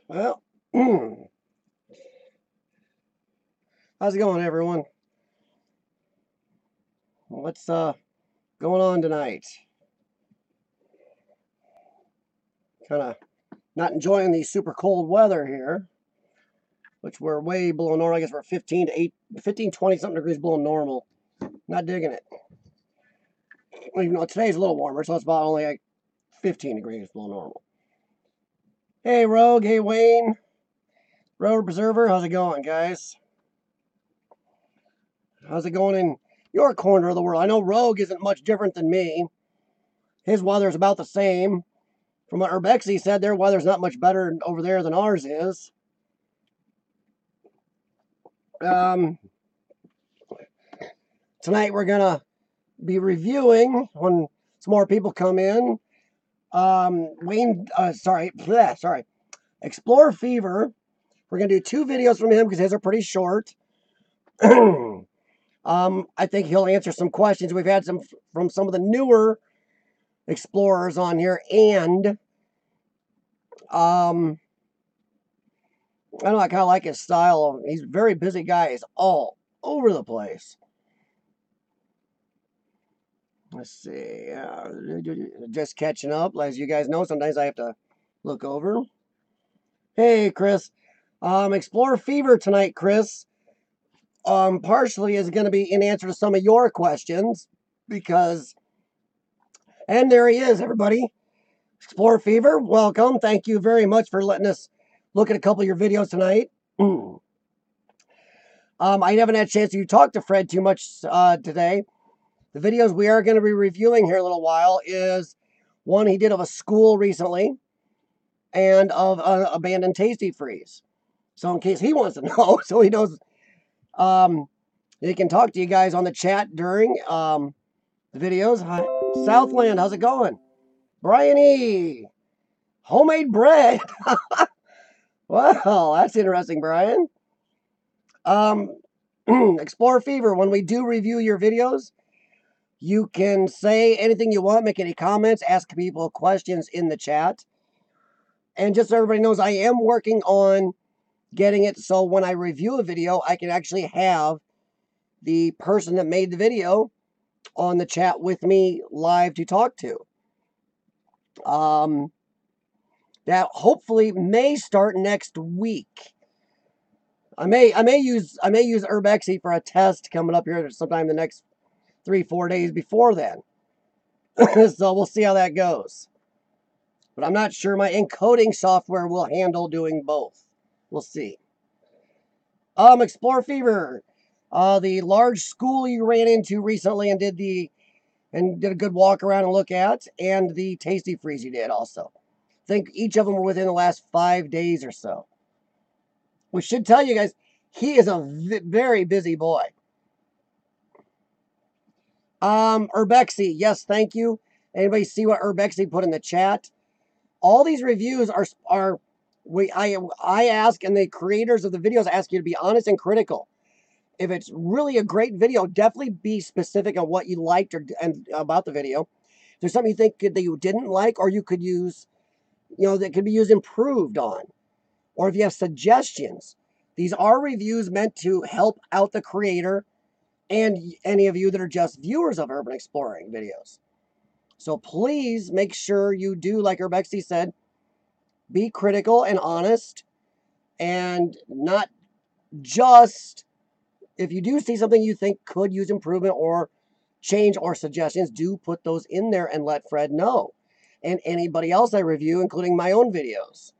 Well, how's it going, everyone? What's going on tonight? Kind of not enjoying the super cold weather here, which we're way below normal. I guess we're 15 to 8, 15, 20 something degrees below normal. Not digging it. Even though today's a little warmer, so it's about only like 15 degrees below normal. Hey, Rogue. Hey, Wayne. Road Preserver. How's it going, guys? How's it going in your corner of the world? I know Rogue isn't much different than me. His weather's about the same. From what Urbex said, their weather's not much better over there than ours is. Um, Tonight we're gonna be reviewing when some more people come in. Sorry, Xplore Fever. We're gonna do 2 videos from him because his are pretty short. I think he'll answer some questions. We've had some from some of the newer explorers on here, and I know I kind of like his style. He's a very busy guy. He's all over the place. Let's see. Just catching up. As you guys know, sometimes I have to look over. Hey, Chris. Xplore Fever tonight, Chris. Partially is going to be in answer to some of your questions because, and there he is, everybody. Xplore Fever, welcome. Thank you very much for letting us look at a couple of your videos tonight. I haven't had a chance to talk to Fred too much today. The videos we are going to be reviewing here in a little while is one he did of a school recently and of an abandoned Tasty Freeze. So in case he wants to know, so he knows, he can talk to you guys on the chat during the videos. Hi, Southland, how's it going? Brian E. Homemade bread. Well, that's interesting, Brian. Xplore Fever, when we do review your videos, you can say anything you want, make any comments, ask people questions in the chat. And just so everybody knows, I am working on getting it so when I review a video, I can actually have the person that made the video on the chat with me live to talk to. That hopefully may start next week. I may use Urbexy for a test coming up here sometime the next 3-4 days before then. So we'll see how that goes. But I'm not sure my encoding software will handle doing both. We'll see. Xplore Fever, the large school you ran into recently and did a good walk around and look at, and the Tasty Freeze you did also. I think each of them were within the last 5 days or so. We should tell you guys, he is a very busy boy. Urbexy, yes, thank you. Anybody see what Urbexy put in the chat? All these reviews are I ask, and the creators of the videos ask you to be honest and critical. If it's really a great video, definitely be specific on what you liked and about the video. If there's something you think that you didn't like, or you could use, that could be used improved on, or if you have suggestions. These are reviews meant to help out the creator and any of you that are just viewers of urban exploring videos. So please make sure you do, like Urbexy said, be critical and honest, and not just, if you do see something you think could use improvement or change or suggestions, do put those in there and let Fred know. And anybody else I review, including my own videos.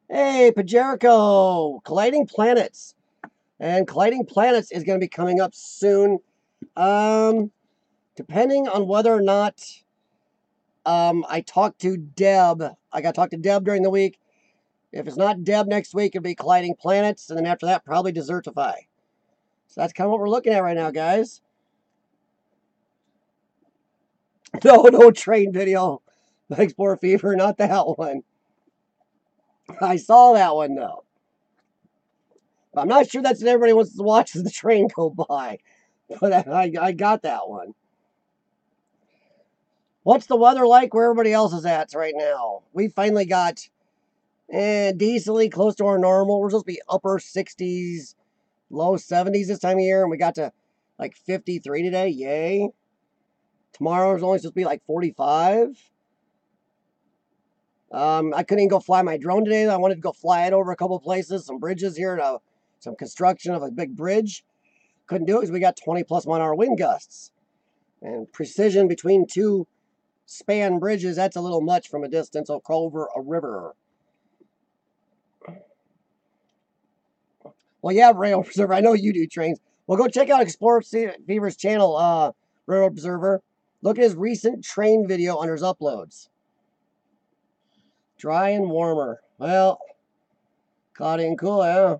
Hey, Pajerico, Colliding Planets. And Colliding Planets is going to be coming up soon. Depending on whether or not I talk to Deb. I got to talk to Deb during the week. If it's not Deb next week, it'll be Colliding Planets. And then after that, probably Desertify. So that's kind of what we're looking at right now, guys. No train video. Xplore Fever, not that one. I saw that one, though. I'm not sure that's what everybody wants to watch as the train go by. But I got that one. What's the weather like where everybody else is at right now? We finally got And decently close to our normal. We're supposed to be upper 60s, low 70s this time of year, and we got to like 53 today. Yay. Tomorrow's only supposed to be like 45. I couldn't even go fly my drone today. I wanted to go fly it over a couple places, some bridges here, and some construction of a big bridge. Couldn't do it because we got 20 plus mile-an-hour wind gusts. And precision between two span bridges, that's a little much from a distance over a river. Well, yeah, Railroad Observer, I know you do trains. Well, go check out Xplore Fever's channel, Railroad Observer. Look at his recent train video under his uploads. Dry and warmer. Well, cloudy and cool, yeah.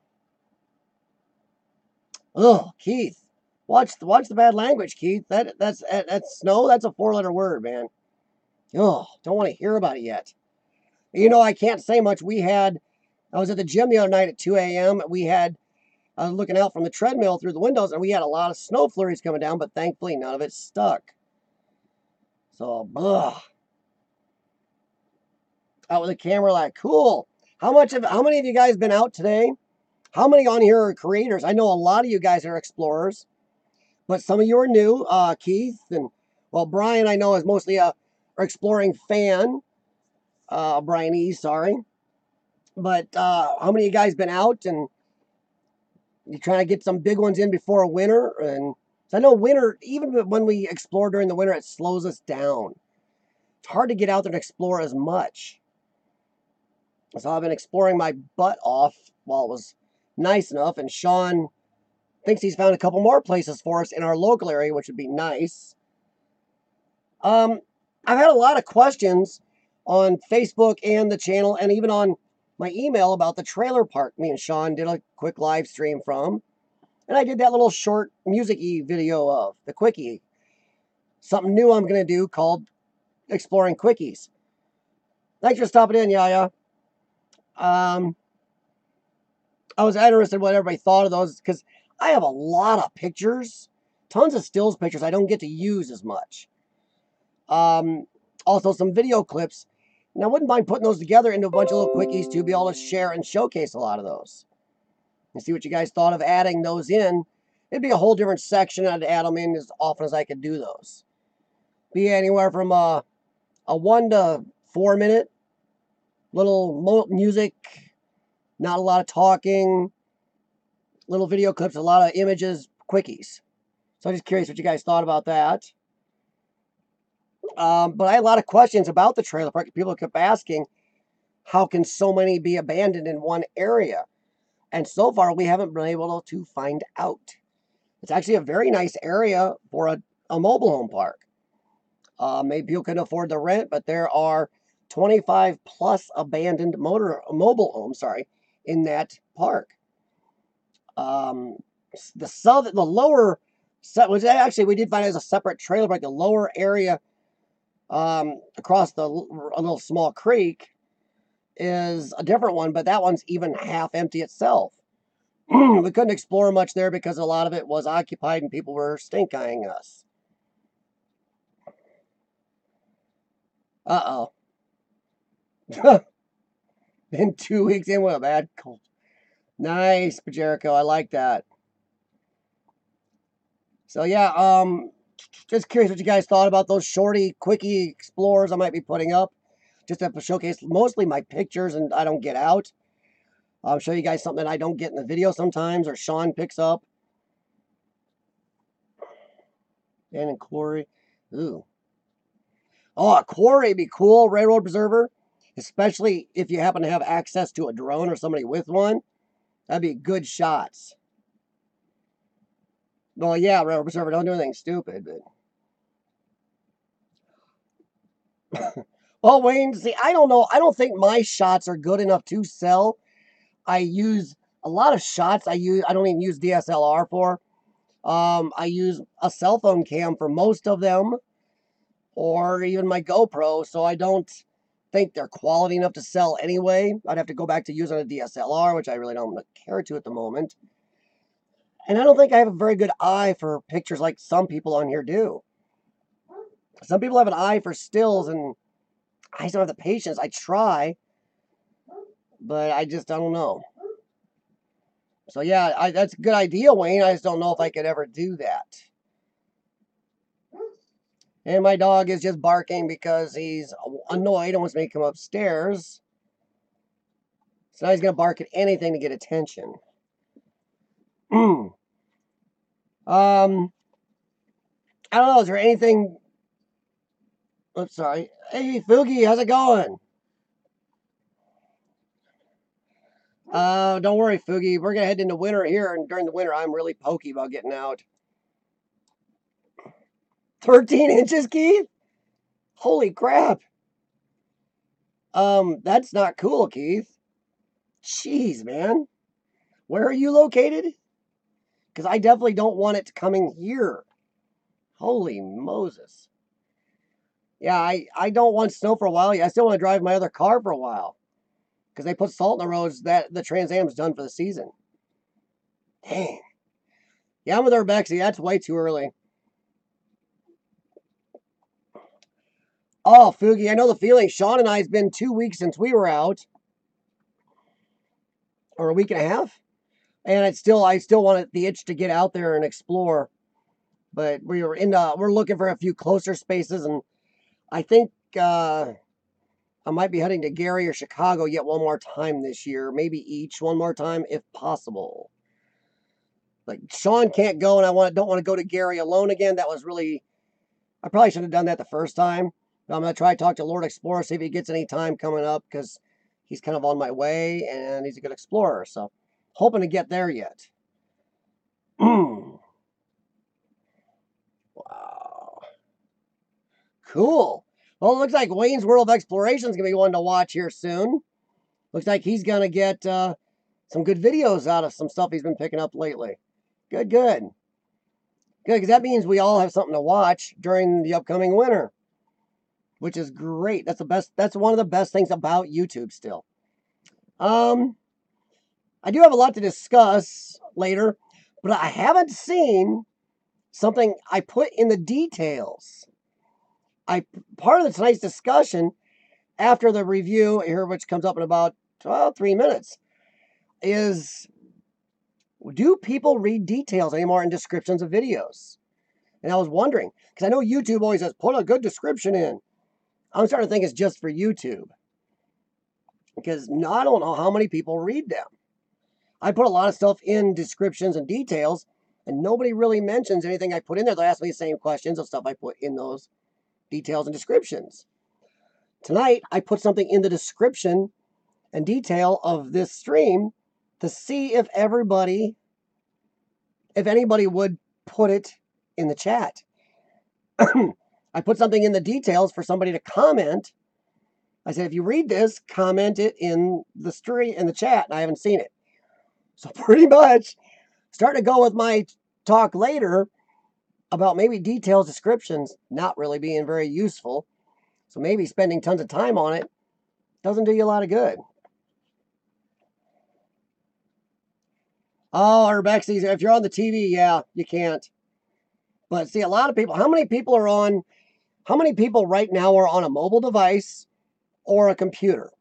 Oh, Keith. Watch the bad language, Keith. That's snow. That's a 4-letter word, man. Oh, don't want to hear about it yet. You know, I can't say much. I was at the gym the other night at 2 a.m. I was looking out from the treadmill through the windows, and we had a lot of snow flurries coming down, but thankfully none of it stuck. So, ugh. Out with a camera, like, cool. How many of you guys been out today? How many on here are creators? I know a lot of you guys are explorers, but some of you are new. Keith and, well, Brian, I know is mostly a exploring fan. Brian E, sorry. But how many of you guys been out and you trying to get some big ones in before winter? And so I know winter, even when we explore during the winter, it slows us down. It's hard to get out there and explore as much. So I've been exploring my butt off while it was nice enough, and Sean thinks he's found a couple more places for us in our local area, which would be nice. I've had a lot of questions on Facebook and the channel, and even on my email about the trailer park me and Sean did a quick live stream from. And I did that little short music-y video of the quickie. Something new I'm going to do called Exploring Quickies. Thanks for stopping in, Yaya. I was interested in what everybody thought of those because I have a lot of pictures, tons of stills pictures I don't get to use as much. Also some video clips. And I wouldn't mind putting those together into a bunch of little quickies to be able to share and showcase a lot of those. And see what you guys thought of adding those in. It'd be a whole different section. I'd add them in as often as I could do those. Be anywhere from a 1 to 4 minute little music, not a lot of talking, little video clips, a lot of images, quickies. So I'm just curious what you guys thought about that. But I had a lot of questions about the trailer park. People kept asking, how can so many be abandoned in one area? And so far, we haven't been able to find out. It's actually a very nice area for a mobile home park. Maybe people can afford the rent, but there are 25 plus abandoned mobile homes, in that park. The lower, which actually we did find as a separate trailer park, the lower area across a little small creek is a different one, but that one's even half empty itself. We couldn't explore much there because a lot of it was occupied and people were stink-eyeing us. Uh-oh. Been 2 weeks in with a bad cold. Nice, Jericho. I like that. So yeah, just curious what you guys thought about those shorty, quickie explorers I might be putting up. Just to showcase mostly my pictures and I don't get out. I'll show you guys something that I don't get in the video sometimes, or Sean picks up. And in quarry. Ooh. Oh, a quarry would be cool, Railroad Observer. Especially if you happen to have access to a drone or somebody with one. That'd be good shots. Well, yeah, Railroad Observer, don't do anything stupid, but... Well, Wayne, see, I don't know. I don't think my shots are good enough to sell. I use a lot of shots I don't even use DSLR for. I use a cell phone cam for most of them, or even my GoPro, so I don't think they're quality enough to sell anyway. I'd have to go back to using a DSLR, which I really don't care to at the moment. And I don't think I have a very good eye for pictures like some people on here do. Some people have an eye for stills, and I just don't have the patience. I try, But I don't know. So yeah, that's a good idea, Wayne. I just don't know if I could ever do that. And my dog is just barking because he's annoyed and wants me to come upstairs. So now he's going to bark at anything to get attention. I don't know. Is there anything? I'm sorry. Hey, Fugi, how's it going? Don't worry, Fugi. We're gonna head into winter here, and during the winter, I'm really pokey about getting out. 13 inches, Keith? Holy crap! That's not cool, Keith. Jeez, man. Where are you located? Because I definitely don't want it coming here. Holy Moses. Yeah, I don't want snow for a while. I still want to drive my other car for a while. Because they put salt in the roads that the Trans Am's done for the season. Dang. Yeah, I'm with Urbexy. That's way too early. Oh, Fugi, I know the feeling. Sean and I, it's been 2 weeks since we were out. Or a week and a half. And I still wanted the itch to get out there and explore. But we're looking for a few closer spaces, and I think I might be heading to Gary or Chicago yet one more time this year. Maybe each one more time if possible. Like Sean can't go, and don't want to go to Gary alone again. That was really, I probably should have done that the first time. But I'm gonna try to talk to Lord Explorer, see if he gets any time coming up, because he's kind of on my way and he's a good explorer. So hoping to get there yet. Wow. Cool. Well, it looks like Wayne's World of Exploration is going to be one to watch here soon. Looks like he's going to get some good videos out of some stuff he's been picking up lately. Good, good. Good, because that means we all have something to watch during the upcoming winter, which is great. That's one of the best things about YouTube still. I do have a lot to discuss later, but I haven't seen something I put in the details. Part of tonight's discussion after the review here, which comes up in about 3 minutes, is do people read details anymore in descriptions of videos? And I was wondering, because I know YouTube always says, put a good description in. I'm starting to think it's just for YouTube. Because I don't know how many people read them. I put a lot of stuff in descriptions and details, and nobody really mentions anything I put in there. They'll ask me the same questions of stuff I put in those details and descriptions. Tonight, I put something in the description and detail of this stream to see if anybody would put it in the chat. I put something in the details for somebody to comment. I said, if you read this, comment it in the chat, and I haven't seen it. So pretty much starting to go with my talk later about maybe details, descriptions not really being very useful. So maybe spending tons of time on it doesn't do you a lot of good. Oh, Urbex, if you're on the TV, yeah, you can't. But see, a lot of people, how many people right now are on a mobile device or a computer?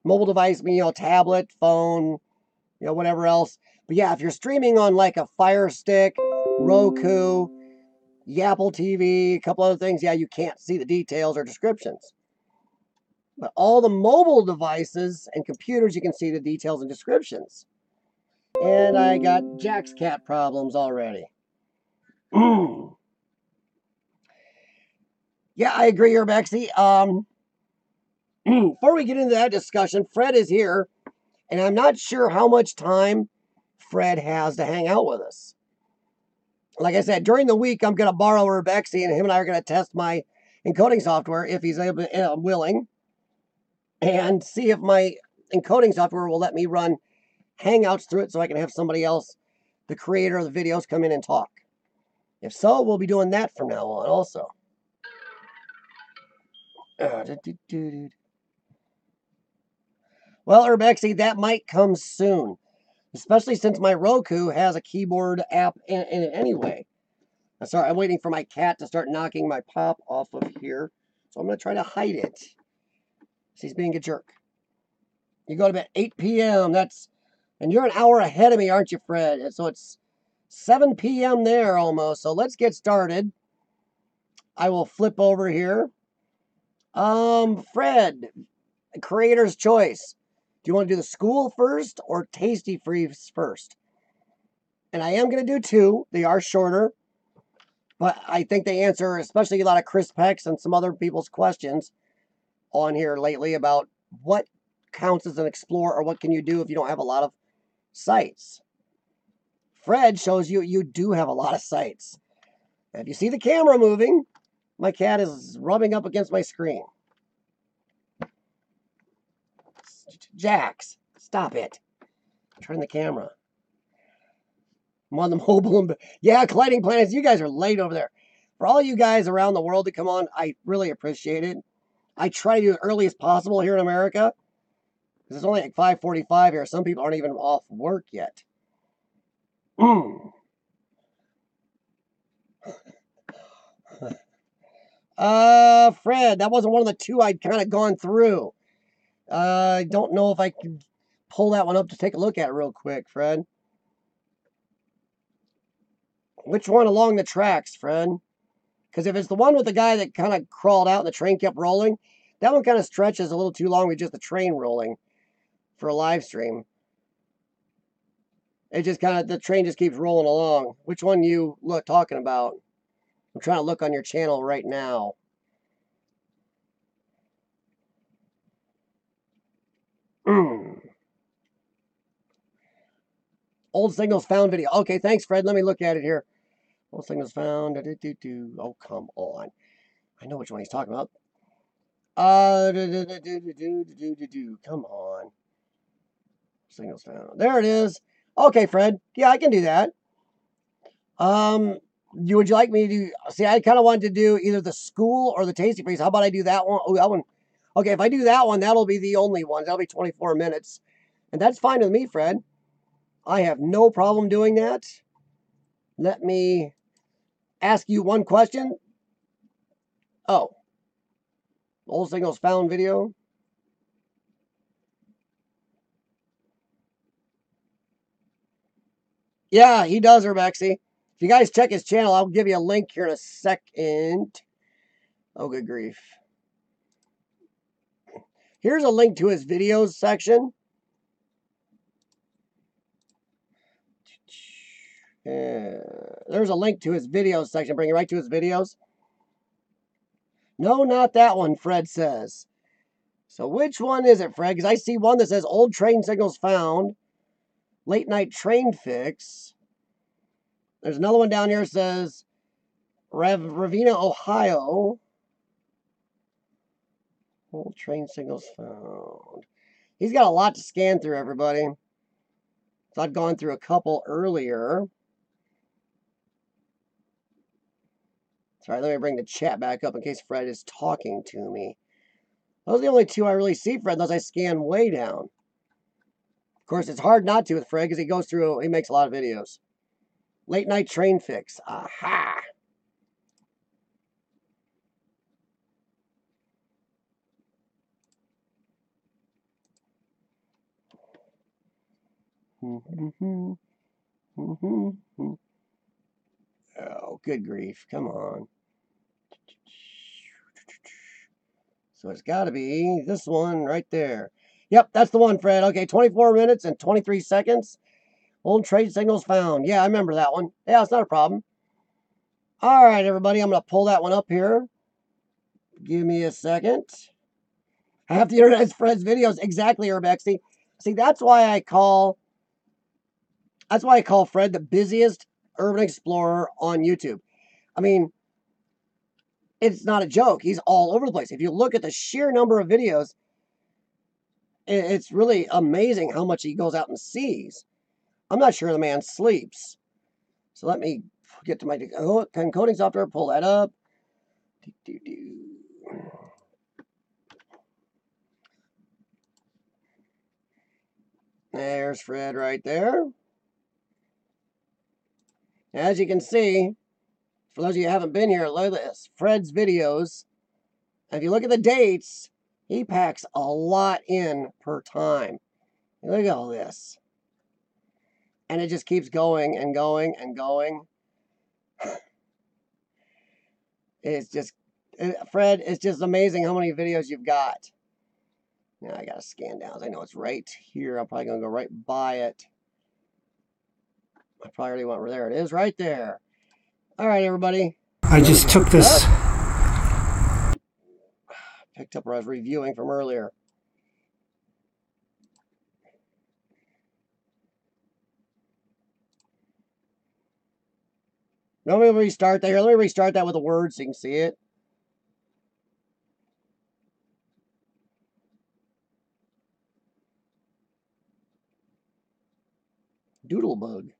Mobile device, tablet, phone, whatever else. But yeah, if you're streaming on like a Fire Stick, Roku, Apple TV, a couple other things, yeah, you can't see the details or descriptions. But all the mobile devices and computers, you can see the details and descriptions. And I got Jack's cat problems already. Yeah, I agree, Urbexy. Before we get into that discussion, Fred is here, and I'm not sure how much time Fred has to hang out with us. Like I said, during the week, I'm going to borrow Urbexy, and him and I are going to test my encoding software if he's willing, and see if my encoding software will let me run Hangouts through it so I can have somebody else, the creator of the videos, come in and talk. If so, we'll be doing that from now on also. Well, Urbexy, that might come soon, especially since my Roku has a keyboard app in it anyway. Sorry, I'm waiting for my cat to start knocking my pop off of here, so I'm going to try to hide it. He's being a jerk. You go to bed 8 p.m. And you're an hour ahead of me, aren't you, Fred? And so it's 7 p.m. there almost. So let's get started. I will flip over here. Fred, creator's choice. Do you want to do the school first or tasty freeze first? And I am going to do two. They are shorter, but I think they answer especially a lot of Chris Peck's and some other people's questions on here lately about what counts as an Xplore or what can you do if you don't have a lot of sites. Fred shows you do have a lot of sites. And if you see the camera moving, my cat is rubbing up against my screen. Jax, stop it. Turn the camera. I'm on the mobile. Yeah, colliding planets. You guys are late over there. For all you guys around the world to come on, I really appreciate it. I try to do it early as possible here in America. Because it's only like 5:45 here. Some people aren't even off work yet. Fred, that wasn't one of the two I'd kind of gone through. I don't know if I can pull that one up to take a look at real quick, Fred. Which one along the tracks, Fred? Because if it's the one with the guy that kind of crawled out and the train kept rolling, that one kind of stretches a little too long with just the train rolling for a live stream. It just kind of, the train just keeps rolling along. Which one you talking about? I'm trying to look on your channel right now. Old signals found video. Okay, thanks, Fred. Let me look at it here. Old signals found. Oh, come on. I know which one he's talking about. Come on. Signals found. There it is. Okay, Fred. Yeah, I can do that. Would you like me to do? See, I kind of wanted to do either the school or the tasty freeze. How about I do that one? Oh, that one. Okay, if I do that one, that'll be the only one. That'll be 24 minutes, and that's fine with me, Fred. I have no problem doing that. Let me ask you one question. Oh, old signals found video. Yeah, he does, Urbexy. If you guys check his channel, I'll give you a link here in a second. Oh, good grief. Here's a link to his videos section. There's a link to his videos section. Bring you right to his videos. No, not that one, Fred says. So which one is it, Fred? Because I see one that says old train signals found. Late night train fix. There's another one down here that says Ravenna, Ohio. Old train signals found. He's got a lot to scan through, everybody. So I've gone through a couple earlier. Sorry, let me bring the chat back up in case Fred is talking to me. Those are the only two I really see, Fred, unless I scan way down. Of course, it's hard not to with Fred because he goes through, he makes a lot of videos. Late night train fix. Aha! Oh, good grief. Come on. So it's got to be this one right there. Yep, that's the one, Fred. Okay, 24 minutes and 23 seconds. Old trade signals found. Yeah, I remember that one. Yeah, it's not a problem. All right, everybody, I'm going to pull that one up here. Give me a second. Half the internet's Fred's videos. Exactly, Urbex. See, that's why I call Fred the busiest urban explorer on YouTube. I mean, it's not a joke. He's all over the place. If you look at the sheer number of videos, it's really amazing how much he goes out and sees. I'm not sure the man sleeps. So let me get to my encoding software, pull that up. There's Fred right there. As you can see, for those of you who haven't been here, look at this. Fred's videos. And if you look at the dates, He packs a lot in per time. Look at all this. And it just keeps going and going and going. It's just, Fred, it's just amazing how many videos you've got. Now I gotta scan down. I know it's right here. I'm probably gonna go right by it. I probably already went over there. It is right there. All right, everybody. I just took this. Picked up where I was reviewing from earlier. Let me restart that here. Let me restart that with a word so you can see it. Doodlebug.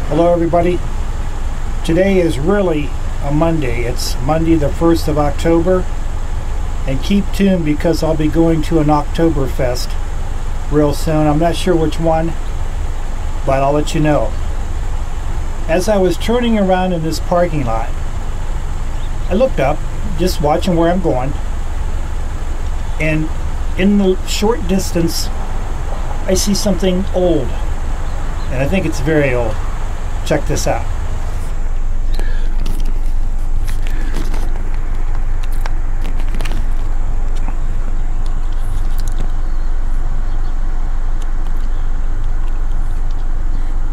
Hello everybody. Today is really a Monday. It's Monday the 1st of October. And keep tuned because I'll be going to an Oktoberfest real soon. I'm not sure which one, but I'll let you know. As I was turning around in this parking lot, I looked up, just watching where I'm going, and in the short distance I see something old, and I think it's very old. Check this out.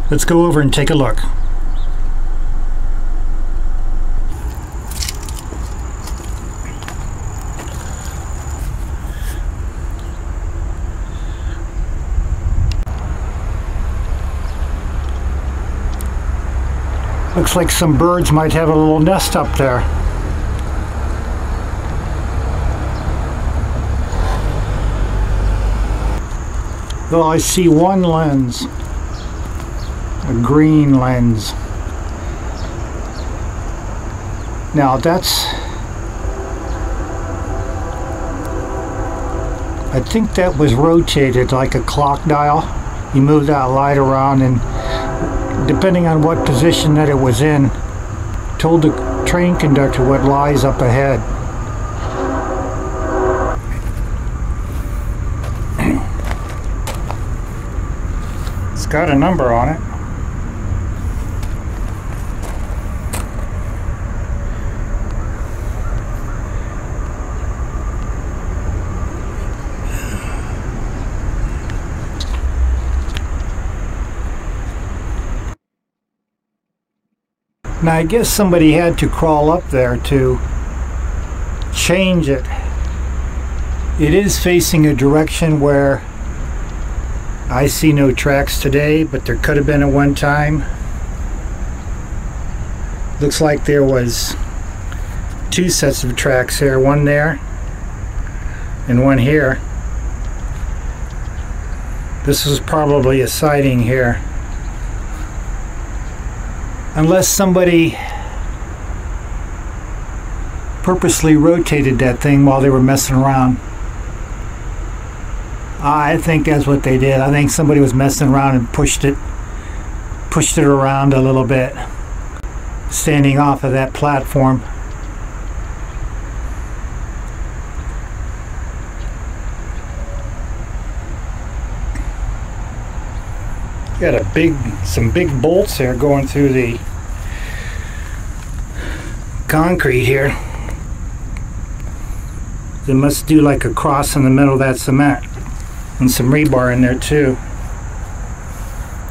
Let's go over and take a look. Looks like some birds might have a little nest up there. Well, I see one lens, a green lens. Now I think that was rotated like a clock dial. You move that light around, and depending on what position that it was in, told the train conductor what lies up ahead. It's got a number on it. Now I guess somebody had to crawl up there to change it. It is facing a direction where I see no tracks today, but there could have been at one time. Looks like there was two sets of tracks here, one there and one here. This was probably a siding here. Unless somebody purposely rotated that thing while they were messing around. I think that's what they did. I think somebody was messing around and pushed it around a little bit, standing off of that platform. Got some big bolts there going through the concrete here. They must do like a cross in the middle of that cement, and some rebar in there too.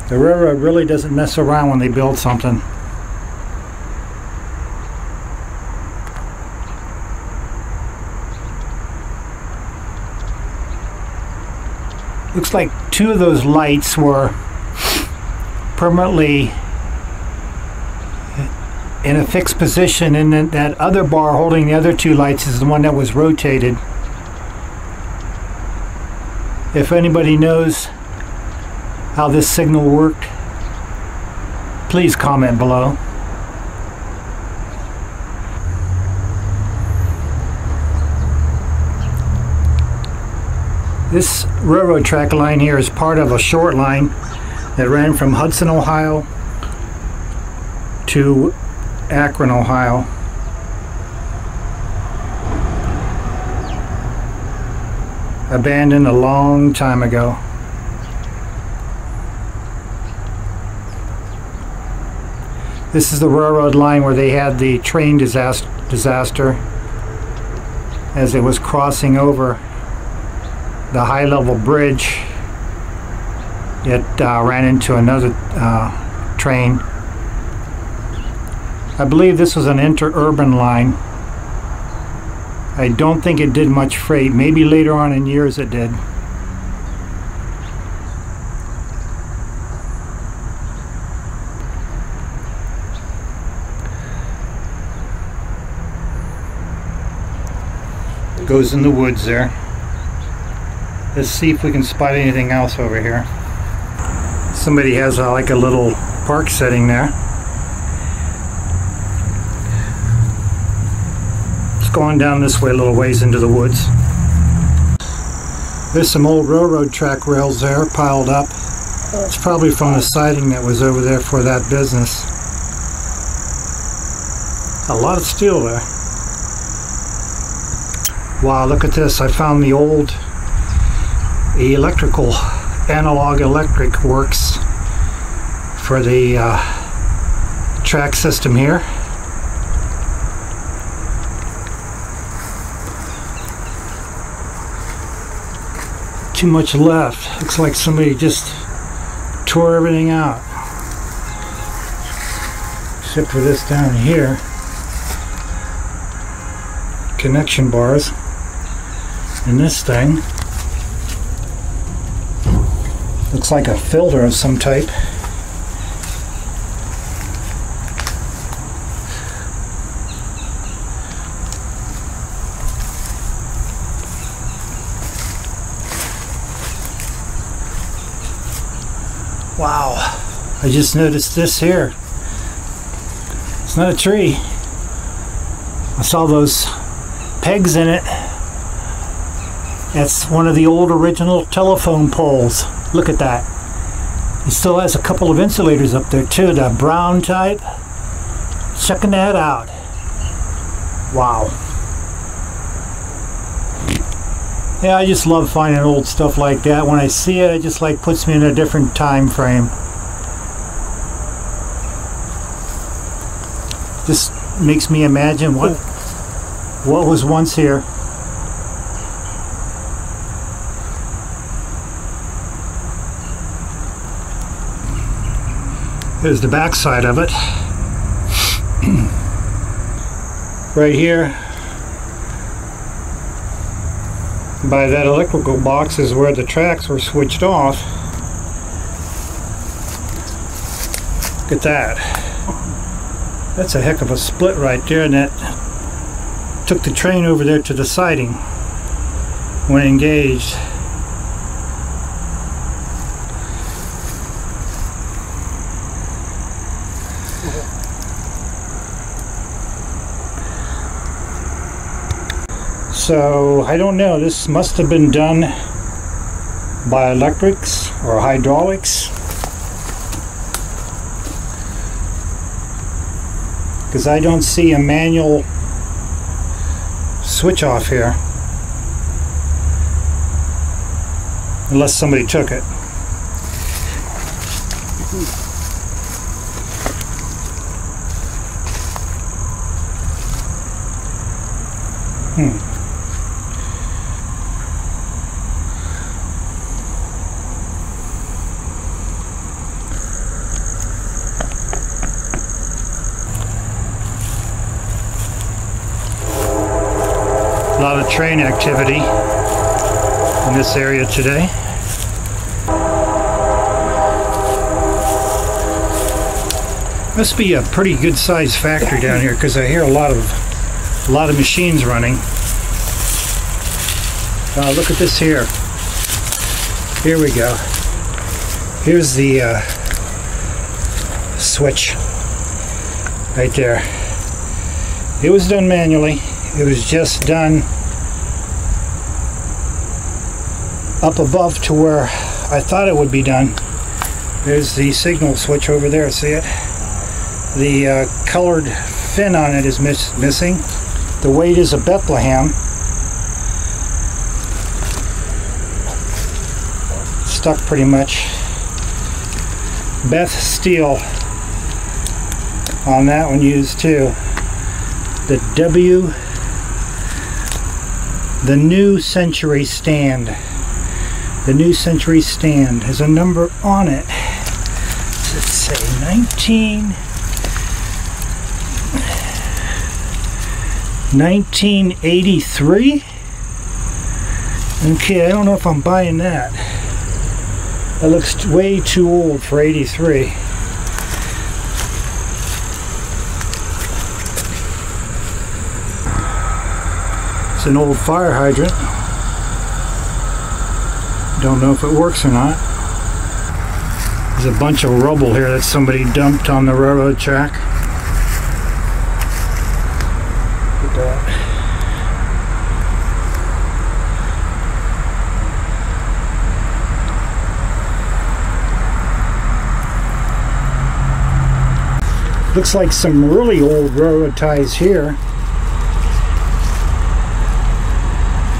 The railroad really doesn't mess around when they build something. Looks like two of those lights were permanently in a fixed position, and then that other bar holding the other two lights is the one that was rotated. If anybody knows how this signal worked, please comment below. This railroad track line here is part of a short line that ran from Hudson, Ohio to Akron, Ohio. Abandoned a long time ago. This is the railroad line where they had the train disaster as it was crossing over the high-level bridge. It ran into another train. I believe this was an interurban line. I don't think it did much freight. Maybe later on in years it did. It goes in the woods there. Let's see if we can spot anything else over here. Somebody has like a little park setting there. Going down this way a little ways into the woods. There's some old railroad track rails there piled up. It's probably from the siding that was over there for that business. A lot of steel there. Wow, look at this. I found the old electrical analog electric works for the track system here. Too much left. Looks like somebody just tore everything out. Except for this down here. Connection bars. And this thing looks like a filter of some type. Wow, I just noticed this here. It's not a tree. I saw those pegs in it. That's one of the old original telephone poles. Look at that. It still has a couple of insulators up there too, the brown type. Checking that out. Wow. Yeah, I just love finding old stuff like that. When I see it, it just like puts me in a different time frame. Just makes me imagine what was once here. Here's the back side of it. Right here. By that electrical box is where the tracks were switched off. Look at that. That's a heck of a split right there, and that took the train over there to the siding when engaged. So, I don't know, this must have been done by electrics or hydraulics, because I don't see a manual switch off here unless somebody took it. A lot of train activity in this area today. Must be a pretty good sized factory down here, because I hear a lot of machines running. Look at this here. Here we go. Here's the switch right there. It was done manually. It was just done up above to where I thought it would be done. There's the signal switch over there, see it? The colored fin on it is missing. The weight is a Bethlehem. Stuck pretty much. Beth steel on that one used too. The New Century stand. The New Century stand has a number on it. Does it say 1983? Okay, I don't know if I'm buying that. That looks way too old for 83. It's an old fire hydrant. Don't know if it works or not. There's a bunch of rubble here that somebody dumped on the railroad track. Look at that. Looks like some really old railroad ties here.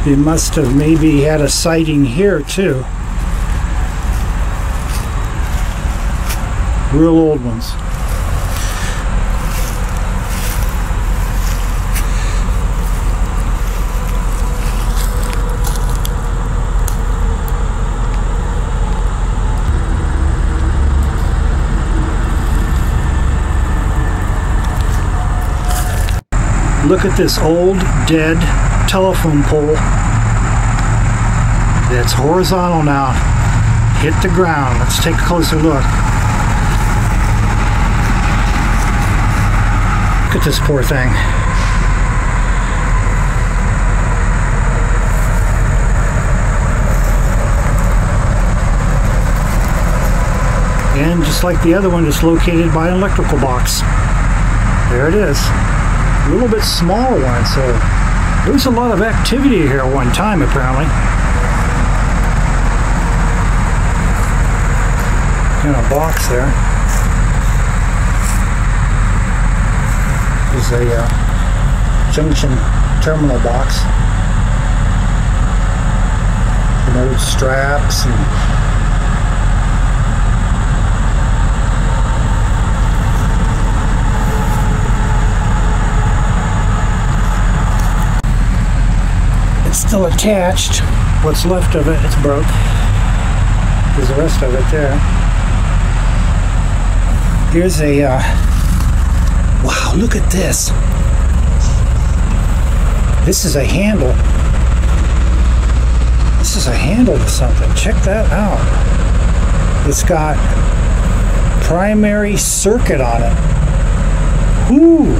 They must have maybe had a siding here too. Real old ones. Look at this old, dead telephone pole that's horizontal now. Hit the ground. Let's take a closer look. Look at this poor thing. And just like the other one, it's located by an electrical box. There it is. A little bit smaller one, so there was a lot of activity here at one time, apparently. In a box there. There's a junction terminal box. Some old straps and still attached. What's left of it, it's broke. There's the rest of it there. Here's a wow, look at this. This is a handle. This is a handle to something. Check that out. It's got primary circuit on it. Ooh.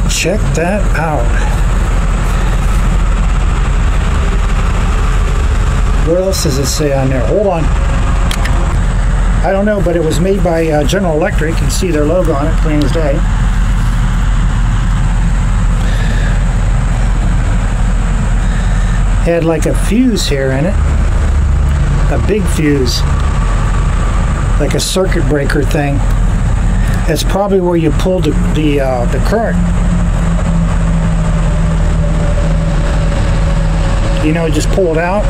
Check that out. What else does it say on there? Hold on. I don't know, but it was made by General Electric. You can see their logo on it, plain as day. Had like a fuse here in it. A big fuse. Like a circuit breaker thing. That's probably where you pulled the current. You know, just pull it out,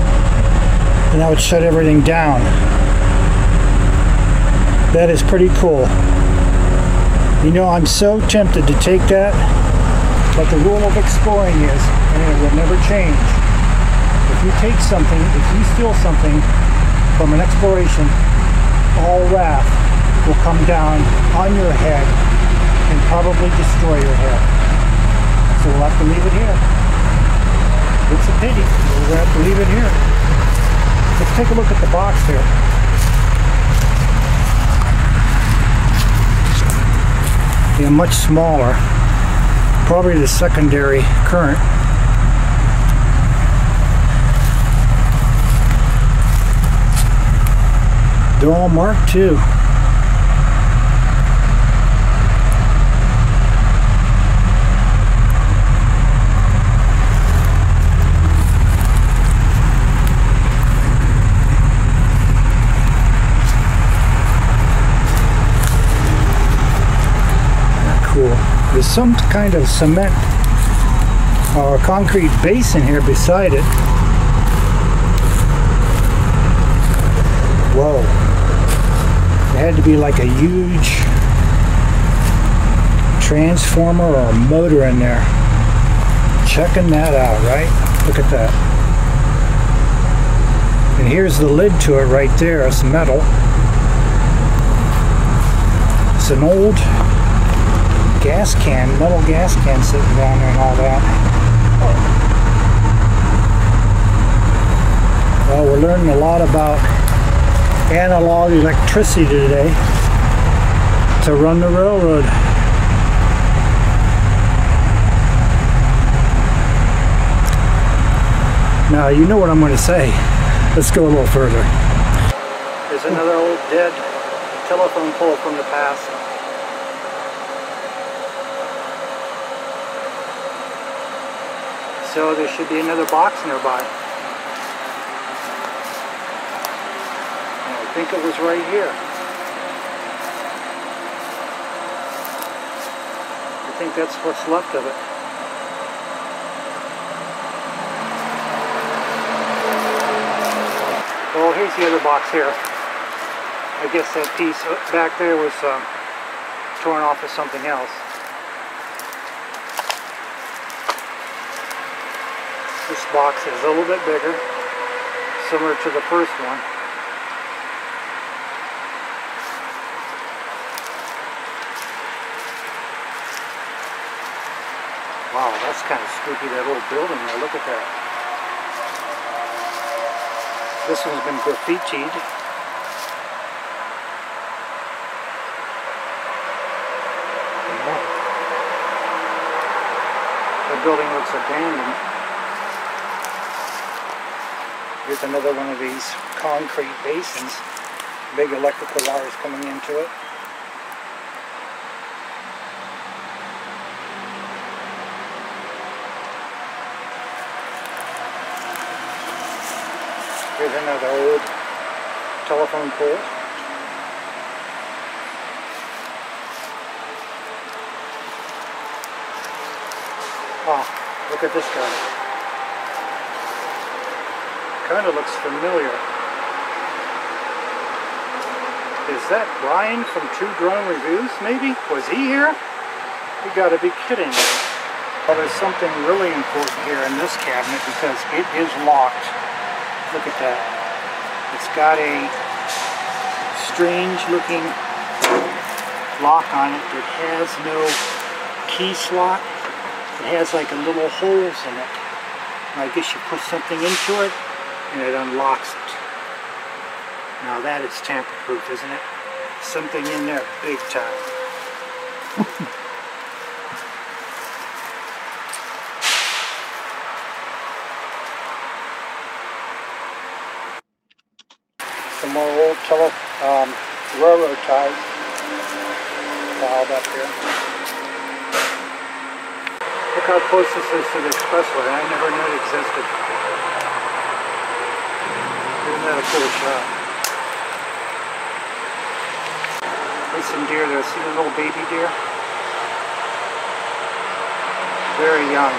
and that would shut everything down. That is pretty cool. You know, I'm so tempted to take that, but the rule of exploring is, and it will never change, if you take something, if you steal something from an exploration, all wrath will come down on your head and probably destroy your head. So we'll have to leave it here. It's a pity. We're going to have to leave it here. Let's take a look at the box here. Yeah, much smaller. Probably the secondary current. They're all marked too. there's some kind of cement or concrete base in here beside it. Whoa. It had to be like a huge transformer or motor in there. Checking that out, right? Look at that. And here's the lid to it right there. It's metal. It's an old gas can, metal gas can sitting down there and all that. Well, we're learning a lot about analog electricity today to run the railroad. Now, you know what I'm going to say. Let's go a little further. There's another old dead telephone pole from the past. So there should be another box nearby. And I think it was right here. I think that's what's left of it. Well, here's the other box here. I guess that piece back there was torn off of something else. This box is a little bit bigger, similar to the first one. Wow, that's kind of spooky, that old building there. Look at that. This one's been graffitied. The building looks abandoned. Here's another one of these concrete basins. Big electrical wires coming into it. Here's another old telephone pole. Oh, look at this guy. Kind of looks familiar. Is that Brian from True Drone Reviews, maybe? Was he here? You gotta be kidding me. Well, there's something really important here in this cabinet because it is locked. Look at that. It's got a strange looking lock on it that has no key slot. It has like a little holes in it. And I guess you put something into it and it unlocks it. Now that is tamper-proof, isn't it? Something in there big time. Some more old railroad ties piled up here. Look how close this is to the expressway. I never knew it existed. Isn't that a cool shot? There's some deer there. See the little baby deer? Very young.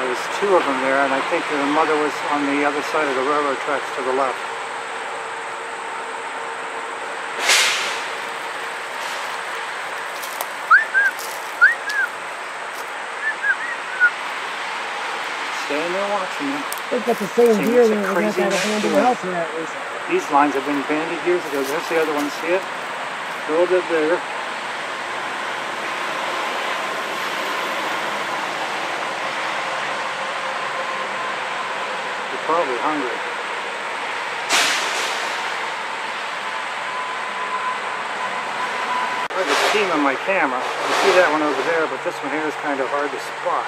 There's two of them there, and I think the mother was on the other side of the railroad tracks to the left. Staying there watching them. I think that's the same deer that we got that abandoned house we're at recently. These lines have been abandoned years ago. There's the other one. See it? A little bit bigger. Probably hungry. I can see him on my camera. You see that one over there, but this one here is kind of hard to spot.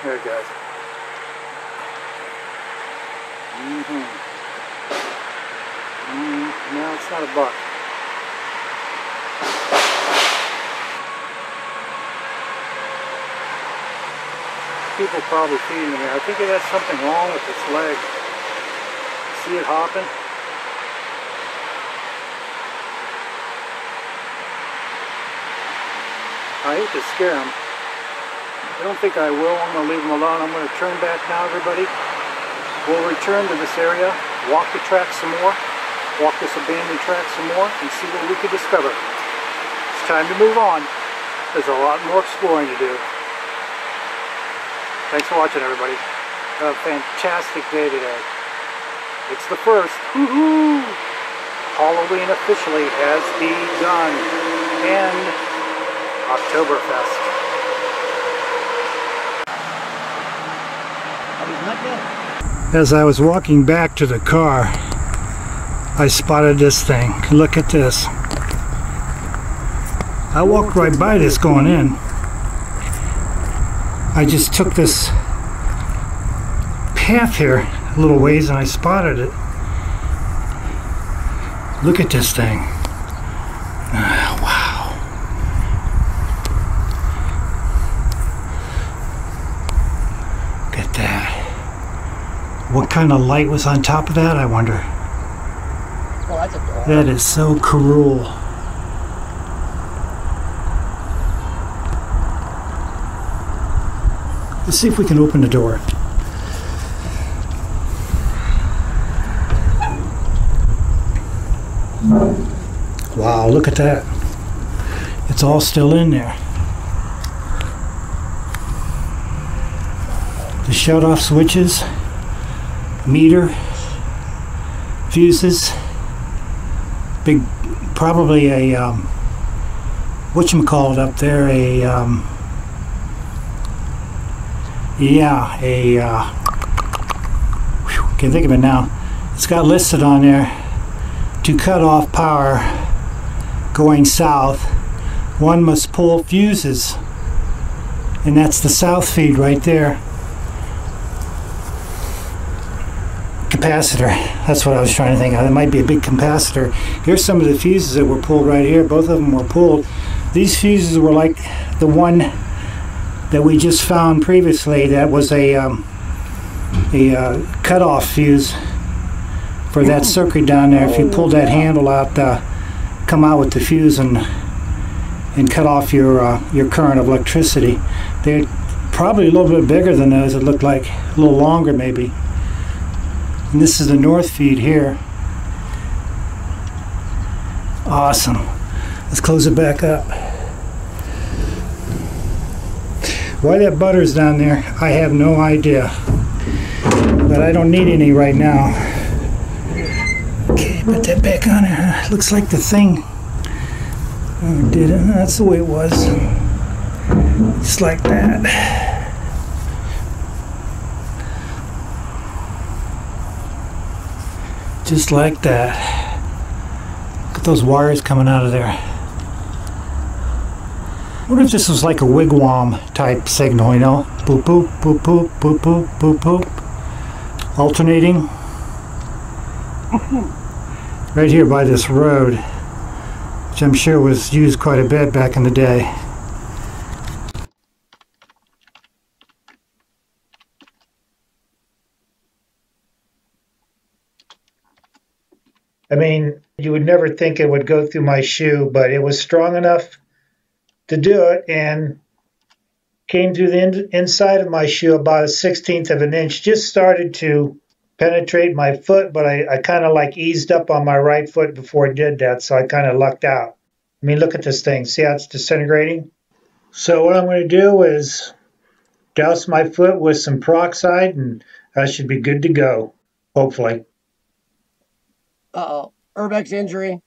There it goes. No, it's not a buck. People probably feeding him here. I think it has something wrong with its leg. See it hopping? I hate to scare them. I don't think I will. I'm going to leave them alone. I'm going to turn back now, everybody. We'll return to this area, walk the track some more, walk this abandoned track some more, and see what we can discover. It's time to move on. There's a lot more exploring to do. Thanks for watching, everybody. Have a fantastic day today. It's the first. Woohoo! Halloween officially has begun. And Oktoberfest. As I was walking back to the car, I spotted this thing. Look at this. I walked right by this going in. I just took this path here a little ways and I spotted it. Look at this thing. Wow. Look at that. What kind of light was on top of that, I wonder? Oh, that's adorable. That is so cool. Let's see if we can open the door. Wow, look at that. It's all still in there. The shut-off switches, meter, fuses, big, probably a, whatchamacallit up there, can't think of it now. It's got listed on there to cut off power going south. One must pull fuses, and that's the south feed right there. Capacitor, that's what I was trying to think of. It might be a big capacitor. Here's some of the fuses that were pulled right here. Both of them were pulled. These fuses were like the one that we just found previously. That was a cutoff fuse for that circuit down there. If you pull that handle out, come out with the fuse and cut off your current of electricity. They're probably a little bit bigger than those. It looked like a little longer maybe. And this is the north feed here. Awesome. Let's close it back up. Why that butter's down there, I have no idea. But I don't need any right now. Okay, put that back on there. Looks like the thing. Oh, did it? That's the way it was. Just like that. Just like that. Look at those wires coming out of there. I wonder if this was like a wigwam type signal, you know? Boop, boop, boop, boop, boop, boop, boop, boop. Alternating. Right here by this road, which I'm sure was used quite a bit back in the day. I mean, you would never think it would go through my shoe, but it was strong enough to do it and came through the inside of my shoe about 1/16 of an inch. Just started to penetrate my foot, but I kind of like eased up on my right foot before it did that, so I kind of lucked out. I mean, look at this thing. See how it's disintegrating? So what I'm going to do is douse my foot with some peroxide, and I should be good to go, hopefully. Uh-oh. Urbex injury.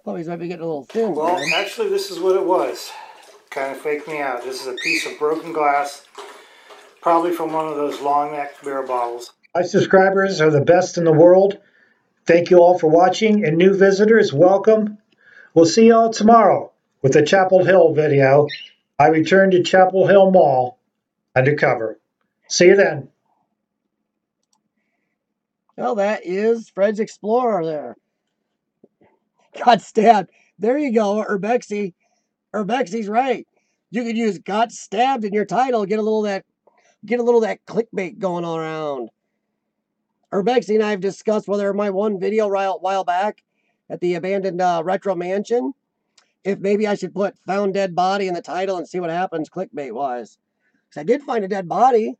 Oh, he's might be getting a little thin. Well, man. actually, this is what it was. Kind of faked me out. This is a piece of broken glass, probably from one of those long-neck beer bottles. My subscribers are the best in the world. Thank you all for watching, and new visitors, welcome. We'll see you all tomorrow with the Chapel Hill video. I return to Chapel Hill Mall undercover. See you then. Well, that is Fred's Explorer there. Got stabbed. There you go, Urbexy. Urbexy's right. You could use got stabbed in your title, get a little of that Get a little of that clickbait going on around. Urbexy and I have discussed whether my one video a while back at the abandoned retro mansion, if maybe I should put found dead body in the title and see what happens clickbait wise. Because I did find a dead body.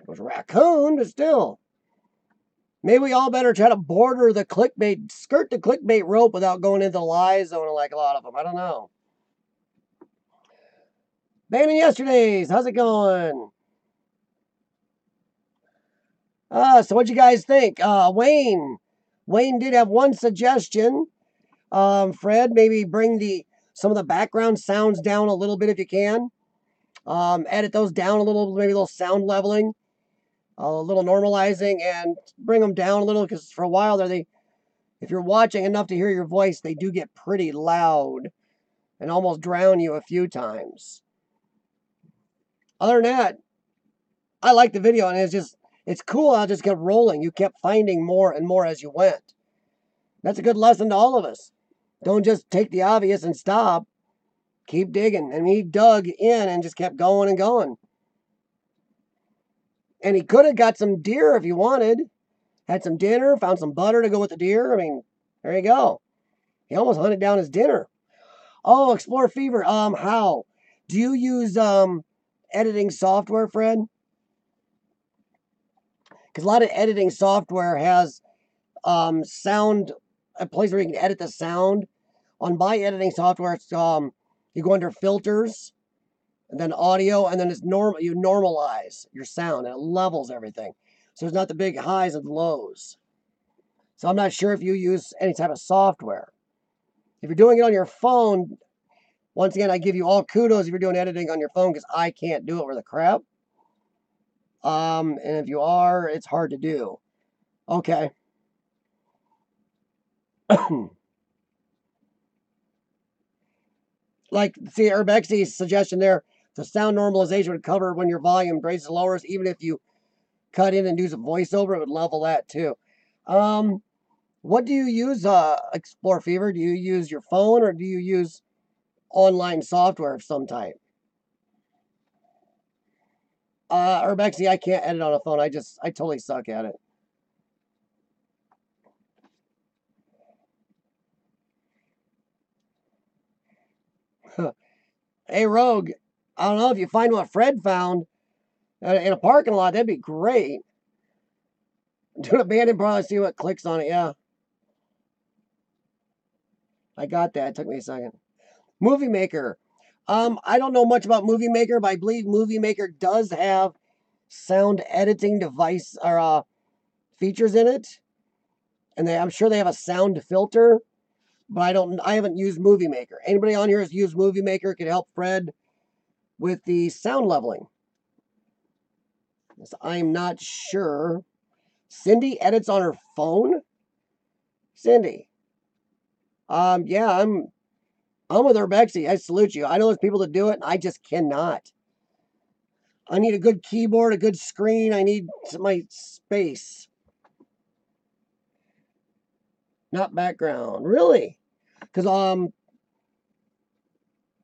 It was a raccoon, but still. Maybe we all better try to border the clickbait, skirt the clickbait rope without going into the lie zone like a lot of them. I don't know. Banning Yesterdays, how's it going? So what'd you guys think? Wayne did have one suggestion. Fred, maybe bring some of the background sounds down a little bit if you can. Edit those down a little, maybe a little sound leveling, a little normalizing, and bring them down a little because for a while there, if you're watching enough to hear your voice, they do get pretty loud and almost drown you a few times. Other than that, I like the video, and it's cool how it just kept rolling. You kept finding more and more as you went. That's a good lesson to all of us. Don't just take the obvious and stop. Keep digging. And he dug in and just kept going and going. And he could have got some deer if he wanted. Had some dinner, found some butter to go with the deer. I mean, there you go. He almost hunted down his dinner. Oh, Xplore Fever. How? Do you use editing software, Fred? Because a lot of editing software has sound, a place where you can edit the sound. On my editing software, it's you go under filters, and then audio, and then it's normal. You normalize your sound, and it levels everything. So there's not the big highs and lows. So I'm not sure if you use any type of software. If you're doing it on your phone, once again, I give you all kudos if you're doing editing on your phone because I can't do it worth a crap. And if you are, it's hard to do. Okay. Like, see, Urbexy's suggestion there, the sound normalization would cover when your volume raises and lowers, even if you cut in and do some voiceover, it would level that too. What do you use, Xplore Fever? Do you use your phone or do you use online software of some type? Urbexy, I can't edit on a phone. I totally suck at it. Hey, Rogue, I don't know if you find what Fred found in a parking lot. That'd be great. Do an abandoned probably see what clicks on it. Yeah. I got that. It took me a second. Movie Maker. I don't know much about Movie Maker, but I believe Movie Maker does have sound editing device or features in it. And I'm sure they have a sound filter, but I haven't used Movie Maker. Anybody on here has used Movie Maker could help Fred with the sound leveling. So I'm not sure. Cindy edits on her phone? Cindy. Yeah, I'm with Urbexy. I salute you. I know there's people that do it, and I just cannot. I need a good keyboard, a good screen. I need my space. Not background. Really? Because, like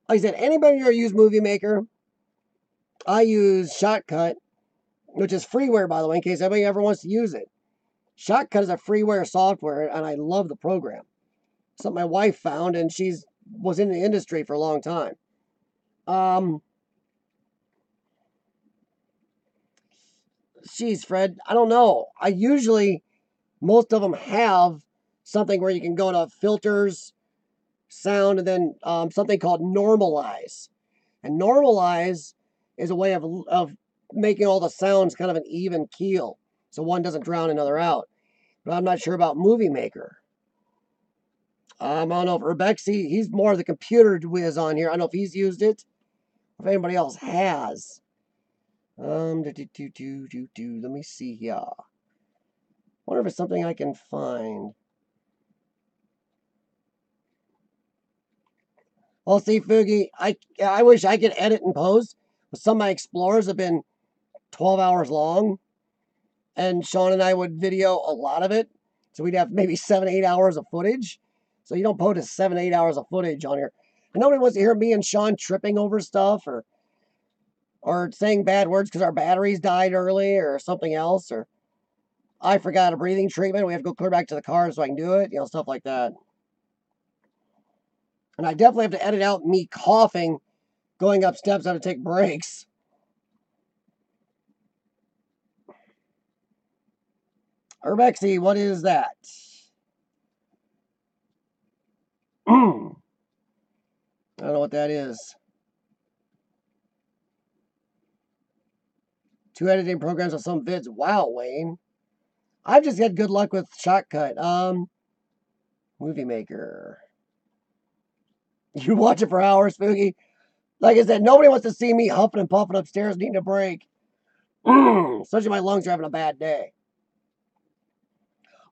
I said, anybody here use Movie Maker? I use Shotcut, which is freeware, by the way, in case anybody ever wants to use it. Shotcut is a freeware software, and I love the program. Something my wife found, and was in the industry for a long time. Geez, Fred, I don't know. Most of them have something where you can go to filters, sound, and then something called normalize. And normalize is a way of making all the sounds kind of an even keel, so one doesn't drown another out. But I'm not sure about Movie Maker. I don't know if Urbexy, he's more of the computer whiz on here. I don't know if he's used it, or if anybody else has. Let me see here. Wonder if it's something I can find. Well, see, Fugi, I wish I could edit and post, but some of my Explorers have been 12 hours long, and Sean and I would video a lot of it, so we'd have maybe 7, 8 hours of footage. So you don't post 7, 8 hours of footage on here. And nobody wants to hear me and Sean tripping over stuff or or saying bad words because our batteries died early or something else, or I forgot a breathing treatment. We have to go clear back to the car so I can do it, stuff like that. And I definitely have to edit out me coughing going up steps. I have to take breaks. Urbexy, what is that? I don't know what that is. 2 editing programs on some vids. Wow, Wayne. I've just had good luck with Shotcut. Movie Maker. You watch it for hours, Spooky. Like I said, nobody wants to see me huffing and puffing upstairs needing a break. Especially my lungs are having a bad day.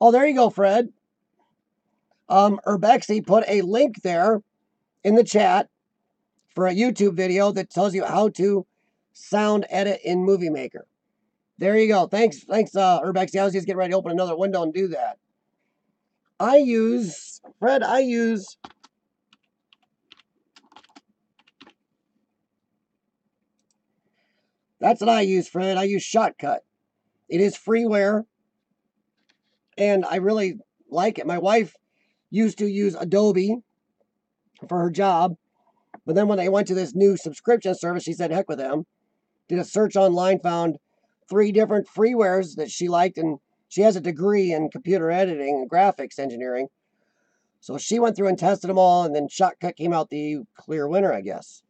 Oh, there you go, Fred. Urbexy put a link there in the chat for a YouTube video that tells you how to sound edit in Movie Maker. There you go. Thanks, Urbexy. I was just getting ready to open another window and do that. Fred, that's what I use, Fred. I use Shotcut. It is freeware, and I really like it. My wife used to use Adobe for her job, but then when they went to this new subscription service, she said, heck with them. Did a search online, found 3 different freewares that she liked, and she has a degree in computer editing and graphics engineering. So she went through and tested them all, and then Shotcut came out the clear winner, I guess.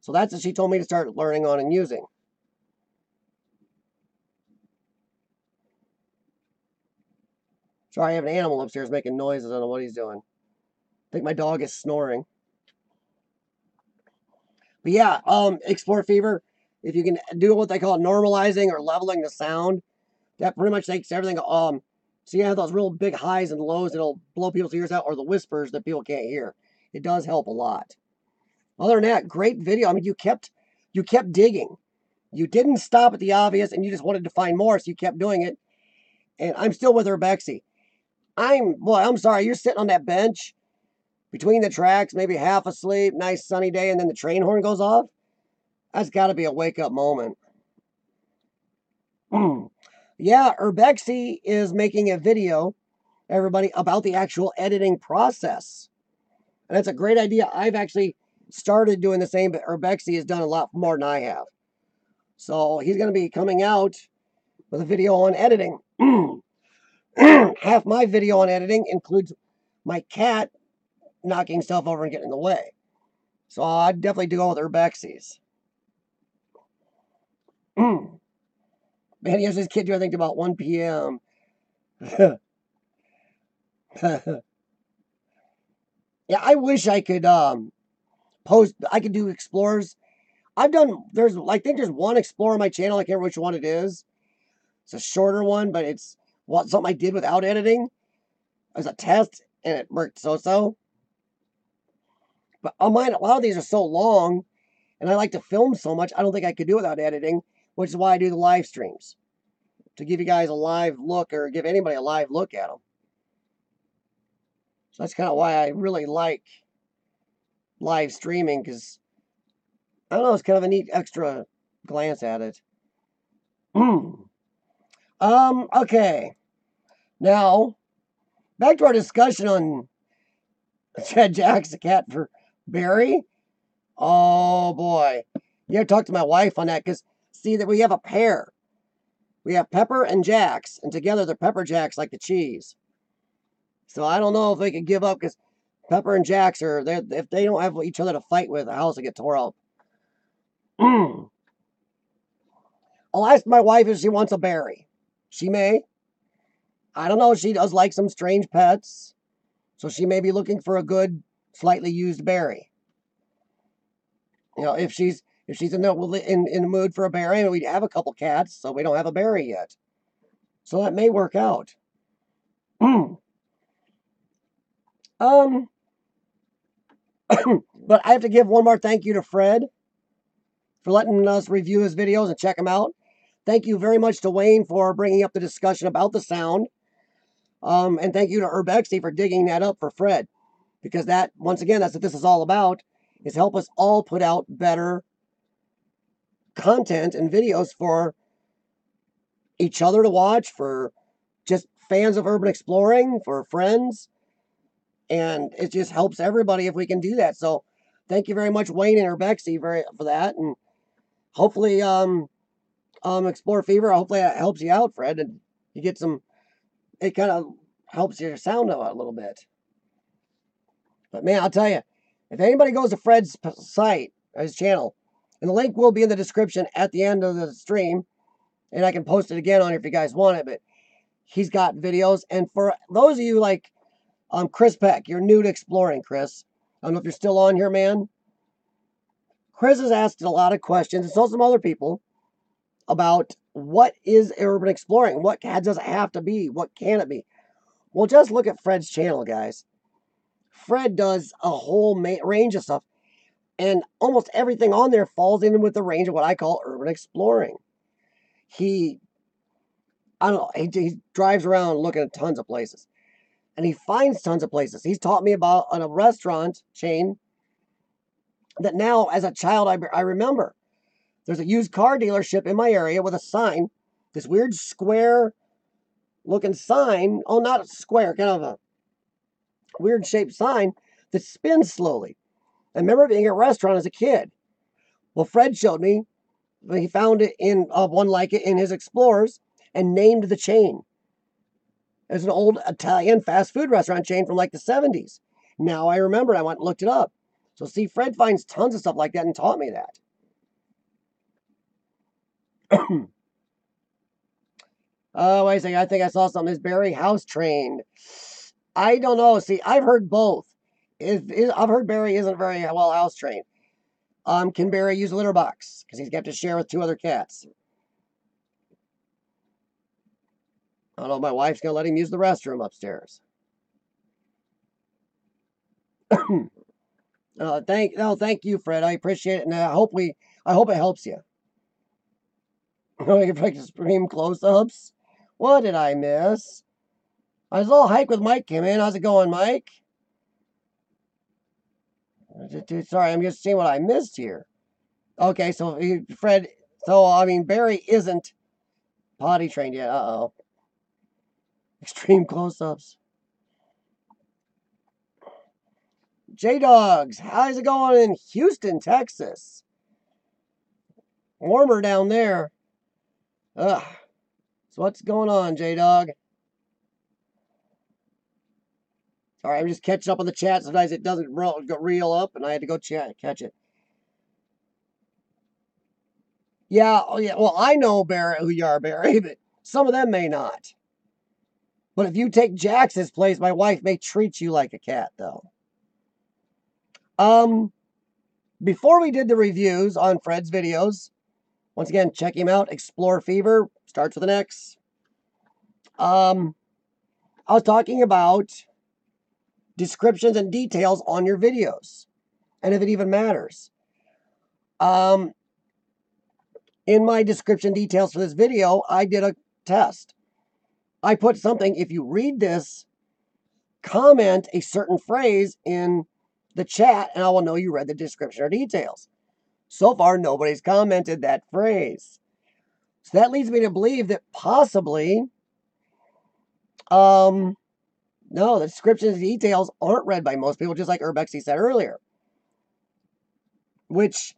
So that's what she told me to start learning on and using. Sorry, I have an animal upstairs making noises. I don't know what he's doing. I think my dog is snoring. But yeah, Xplore Fever, if you can do what they call normalizing or leveling the sound, that pretty much takes everything. So you have those real big highs and lows that'll blow people's ears out, or the whispers that people can't hear. It does help a lot. Other than that, great video. I mean, you kept digging. You didn't stop at the obvious, and you just wanted to find more, so you kept doing it. And I'm still with Urbexy. I'm sorry, you're sitting on that bench between the tracks, maybe half asleep, nice sunny day, and then the train horn goes off. That's got to be a wake-up moment. Yeah, Urbexy is making a video, everybody, about the actual editing process. And that's a great idea. I've actually started doing the same, but Urbexy has done a lot more than I have. So he's going to be coming out with a video on editing. Half my video on editing includes my cat knocking stuff over and getting in the way. So I'd definitely do go with Urbexy's. Man, he has his kid here, I think, about 1 p.m. Yeah, I wish I could I could do explorers. I think there's one explorer on my channel. I can't remember which one it is. It's a shorter one, but it's something I did without editing as a test, and it worked so. But on mine, a lot of these are so long, and I like to film so much, I don't think I could do it without editing, which is why I do the live streams, to give you guys a live look, or give anybody a live look at them. So that's kind of why I really like live streaming, because I don't know, it's kind of a neat extra glance at it. Okay. Now, back to our discussion on Chad Jack's a cat for Barry. Oh boy. You gotta talk to my wife on that, because see that we have a pair. We have Pepper and Jax, and together they're Pepper Jacks like the cheese. So I don't know if they could give up, because Pepper and Jax if they don't have each other to fight with, the house will get tore up. I'll ask my wife if she wants a Barry. She may. I don't know. She does like some strange pets, so she may be looking for a good, slightly used Barry. If she's in the mood for a Barry, and we have a couple cats, so we don't have a Barry yet. So that may work out. But I have to give one more thank you to Fred for letting us review his videos and check them out. Thank you very much to Wayne for bringing up the discussion about the sound. And thank you to Urbexy for digging that up for Fred. Because that, once again, that's what this is all about, is help us all put out better content and videos for each other to watch, for just fans of urban exploring, for friends, and it just helps everybody if we can do that. So thank you very much, Wayne and Urbexy, for that, and hopefully Xplore Fever, hopefully that helps you out, Fred, and you get some, it kind of helps your sound out a little bit. But man, I'll tell you, if anybody goes to Fred's site, his channel, and the link will be in the description at the end of the stream, and I can post it again on here if you guys want it, but he's got videos. And for those of you like Chris Peck, you're new to exploring, Chris. I don't know if you're still on here, man. Chris has asked a lot of questions, and so some other people, about what is urban exploring? What does it have to be? What can it be? Well, just look at Fred's channel, guys. Fred does a whole range of stuff, and almost everything on there falls in with the range of what I call urban exploring. I don't know, he drives around looking at tons of places, and he finds tons of places. He's taught me about a restaurant chain that now, as a child, I remember. There's a used car dealership in my area with a sign, this weird square looking sign. Oh, not a square, kind of a weird shaped sign that spins slowly. I remember being at a restaurant as a kid. Well, Fred showed me, he found it in one like it in his Explorers and named the chain. It's an old Italian fast food restaurant chain from like the 70s. Now I remember, I went and looked it up. So see, Fred finds tons of stuff like that and taught me that. Oh, wait a second. I think I saw something. Is Barry house trained? I don't know. See, I've heard both. I've heard Barry isn't very well house trained. Can Barry use a litter box? Because he's got to share with 2 other cats. I don't know if my wife's going to let him use the restroom upstairs. Thank you, Fred. I appreciate it, and I hope it helps you. If I can stream close-ups. What did I miss? I was a little hyped with Mike came in. How's it going, Mike? Sorry, I'm just seeing what I missed here. Okay, so Fred, I mean, Barry isn't potty trained yet. Uh-oh. Extreme close-ups. J-Dogs, how's it going in Houston, Texas? Warmer down there. Ugh. So what's going on, J-Dog? All right, I'm just catching up on the chat. Sometimes it doesn't reel up, and I had to go catch it. Yeah, oh yeah. Well, I know Barry, who you are, Barry, but some of them may not. But if you take Jax's place, my wife may treat you like a cat, though. Before we did the reviews on Fred's videos, once again, check him out. Xplore Fever starts with an X. I was talking about descriptions and details on your videos, and if it even matters. In my description details for this video, I did a test. I put something, if you read this, comment a certain phrase in the chat, and I will know you read the description or details. So far, nobody's commented that phrase. So that leads me to believe that possibly, no, the descriptions and details aren't read by most people, just like Urbexy said earlier. Which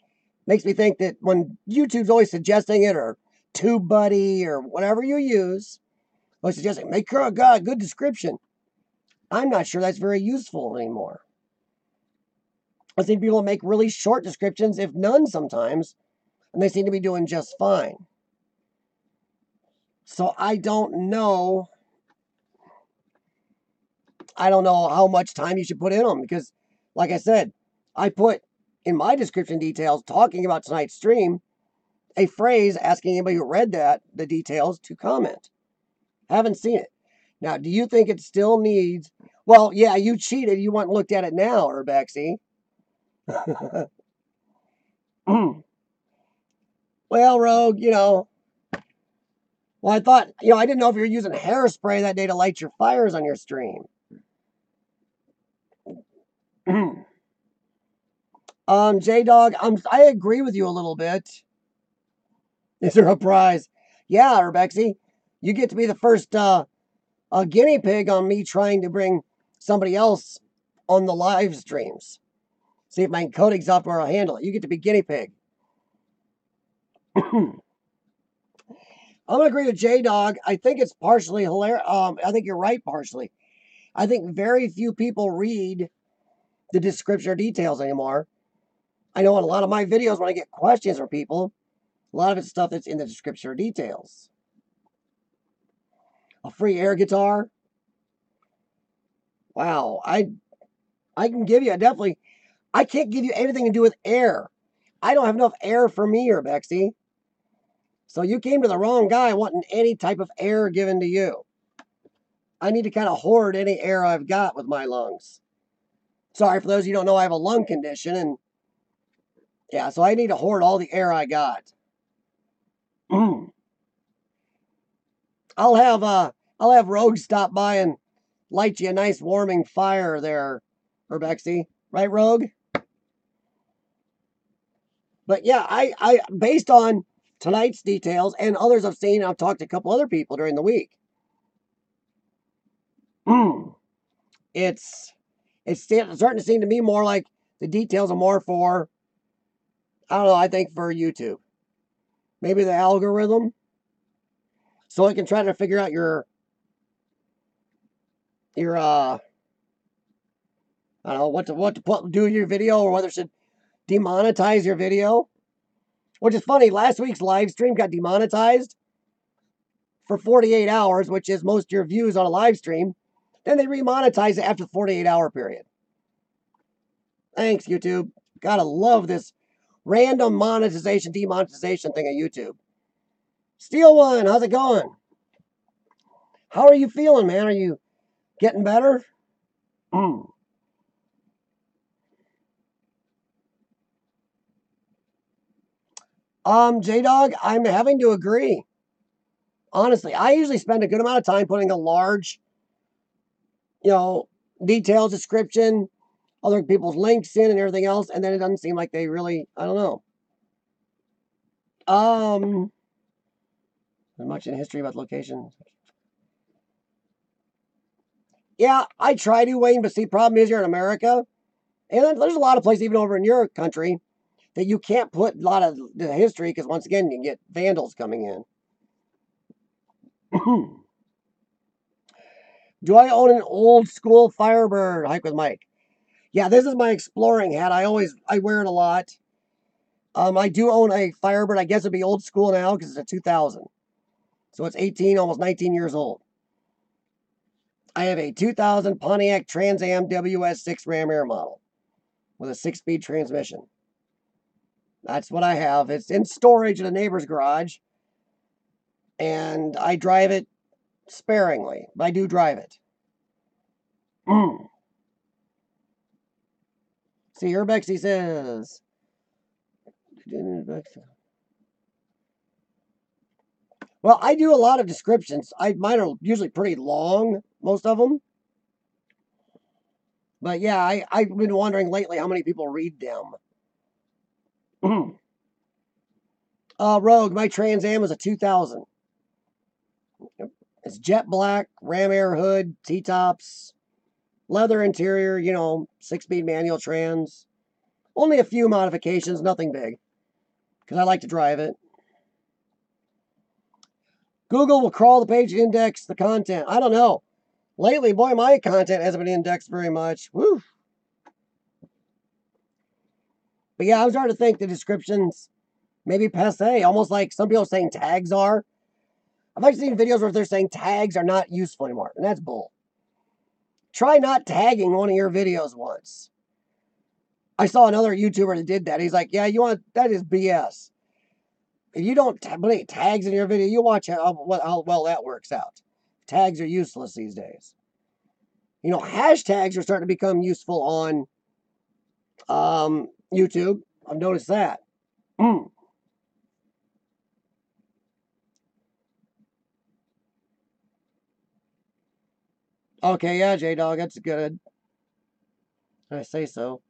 makes me think that when YouTube's always suggesting it, or TubeBuddy, or whatever you use, always suggesting, make sure a good description. I'm not sure that's very useful anymore. I think people make really short descriptions, if none sometimes, and they seem to be doing just fine. So I don't know how much time you should put in them, because, like I said, I put in my description details talking about tonight's stream a phrase asking anybody who read the details to comment. Haven't seen it. Now, do you think it still needs... Well, yeah, you cheated. You went and looked at it now, Urbexy. Well, Rogue, well, I thought, I didn't know if you were using hairspray that day to light your fires on your stream. J-Dog, I agree with you a little bit. Is there a prize? Yeah, Urbexy. You get to be the first guinea pig on me trying to bring somebody else on the live streams. See if my encoding software will handle it. You get to be guinea pig. I'm gonna agree with J Dog. I think it's partially hilarious. I think you're right partially. I think very few people read the description or details anymore. I know in a lot of my videos when I get questions from people, a lot of it's stuff that's in the description or details. A free air guitar. Wow, I can give you definitely. I can't give you anything to do with air. I don't have enough air for me here, Bexy. So you came to the wrong guy wanting any type of air given to you. I need to kind of hoard any air I've got with my lungs. Sorry for those of you who don't know, I have a lung condition, and yeah, so I need to hoard all the air I got. I'll have Rogue stop by and light you a nice warming fire there, Urbexy. Right, Rogue? But yeah, I based on tonight's details and others I've seen, I've talked to a couple other people during the week. It's starting to seem to me more like the details are more for, I don't know, I think for YouTube. Maybe the algorithm. So I can try to figure out your I don't know what to do with your video, or whether it should demonetize your video. Which is funny, last week's live stream got demonetized for 48 hours, which is most of your views on a live stream. Then they remonetize it after the 48-hour period. Thanks, YouTube. Gotta love this random monetization, demonetization thing at YouTube. Steel One, how's it going? How are you feeling, man? Are you getting better? J-Dog, I'm having to agree. Honestly, I usually spend a good amount of time putting a large, detailed description, other people's links in and everything else, and then it doesn't seem like they really, I don't know. Much in history about location. Yeah, I try to, Wayne, but see, problem is you're in America, and there's a lot of places, even over in your country, that you can't put a lot of the history because, once again, you can get vandals coming in. Do I own an old school Firebird? Hike with Mike. Yeah, this is my exploring hat. I wear it a lot. I do own a Firebird. I guess it'd be old school now because it's a 2000. So it's 18, almost 19 years old. I have a 2000 Pontiac Trans Am WS6 Ram Air model with a 6-speed transmission. That's what I have. It's in storage in a neighbor's garage, and I drive it sparingly, but I do drive it. See, Urbex, he says. Well, I do a lot of descriptions. Mine are usually pretty long, most of them. But yeah, I've been wondering lately how many people read them. Rogue, my Trans Am is a 2000. It's jet black, ram air hood, T-tops, leather interior, 6-speed manual trans. Only a few modifications, nothing big, because I like to drive it. Google will crawl the page to index the content. I don't know. Lately, boy, my content hasn't been indexed very much. Woo. But yeah, I'm starting to think the descriptions maybe passe, almost like some people are saying tags are. I've actually seen videos where they're saying tags are not useful anymore, and that's bull. Try not tagging one of your videos once. I saw another YouTuber that did that. He's like, yeah, that is BS. If you don't put any tags in your video, you watch how well that works out. Tags are useless these days. Hashtags are starting to become useful on YouTube. I've noticed that. Okay, yeah, J-Dog, that's good. I say so.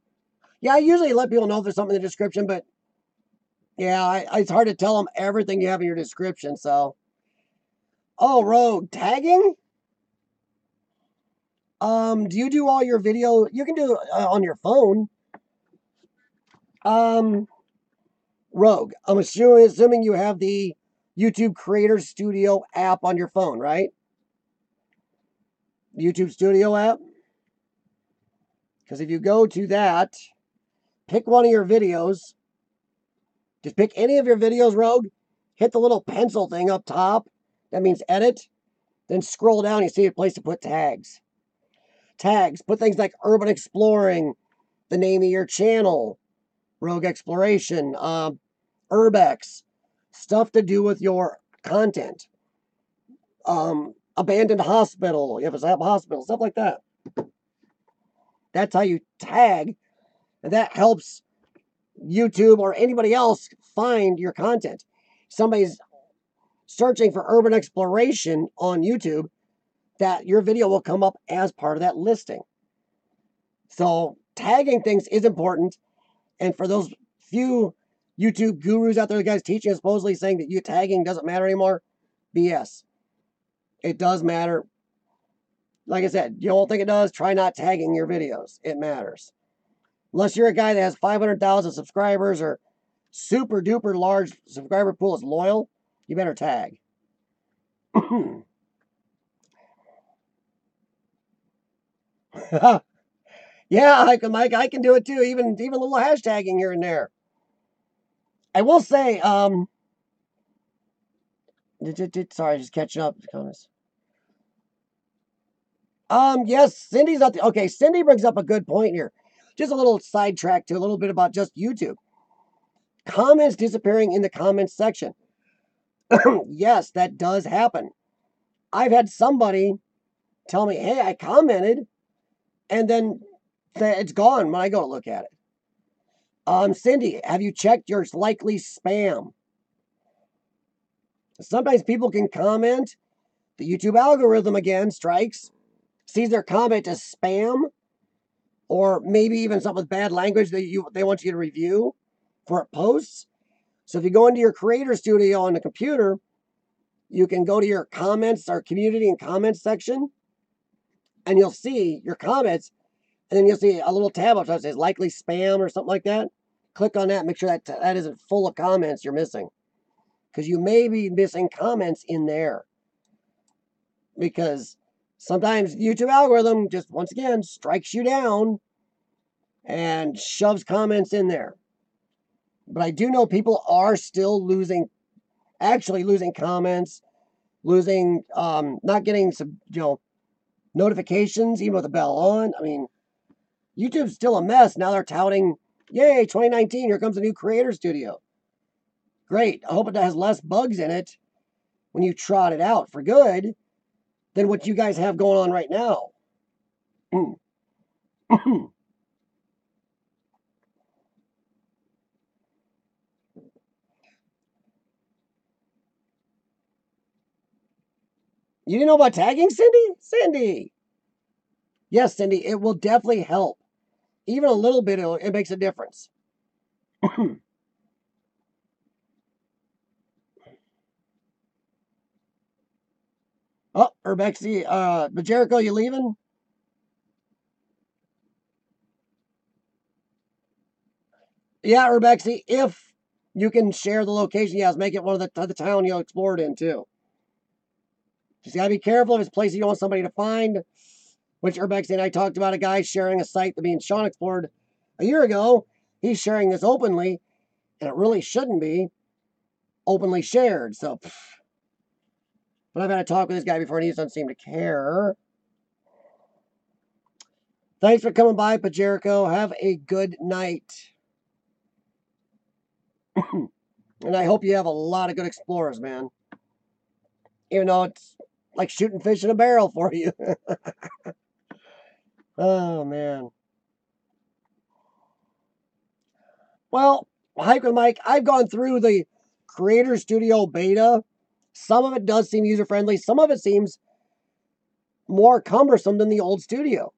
Yeah, I usually let people know if there's something in the description, but Yeah, it's hard to tell them everything you have in your description, so. Oh, Rogue, tagging? Do you do all your video? You can do it on your phone. Rogue, I'm assuming you have the YouTube Creator Studio app on your phone, right? YouTube Studio app? Because if you go to that, pick one of your videos. Just pick any of your videos, Rogue. Hit the little pencil thing up top. That means edit. Then scroll down, you see a place to put tags. Tags, put things like urban exploring, the name of your channel, Rogue Exploration, Urbex, stuff to do with your content. Abandoned hospital, if it's a hospital, stuff like that. That's how you tag, and that helps YouTube or anybody else find your content. Somebody's searching for urban exploration on YouTube, that your video will come up as part of that listing. So tagging things is important. And for those few YouTube gurus out there, the guys teaching supposedly saying that you tagging doesn't matter anymore, BS. It does matter. Like I said, you don't think it does, try not tagging your videos. It matters. Unless you're a guy that has 500,000 subscribers or super duper large subscriber pool is loyal, you better tag. Yeah, Mike, I can do it too. Even a little hashtagging here and there. I will say, sorry, just catching up. Yes, Cindy's not okay. Cindy brings up a good point here. Just a little sidetrack to a little bit about just YouTube. Comments disappearing in the comments section. Yes, that does happen. I've had somebody tell me, hey, I commented, and then it's gone when I go to look at it. Cindy, have you checked your likely spam? Sometimes people can comment. The YouTube algorithm again strikes, sees their comment as spam, or maybe even something with bad language that they want you to review for it posts. So if you go into your Creator Studio on the computer, you can go to your comments or community and comments section, and you'll see your comments, and then you'll see a little tab up top that says likely spam or something like that. Click on that, make sure that isn't full of comments you're missing. Because you may be missing comments in there. Because sometimes YouTube algorithm just, once again, strikes you down and shoves comments in there. But I do know people are still actually losing comments, losing, not getting some, notifications, even with the bell on. I mean, YouTube's still a mess. Now they're touting, yay, 2019, here comes a new Creator Studio. Great. I hope it has less bugs in it when you trot it out for good than what you guys have going on right now. You didn't know about tagging, Cindy? Cindy! Yes, Cindy, it will definitely help. Even a little bit, it makes a difference. Oh, Urbexy, but Jericho, you leaving? Yeah, Urbexy, if you can share the location, yes, make it one of the town you'll explore it in, too. Just gotta be careful if it's places you want somebody to find, which Urbexy and I talked about a guy sharing a site that me and Sean explored a year ago. He's sharing this openly, and it really shouldn't be openly shared, so... But I've had a talk with this guy before, and he doesn't seem to care. Thanks for coming by, Pajerico. Have a good night. And I hope you have a lot of good explorers, man. Even though it's like shooting fish in a barrel for you. Oh, man. Well, Hike with Mike, I've gone through the Creator Studio beta. Some of it does seem user-friendly. Some of it seems more cumbersome than the old studio.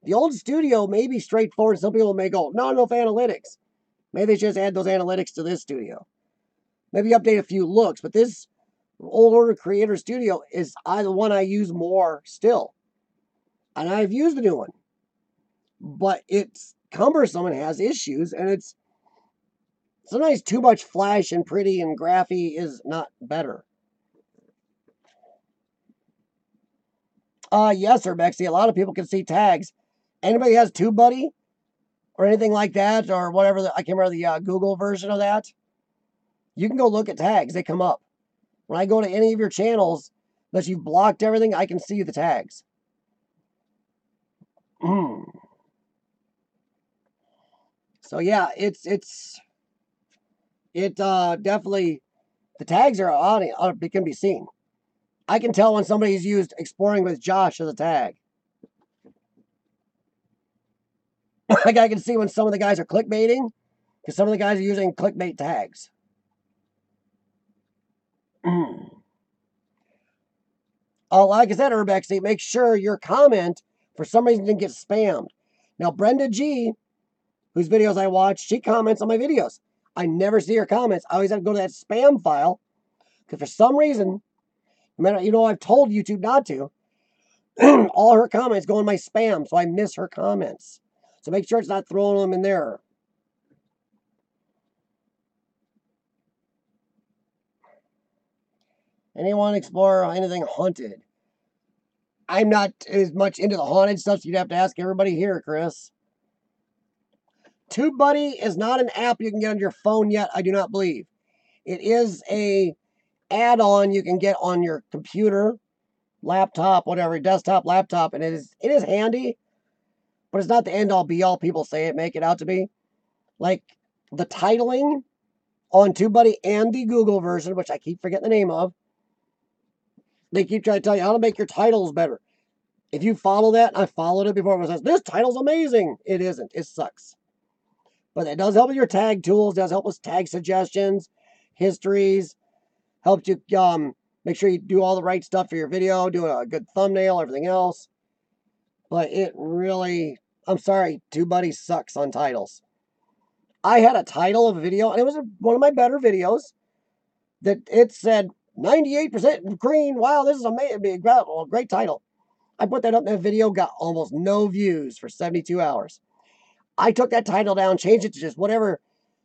The old studio may be straightforward. Some people may go, not enough analytics. Maybe they just add those analytics to this studio. maybe update a few looks, but this Old Order Creator Studio is the one I use more still. And I've used the new one. But it's cumbersome and has issues, and it's sometimes too much flash and pretty and graphy is not better. Yes, Urbexy, a lot of people can see tags. Anybody has TubeBuddy or anything like that, or whatever, I can't remember the Google version of that, you can go look at tags. They come up. When I go to any of your channels that you've blocked everything, I can see the tags. So yeah, it definitely, the tags are on it, it can be seen. I can tell when somebody's used Exploring with Josh as a tag. Like I can see when some of the guys are clickbaiting, because some of the guys are using clickbait tags. Like I said, Urbex, make sure your comment for some reason didn't get spammed. Now, Brenda G, whose videos I watch, she comments on my videos. I never see her comments. I always have to go to that spam file, because for some reason, no matter, I've told YouTube not to, all her comments go in my spam, so I miss her comments. So make sure it's not throwing them in there. Anyone explore anything haunted? I'm not as much into the haunted stuff, so you'd have to ask everybody here, Chris. TubeBuddy is not an app you can get on your phone yet, I do not believe. It is a add-on you can get on your computer, laptop, whatever, desktop, laptop, and it is handy, but it's not the end-all be-all people say it, make it out to be. Like, the titling on TubeBuddy and the Google version, which I keep forgetting the name of, they keep trying to tell you how to make your titles better. If you follow that, and I followed it before, it says, this title's amazing. It isn't. It sucks. But it does help with your tag tools, does help with tag suggestions, histories, helps you make sure you do all the right stuff for your video, do a good thumbnail, everything else. But it really, I'm sorry, TubeBuddy sucks on titles. I had a title of a video, and it was one of my better videos, that it said 98% green. Wow, this is amazing. Great title. I put that up in that video, got almost no views for 72 hours. I took that title down, changed it to just whatever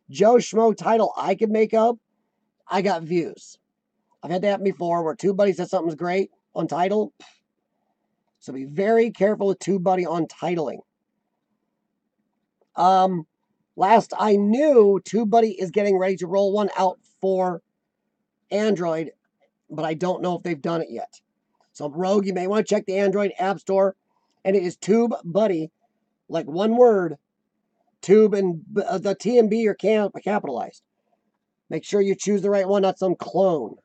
Joe Schmo title I could make up. I got views. I've had that happen before where TubeBuddy says something's great on title. So be very careful with TubeBuddy on titling. Last I knew, TubeBuddy is getting ready to roll one out for Android, but I don't know if they've done it yet. So Rogue, you may want to check the Android App Store, and it is TubeBuddy, like one word. Tube and the T and B are capitalized. Make sure you choose the right one, not some clone.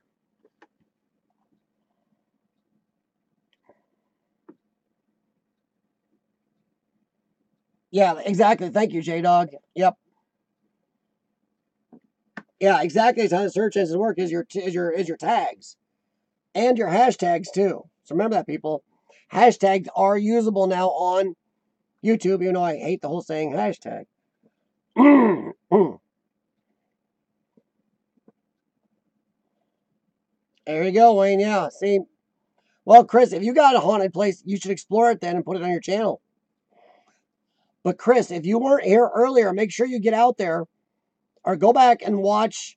Yeah, exactly. Thank you, J-Dog. Yep. Yeah, exactly. That's how the search engines work, is your tags. And your hashtags, too. So remember that, people. Hashtags are usable now on YouTube, even though I hate the whole saying hashtag. There you go, Wayne. Yeah, see. Well, Chris, if you got a haunted place, you should explore it then and put it on your channel. But Chris, if you weren't here earlier, make sure you get out there or go back and watch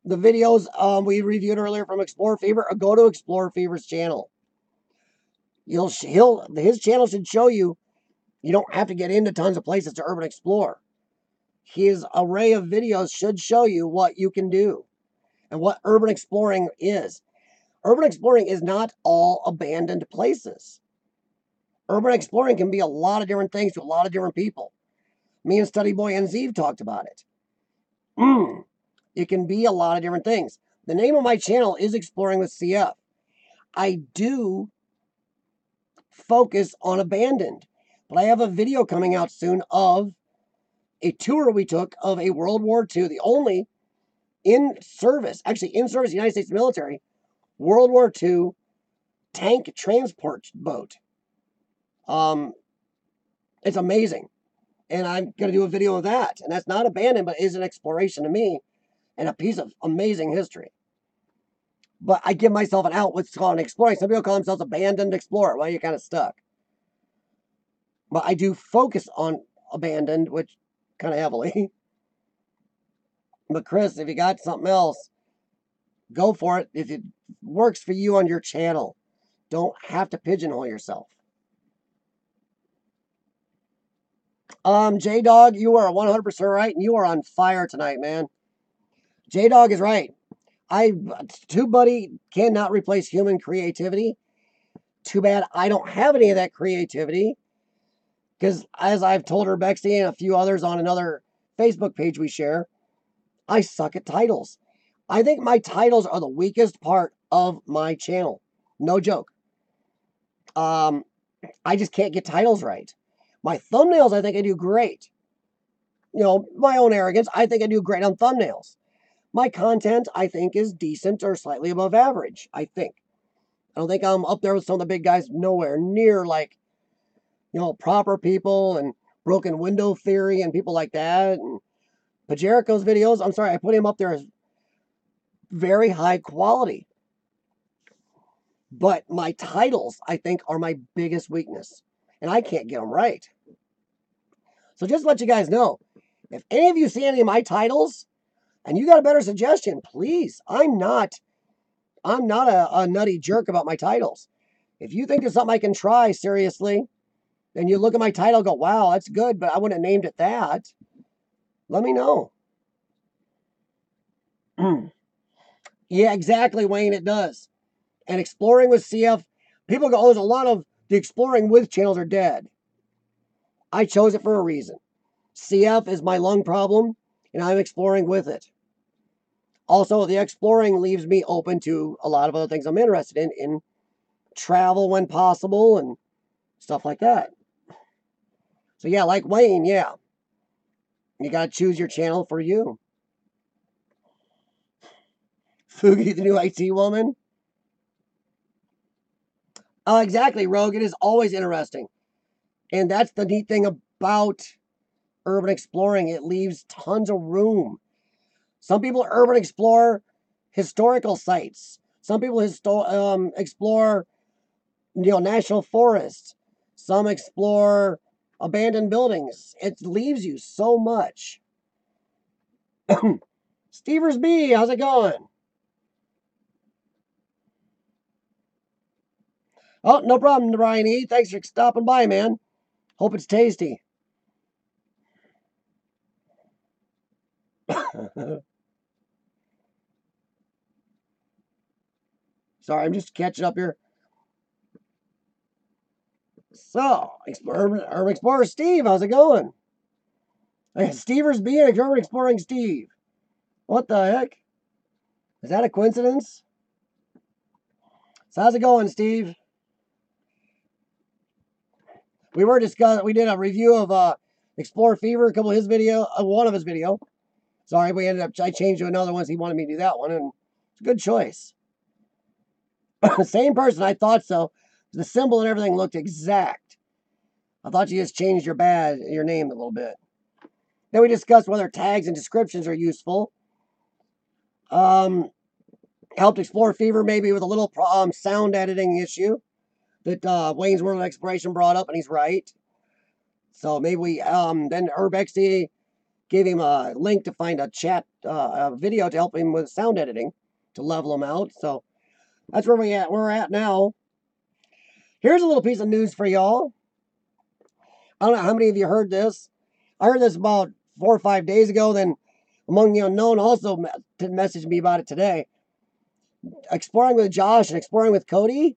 the videos we reviewed earlier from Xplore Fever, or go to Xplore Fever's channel. His channel should show you don't have to get into tons of places to urban explore. His array of videos should show you what you can do and what urban exploring is. Urban exploring is not all abandoned places. Urban exploring can be a lot of different things to a lot of different people. Me and Study Boy and Zeev talked about it. It can be a lot of different things. The name of my channel is Exploring with CF. I do focus on abandoned, but I have a video coming out soon of a tour we took of a World War II, the only in-service United States military, World War II tank transport boat. It's amazing. And I'm going to do a video of that. And that's not abandoned, but is an exploration to me. and a piece of amazing history. But I give myself an out what's called an exploring. Some people call themselves abandoned explorer. Well, you're kind of stuck. But I do focus on abandoned, which kind of heavily. But Chris, if you got something else, go for it. If it works for you on your channel, don't have to pigeonhole yourself. J-Dog, you are 100% right, and you are on fire tonight, man. J-Dog is right. TubeBuddy cannot replace human creativity. Too bad I don't have any of that creativity. Because as I've told Urbexy and a few others on another Facebook page we share, I suck at titles. I think my titles are the weakest part of my channel. No joke. I just can't get titles right. My thumbnails, I think I do great. You know, my own arrogance, I think I do great on thumbnails. My content, I think, is decent or slightly above average, I think. I don't think I'm up there with some of the big guys, nowhere near like, you know, Proper People and Broken Window Theory and people like that. And Pajerico's videos, I'm sorry, I put him up there as very high quality. But my titles, I think, are my biggest weakness. And I can't get them right. So just to let you guys know, if any of you see any of my titles and you got a better suggestion, please. I'm not a nutty jerk about my titles. If you think there's something I can try seriously, then you look at my title and go, wow, that's good, but I wouldn't have named it that. Let me know. Yeah, exactly, Wayne, it does. And exploring with CF, people go, oh, there's a lot of the exploring with channels are dead. I chose it for a reason. CF is my lung problem, and I'm exploring with it. Also, the exploring leaves me open to a lot of other things I'm interested in travel when possible and stuff like that. So yeah, like Wayne, yeah. You got to choose your channel for you. Fugi, the new IT woman. Exactly, Rogue. It is always interesting. And that's the neat thing about urban exploring. It leaves tons of room. Some people urban explore historical sites. Some people explore, you know, national forests. Some explore abandoned buildings. It leaves you so much. Stevers B, how's it going? Oh, no problem, Ryan E. Thanks for stopping by, man. Hope it's tasty. Sorry, I'm just catching up here. So, Urban Explorer Steve, how's it going? Stevers B and Urban Exploring Steve. What the heck? Is that a coincidence? So how's it going, Steve? We did a review of Xplore Fever, a couple of his video, one of his video. Sorry, I changed to another one, so he wanted me to do that one, and it's a good choice. Same person, I thought so. The symbol and everything looked exact. I thought you just changed your name a little bit. Then we discussed whether tags and descriptions are useful. Helped Xplore Fever maybe with a little sound editing issue that Wayne's World of Exploration brought up, and he's right. So maybe we, then Urbex gave him a link to find a chat video to help him with sound editing to level him out. So that's where we're at now. Here's a little piece of news for y'all. I don't know how many of you heard this. I heard this about 4 or 5 days ago. Then Among the Unknown also messaged me about it today. Exploring with Josh and Exploring with Cody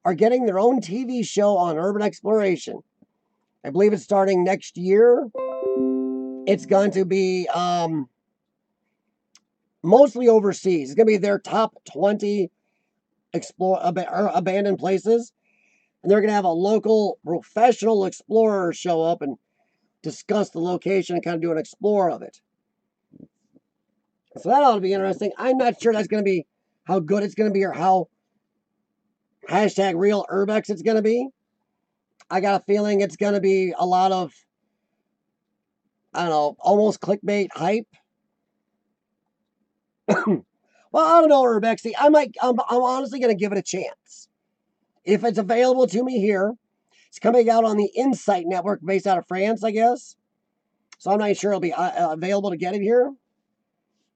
are getting their own TV show on urban exploration. I believe it's starting next year. It's going to be mostly overseas. It's going to be their top 20 abandoned places. And they're going to have a local professional explorer show up and discuss the location and kind of do an explore of it. So that ought to be interesting. I'm not sure that's going to be how good it's going to be or how #real Urbex it's going to be. I got a feeling it's going to be a lot of, I don't know, almost clickbait hype. Well, I don't know, Urbexy. I'm honestly going to give it a chance. If it's available to me here, it's coming out on the Insight Network based out of France, I guess. So I'm not sure it'll be available to get it here.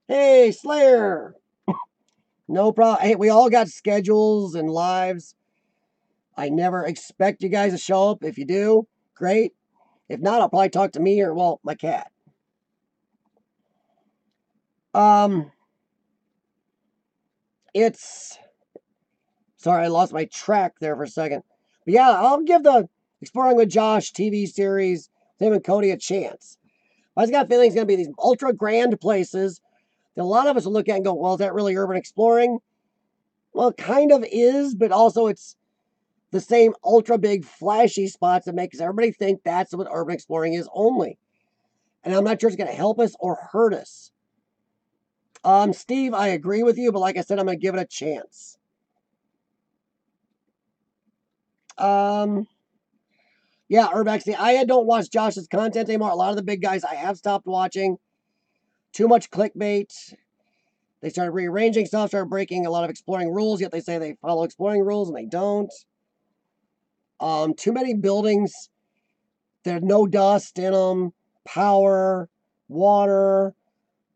Hey, Slayer. No problem. Hey, we all got schedules and lives. I never expect you guys to show up. If you do, great. If not, I'll probably talk to me or, well, my cat. It's... Sorry, I lost my track there for a second. But yeah, I'll give the Exploring with Josh TV series, him and Cody, a chance. I just got a feeling it's going to be these ultra grand places that a lot of us will look at and go, well, is that really urban exploring? Well, it kind of is, but also it's the same ultra big flashy spots that makes everybody think that's what urban exploring is only. And I'm not sure it's going to help us or hurt us. Steve, I agree with you, but like I said, I'm going to give it a chance. Yeah, Urbex, I don't watch Josh's content anymore. A lot of the big guys I have stopped watching. Too much clickbait. They started rearranging stuff, started breaking a lot of exploring rules, yet they say they follow exploring rules and they don't. Too many buildings. There's no dust in them. Power, water,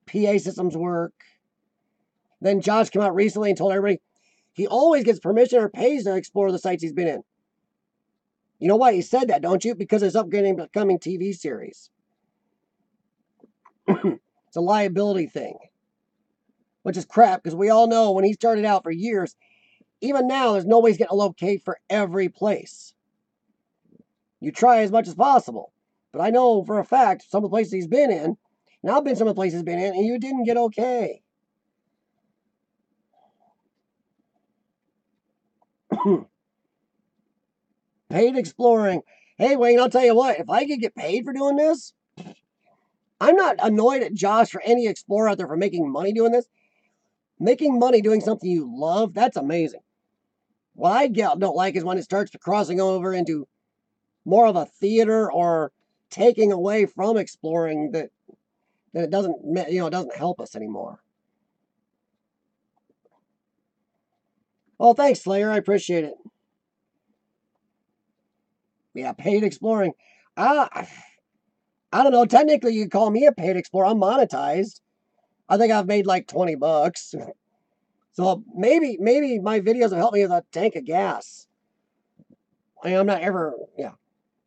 PA systems work. Then Josh came out recently and told everybody he always gets permission or pays to explore the sites he's been in. You know why he said that, don't you? Because it's upcoming TV series. It's a liability thing. Which is crap, because we all know when he started out for years, even now, there's no way he's going to locate for every place. You try as much as possible. But I know for a fact some of the places he's been in, and I've been some of the places he's been in, and you didn't get okay. Paid exploring. Hey, Wayne, I'll tell you what, if I could get paid for doing this, I'm not annoyed at Josh or any explorer out there for making money doing this. Making money doing something you love, that's amazing. What I don't like is when it starts crossing over into more of a theater or taking away from exploring that it doesn't, it doesn't help us anymore. Well, thanks, Slayer. I appreciate it. Yeah, paid exploring. I don't know. Technically, you call me a paid explorer. I'm monetized. I think I've made like $20. So maybe my videos have helped me with a tank of gas. I'm not ever, yeah.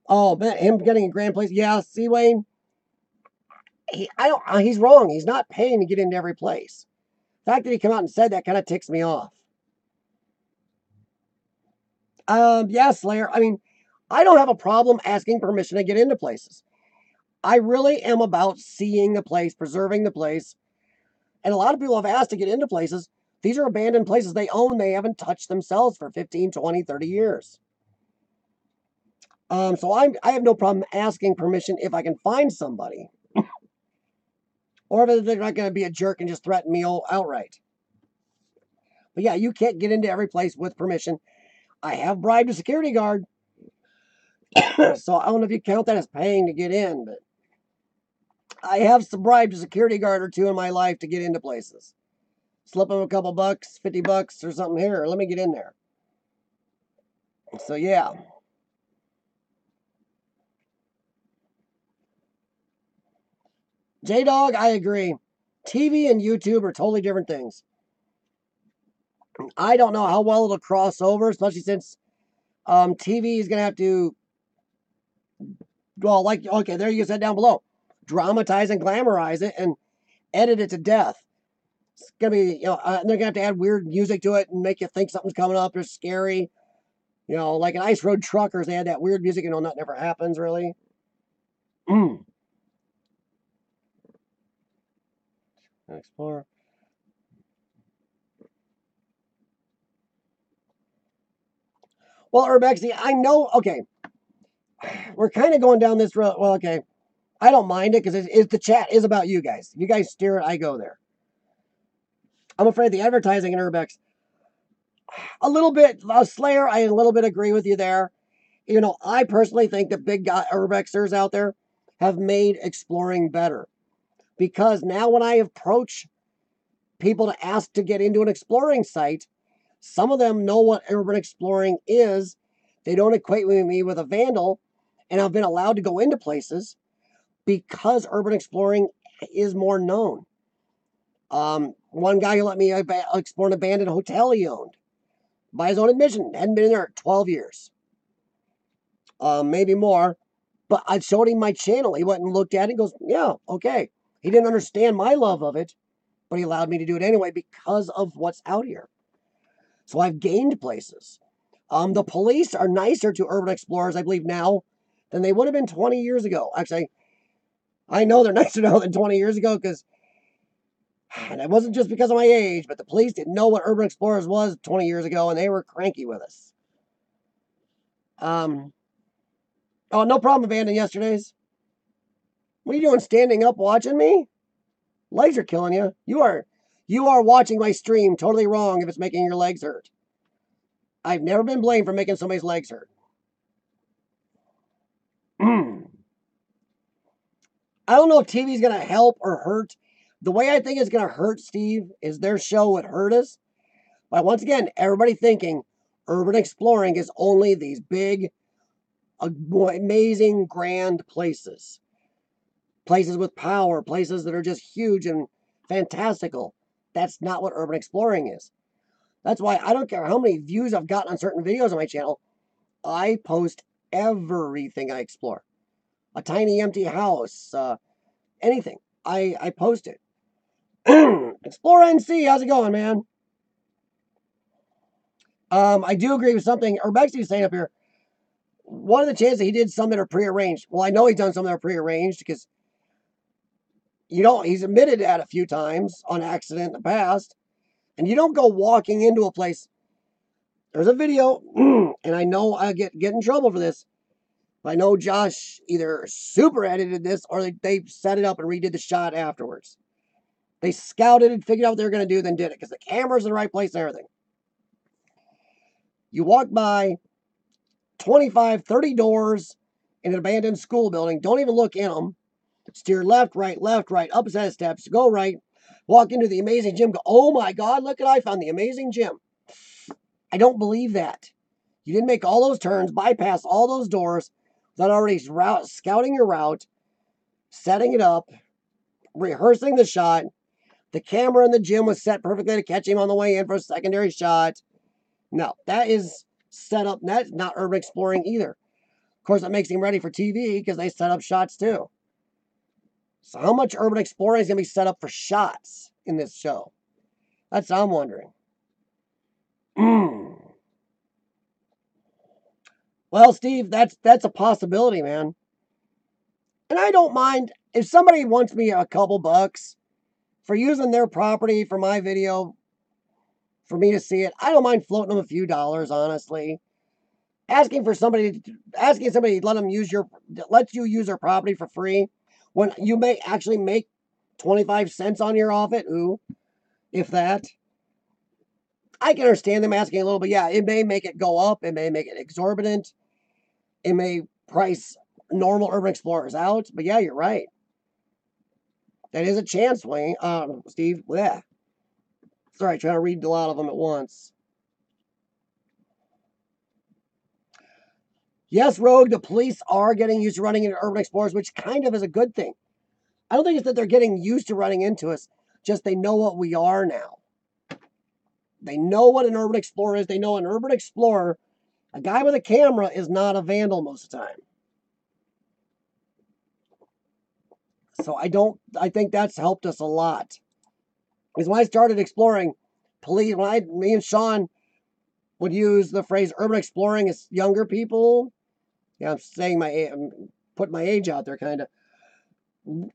Oh, man, him getting a grand place. Yeah, see, Wayne, he's wrong. He's not paying to get into every place. The fact that he came out and said that kind of ticks me off. Yeah, Slayer. I mean, I don't have a problem asking permission to get into places. I really am about seeing the place, preserving the place. And a lot of people have asked to get into places. These are abandoned places they own. They haven't touched themselves for 15, 20, 30 years. So I have no problem asking permission if I can find somebody. Or if they're not going to be a jerk and just threaten me outright. But yeah, you can't get into every place with permission. I have bribed a security guard. So I don't know if you count that as paying to get in, but I have bribed a security guard or two in my life to get into places. Slip them a couple bucks, $50 or something. Here, let me get in there. So yeah. J-Dog, I agree. TV and YouTube are totally different things. I don't know how well it'll cross over, especially since TV is going to have to, well, like, okay, there you said down below, dramatize and glamorize it and edit it to death. It's going to be, they're going to have to add weird music to it and make you think something's coming up or scary. Like in Ice Road Truckers, they had that weird music, that never happens, really. Explore. Well, Urbexy, I know, okay, we're kind of going down this road. Well, okay, I don't mind it because the chat is about you guys. If you guys steer it, I go there. I'm afraid the advertising in Urbex, a little bit, Slayer, I a little bit agree with you there. I personally think the big Urbexers out there have made exploring better. Because now when I approach people to ask to get into an exploring site. Some of them know what urban exploring is. They don't equate me with a vandal, and I've been allowed to go into places because urban exploring is more known. One guy who let me explore an abandoned hotel he owned by his own admission. Hadn't been in there 12 years. Maybe more. But I showed him my channel. He went and looked at it and goes, yeah, okay. He didn't understand my love of it, but he allowed me to do it anyway because of what's out here. So I've gained places. The police are nicer to urban explorers, I believe, now than they would have been 20 years ago. Actually, I know they're nicer now than 20 years ago because, and it wasn't just because of my age, but the police didn't know what urban explorers was 20 years ago, and they were cranky with us. Oh, no problem abandoning yesterday's. What are you doing standing up watching me? Legs are killing you. You are watching my stream totally wrong if it's making your legs hurt. I've never been blamed for making somebody's legs hurt. I don't know if TV is going to help or hurt. The way I think it's going to hurt, Steve, is their show would hurt us. But once again, everybody thinking urban exploring is only these big, amazing, grand places. Places with power, places that are just huge and fantastical. That's not what urban exploring is. That's why I don't care how many views I've gotten on certain videos on my channel. I post everything I explore. A tiny empty house, anything. I post it. Explore NC, how's it going, man? I do agree with something Urbex is saying up here. What are the chances he did some that are prearranged? Well, I know he's done some that are prearranged because he's admitted that a few times on accident in the past. And you don't go walking into a place. There's a video, and I know I get in trouble for this. But I know Josh either super edited this or they set it up and redid the shot afterwards. They scouted it, figured out what they were going to do, then did it because the camera's in the right place and everything. You walk by 25, 30 doors in an abandoned school building. Don't even look in them. Steer left, right, up a set of steps. Go right. Walk into the amazing gym. Go, oh my God, look I found the amazing gym. I don't believe that. You didn't make all those turns, bypass all those doors without already scouting your route, setting it up, rehearsing the shot. The camera in the gym was set perfectly to catch him on the way in for a secondary shot. No, that is set up. That's not urban exploring either. Of course, it makes him ready for TV because they set up shots too. So how much urban exploring is going to be set up for shots in this show? That's what I'm wondering. Well, Steve, that's a possibility, man. And I don't mind if somebody wants me a couple bucks for using their property for my video, for me to see it. I don't mind floating them a few dollars, honestly. Asking somebody to let you use their property for free when you may actually make 25 cents on your off it. Ooh, if that. I can understand them asking a little bit. Yeah, it may make it go up. It may make it exorbitant. It may price normal urban explorers out. But yeah, you're right. That is a chance, Wayne. Steve. Yeah. Sorry, trying to read a lot of them at once. Yes, Rogue, the police are getting used to running into urban explorers, which kind of is a good thing. I don't think it's that they're getting used to running into us. Just they know what we are now. They know what an urban explorer is. They know an urban explorer, a guy with a camera, is not a vandal most of the time. So I think that's helped us a lot. Because when I started exploring, me and Sean would use the phrase urban exploring as younger people. Yeah, I'm saying putting my age out there, kind of.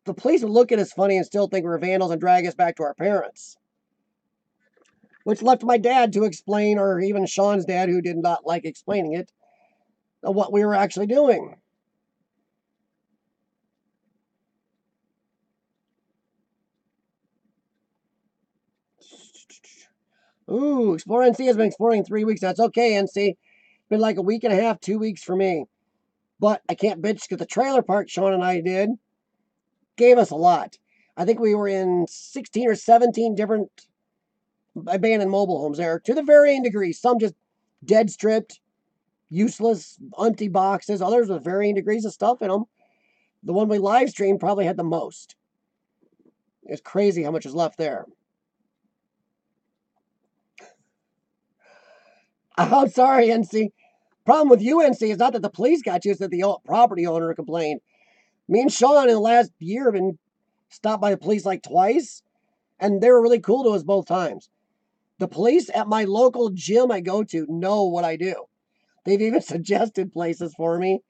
The police would look at us funny and still think we're vandals and drag us back to our parents. Which left my dad to explain, or even Sean's dad, who did not like explaining it, what we were actually doing. Ooh, Explore NC has been exploring 3 weeks. That's okay, NC. It's been like a week and a half, 2 weeks for me. But I can't bitch because the trailer park Sean and I did gave us a lot. I think we were in 16 or 17 different abandoned mobile homes there to the varying degrees. Some just dead stripped, useless, empty boxes. Others with varying degrees of stuff in them. The one we live streamed probably had the most. It's crazy how much is left there. I'm sorry, NC. Problem with UNC is not that the police got you, it's that the property owner complained. Me and Sean in the last year have been stopped by the police like twice, and they were really cool to us both times. The police at my local gym I go to know what I do. They've even suggested places for me,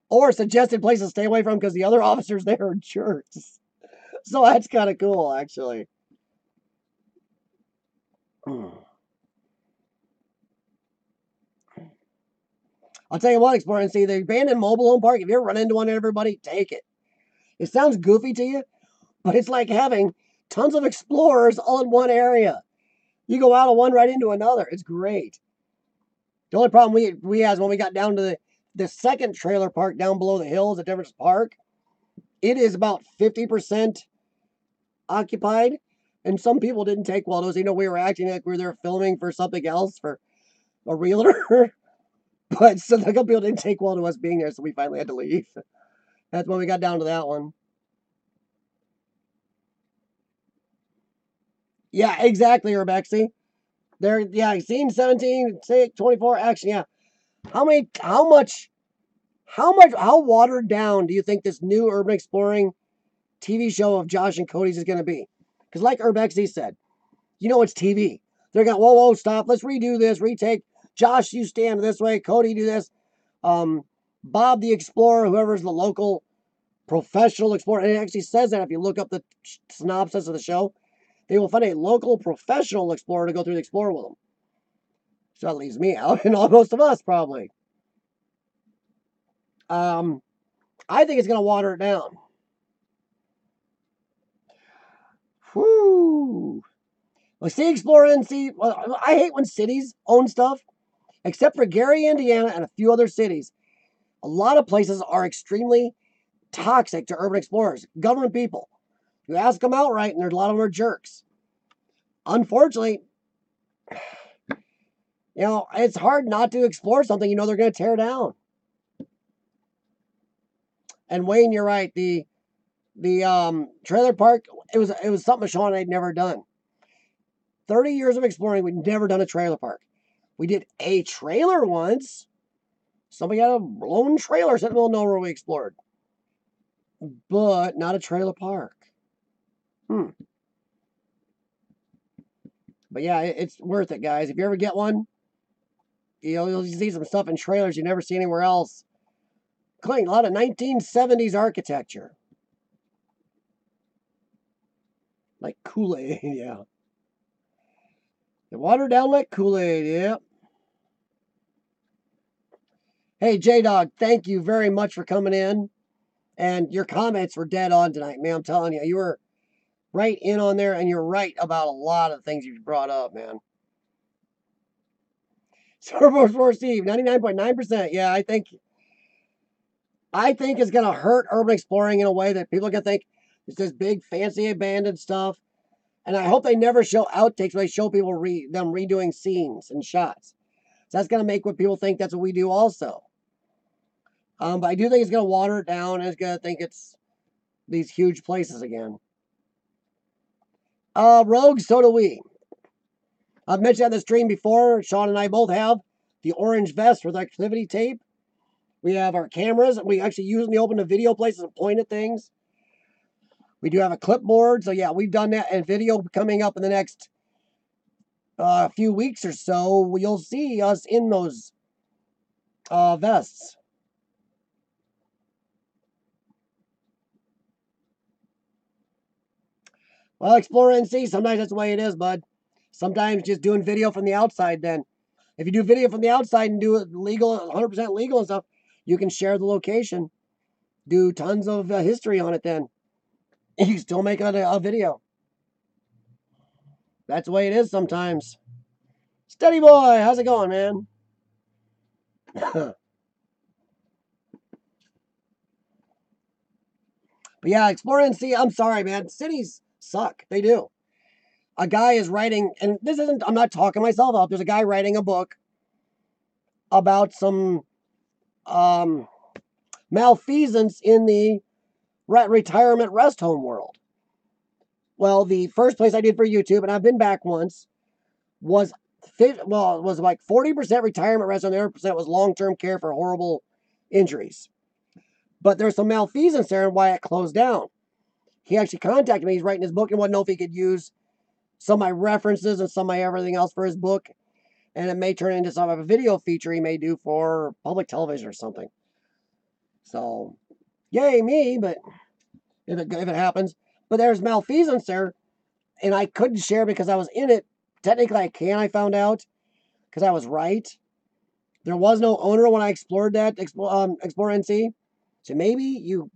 or suggested places to stay away from because the other officers there are jerks. So that's kind of cool, actually. I'll tell you what, Explorer, and see the abandoned mobile home park. If you ever run into one, everybody take it. It sounds goofy to you, but it's like having tons of explorers all in one area. You go out of one right into another. It's great. The only problem we had is when we got down to the second trailer park down below the hills at Difference Park. It is about 50% occupied, and some people didn't take well to us. We were acting like we were there filming for something else for a realtor. But so a couple people didn't take well to us being there, so we finally had to leave. That's when we got down to that one. Yeah, exactly, Urbexy. There, yeah, scene 17, 24, action, yeah. How watered down do you think this new urban exploring TV show of Josh and Cody's is going to be? Because like Urbexy said, it's TV. They're going, whoa, stop, let's redo this, retake. Josh, you stand this way, Cody, do this. Bob the Explorer, whoever's the local professional explorer, and it actually says that if you look up the synopsis of the show, they will find a local professional explorer to go through the Explorer with them. So that leaves me out, and most of us probably. I think it's going to water it down. Whoo! Well, see, Explorer NC. Well, I hate when cities own stuff, except for Gary, Indiana, and a few other cities. A lot of places are extremely toxic to urban explorers, government people. You ask them outright, and a lot of them are jerks. Unfortunately, it's hard not to explore something they're going to tear down. And Wayne, you're right. The trailer park, it was something Sean and I'd never done. 30 years of exploring, we'd never done a trailer park. We did a trailer once. Somebody had a lone trailer sitting in the middle of nowhere we explored. But not a trailer park. But yeah, it's worth it, guys. If you ever get one, you'll see some stuff in trailers you never see anywhere else. Clean, a lot of 1970s architecture. Like Kool-Aid, yeah. It watered down like Kool-Aid, yep. Hey, J-Dog, thank you very much for coming in. And your comments were dead on tonight, man. I'm telling you, you were right in on there, and you're right about a lot of things you brought up, man. Servos for Steve, 99.9%. Yeah, I think it's going to hurt urban exploring in a way that people are going to think it's this big, fancy, abandoned stuff. And I hope they never show outtakes where they show people them redoing scenes and shots. So that's going to make what people think that's what we do also. But I do think it's going to water it down, and it's going to think it's these huge places again. Rogue, so do we. I've mentioned on the stream before, Sean and I both have the orange vest with activity tape. We have our cameras. We actually use them to open the video places and point at things. We do have a clipboard. So yeah, we've done that. And video coming up in the next few weeks or so, you'll see us in those vests. Well, Explore NC, sometimes that's the way it is, bud. Sometimes just doing video from the outside then. If you do video from the outside and do it legal, 100% legal and stuff, you can share the location. Do tons of history on it then. You can still make a video. That's the way it is sometimes. Steady boy, how's it going, man? But yeah, Explore NC, I'm sorry, man. Cities suck. They do. a guy is writing, and this isn't, I'm not talking myself out. There's a guy writing a book about some malfeasance in the retirement rest home world. Well, the first place I did for YouTube, and I've been back once, was it was like 40% retirement rest, and the other percent was long-term care for horrible injuries. But there's some malfeasance there and why it closed down. He actually contacted me. He's writing his book and wanted to know if he could use some of my references and some of my everything else for his book. And it may turn into some of a video feature he may do for public television or something. So, yay me, but if it happens. But there's malfeasance there, and I couldn't share because I was in it. Technically, I can, I found out, because I was right. There was no owner when I explored that, Xplore NC. So maybe you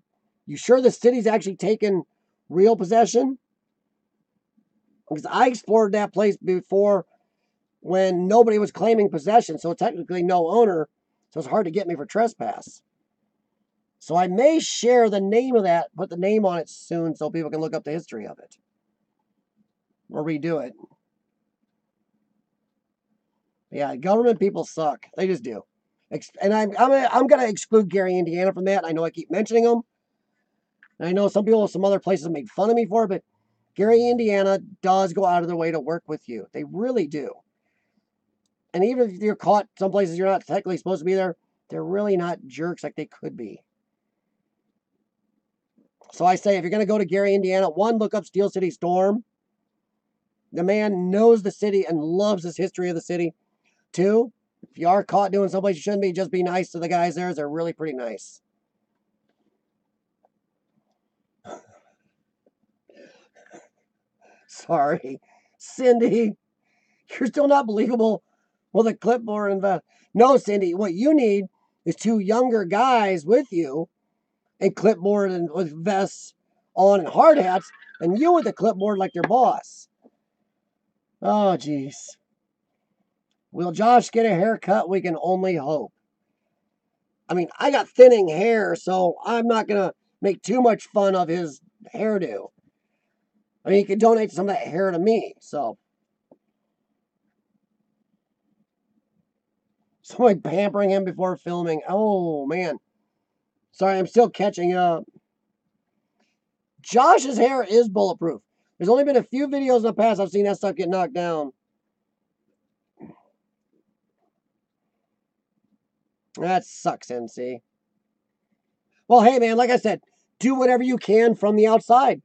sure the city's actually taken real possession? Because I explored that place before when nobody was claiming possession, so technically no owner, so it's hard to get me for trespass. So I may share the name of that, put the name on it soon so people can look up the history of it. Or redo it. Yeah, government people suck. They just do. And I'm going to exclude Gary, Indiana from that. I know I keep mentioning them. And I know some people, some other places make fun of me for it, but Gary, Indiana does go out of their way to work with you. They really do. And even if you're caught some places you're not technically supposed to be there, they're really not jerks like they could be. So I say, if you're going to go to Gary, Indiana, one, look up Steel City Storm. The man knows the city and loves his history of the city. Two, if you are caught doing someplace you shouldn't be, just be nice to the guys there. They're really pretty nice. Sorry. Cindy, you're still not believable with a clipboard and vest. No, Cindy, what you need is two younger guys with you, a clipboard and with vests on and hard hats, and you with a clipboard like your boss. Oh, jeez. Will Josh get a haircut? We can only hope. I mean, I got thinning hair, so I'm not going to make too much fun of his hairdo. I mean, he could donate some of that hair to me, so. Somebody pampering him before filming. Oh, man. Sorry, I'm still catching up. Josh's hair is bulletproof. There's only been a few videos in the past I've seen that stuff get knocked down. That sucks, MC. Well, hey, man, like I said, do whatever you can from the outside.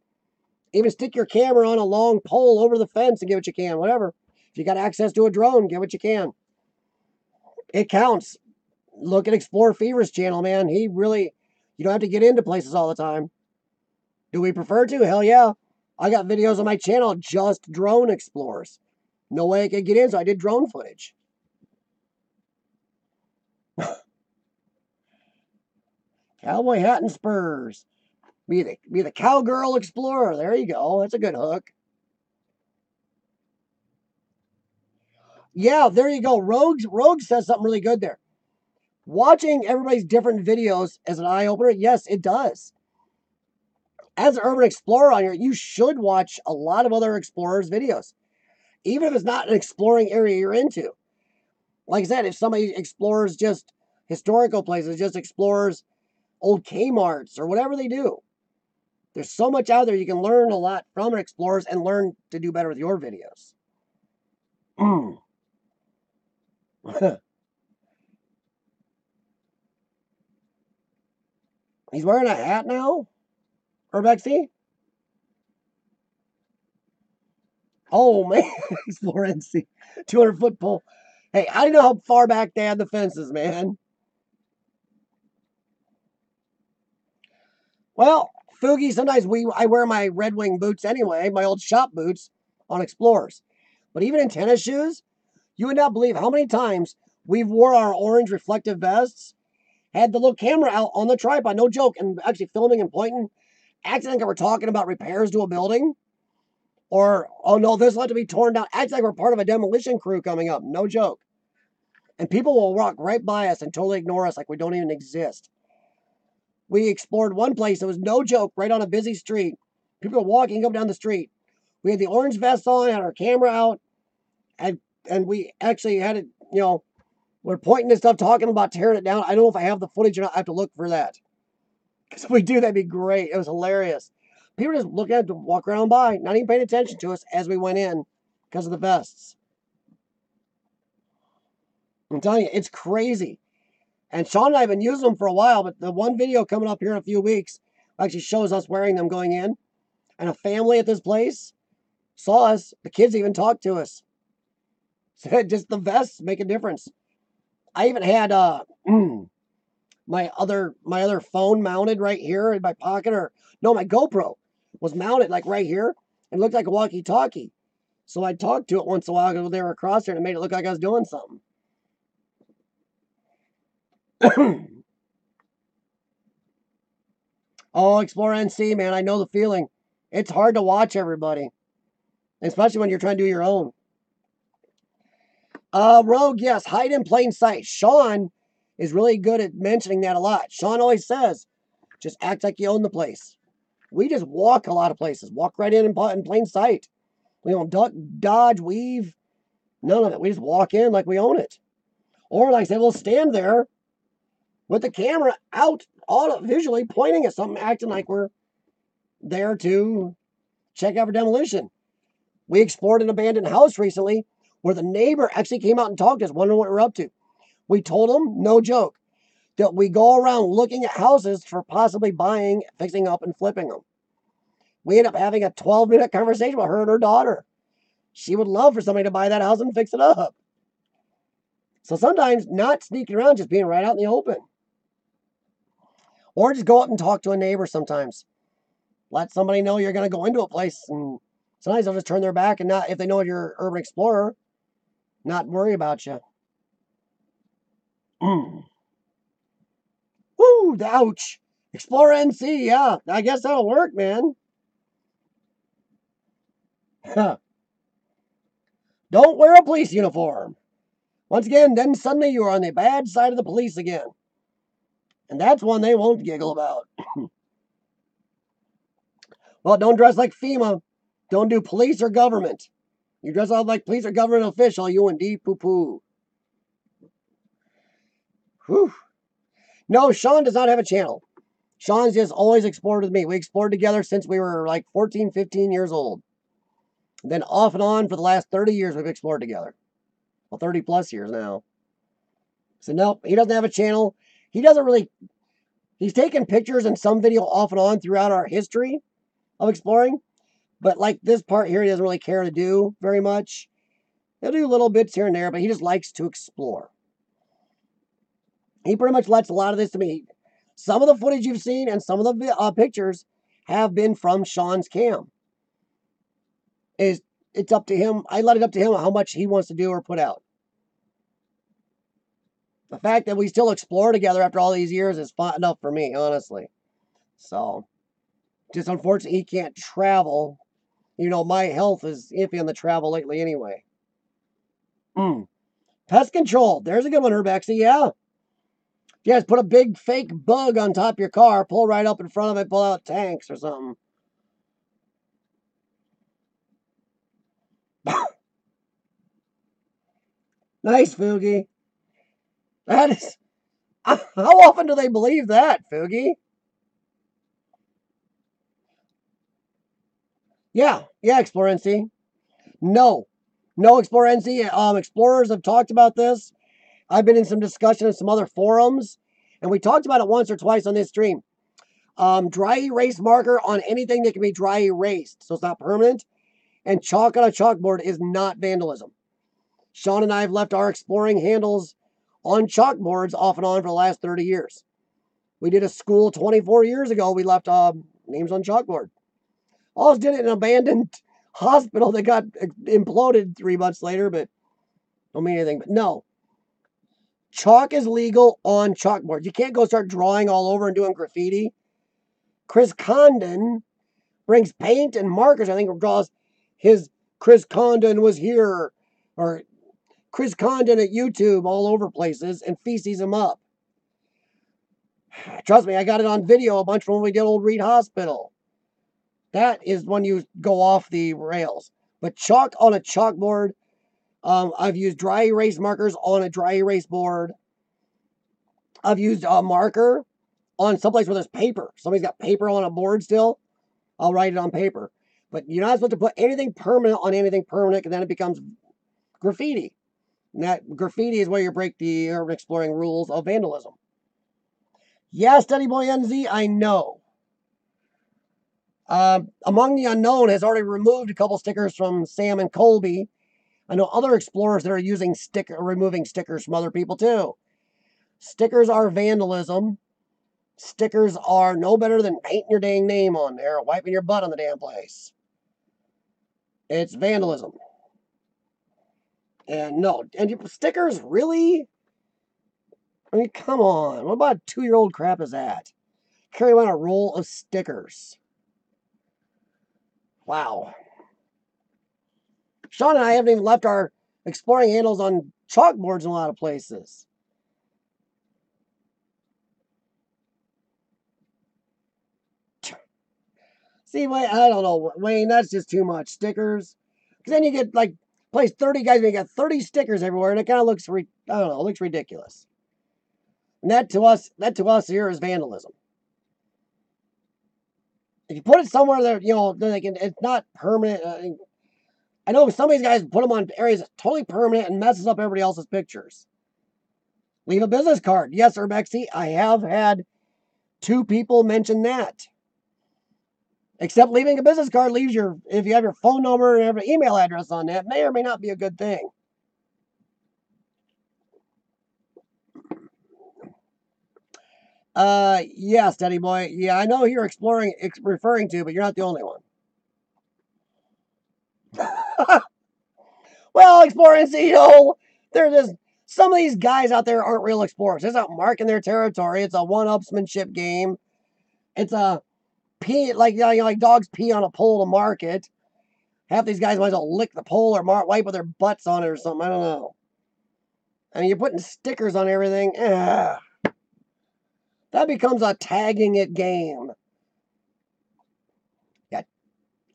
Even stick your camera on a long pole over the fence and get what you can, whatever. If you got access to a drone, get what you can. It counts. Look at Xplore Fever's channel, man. He really, you don't have to get into places all the time. Do we prefer to? Hell yeah. I got videos on my channel just drone explorers. No way I could get in, so I did drone footage. Cowboy hat and spurs. Be the cowgirl explorer. There you go. That's a good hook. Yeah, there you go. Rogue says something really good there. Watching everybody's different videos as an eye-opener, yes, it does. As an urban explorer on here, you should watch a lot of other explorers' videos. Even if it's not an exploring area you're into. Like I said, if somebody explores just historical places, just explores old Kmarts or whatever they do. There's so much out there you can learn a lot from explorers and learn to do better with your videos. He's wearing a hat now? Urbexy? Oh, man. He's Florenzi. 200-foot pole. Hey, I don't know how far back they had the fences, man. Well, Fugi, sometimes I wear my Red Wing boots anyway, my old shop boots on Explorers. But even in tennis shoes, you would not believe how many times we've wore our orange reflective vests, had the little camera out on the tripod, no joke, and actually filming and pointing, acting like we're talking about repairs to a building. Or, oh no, this will have to be torn down. Acting like we're part of a demolition crew coming up. No joke. And people will walk right by us and totally ignore us like we don't even exist. We explored one place that was no joke, right on a busy street. People are walking up down the street. We had the orange vest on, had our camera out, and we actually had it, we're pointing this stuff, talking about tearing it down. I don't know if I have the footage or not. I have to look for that. Because if we do, that'd be great. It was hilarious. People just looking at it, walk around by, not even paying attention to us as we went in because of the vests. I'm telling you, it's crazy. And Sean and I have been using them for a while, but the one video coming up here in a few weeks actually shows us wearing them going in. And a family at this place saw us. The kids even talked to us. Said just the vests make a difference. I even had my other phone mounted right here in my pocket, or no, my GoPro was mounted like right here and looked like a walkie-talkie. So I'd talk to it once in a while because they were across there and it made it look like I was doing something. Oh, Explore NC, man, I know the feeling. It's hard to watch everybody, especially when you're trying to do your own. Rogue, yes, hide in plain sight. Sean is really good at mentioning that a lot. Sean always says, just act like you own the place. We just walk a lot of places. Walk right in plain sight. We don't duck, dodge, weave. None of it. We just walk in like we own it. Or like I said, we'll stand there with the camera out, visually pointing at something, acting like we're there to check out for demolition. We explored an abandoned house recently where the neighbor actually came out and talked to us, wondering what we're up to. We told him, no joke, that we go around looking at houses for possibly buying, fixing up, and flipping them. We ended up having a 12-minute conversation with her and her daughter. She would love for somebody to buy that house and fix it up. So sometimes not sneaking around, just being right out in the open. Or just go up and talk to a neighbor sometimes. Let somebody know you're going to go into a place, and sometimes they'll just turn their back and not, if they know you're an urban explorer, not worry about you. Woo, ouch. Explore NC, yeah. I guess that'll work, man. Don't wear a police uniform. Once again, then suddenly you are on the bad side of the police again. And that's one they won't giggle about. Well, don't dress like FEMA. Don't do police or government. You dress up like police or government official, you indeed poo-poo. Whew. No, Sean does not have a channel. Sean's just always explored with me. We explored together since we were like 14, 15 years old. And then off and on for the last 30 years we've explored together. Well, 30 plus years now. So nope, he doesn't have a channel. He doesn't really, he's taken pictures and some video off and on throughout our history of exploring. But like this part here, he doesn't really care to do very much. He'll do little bits here and there, but he just likes to explore. He pretty much lets a lot of this to me. Some of the footage you've seen and some of the pictures have been from Sean's cam. It's up to him. I let it up to him how much he wants to do or put out. The fact that we still explore together after all these years is fun enough for me, honestly. So, just unfortunately, he can't travel. You know, my health is iffy on the travel lately anyway. Pest control. There's a good one, Urbex. Yeah. You guys put a big fake bug on top of your car, pull right up in front of it, pull out tanks or something. Nice, Foogie. That is... How often do they believe that, Foogie? Yeah, Explore NC. No, Explore NC. Explorers have talked about this. I've been in some discussion in some other forums, and we talked about it once or twice on this stream. Dry erase marker on anything that can be dry erased, so it's not permanent, and chalk on a chalkboard is not vandalism. Sean and I have left our exploring handles on chalkboards off and on for the last 30 years. We did a school 24 years ago. We left names on chalkboard. Almost did it in an abandoned hospital that got imploded 3 months later, but don't mean anything. But no. Chalk is legal on chalkboards. You can't go start drawing all over and doing graffiti. Chris Condon brings paint and markers. I think draws his Chris Condon was here, or Chris Condon at YouTube all over places and feces him up. Trust me, I got it on video a bunch from when we did Old Reed Hospital. That is when you go off the rails. But chalk on a chalkboard, I've used dry erase markers on a dry erase board. I've used a marker on someplace where there's paper. Somebody's got paper on a board still. I'll write it on paper. But you're not supposed to put anything permanent on anything permanent, because then it becomes graffiti. And that graffiti is where you break the urban exploring rules of vandalism. Yes, Steady Boy NZ, I know. Among the Unknown has already removed a couple stickers from Sam and Colby. I know other explorers that are using removing stickers from other people too. Stickers are vandalism. Stickers are no better than painting your dang name on there or wiping your butt on the damn place. It's vandalism. And no, and stickers, really? I mean, come on. What about 2-year-old crap is that? Carry around a roll of stickers. Wow. Sean and I haven't even left our exploring handles on chalkboards in a lot of places. See, Wayne, I don't know, Wayne, that's just too much. Stickers. Because then you get, like, plays 30 guys, and you got 30 stickers everywhere, and it kind of looks, I don't know, it looks ridiculous. And that to us here is vandalism. If you put it somewhere there, you know, it's not permanent. I know some of these guys put them on areas that's totally permanent and messes up everybody else's pictures. Leave a business card. Yes, Urbexy, I have had 2 people mention that. Except leaving a business card leaves if you have your phone number and every email address on that, may or may not be a good thing. Yeah, Steady Boy. Yeah, I know who you're referring to, but you're not the only one. Well, exploring CEO, they're just, some of these guys out there aren't real explorers. They're not marking their territory. It's a one-upsmanship game. It's a pee, like, you know, like dogs pee on a pole to mark it. Half these guys might as well lick the pole or wipe with their butts on it or something. I don't know. I mean, you're putting stickers on everything. That becomes a tagging it game. Yeah.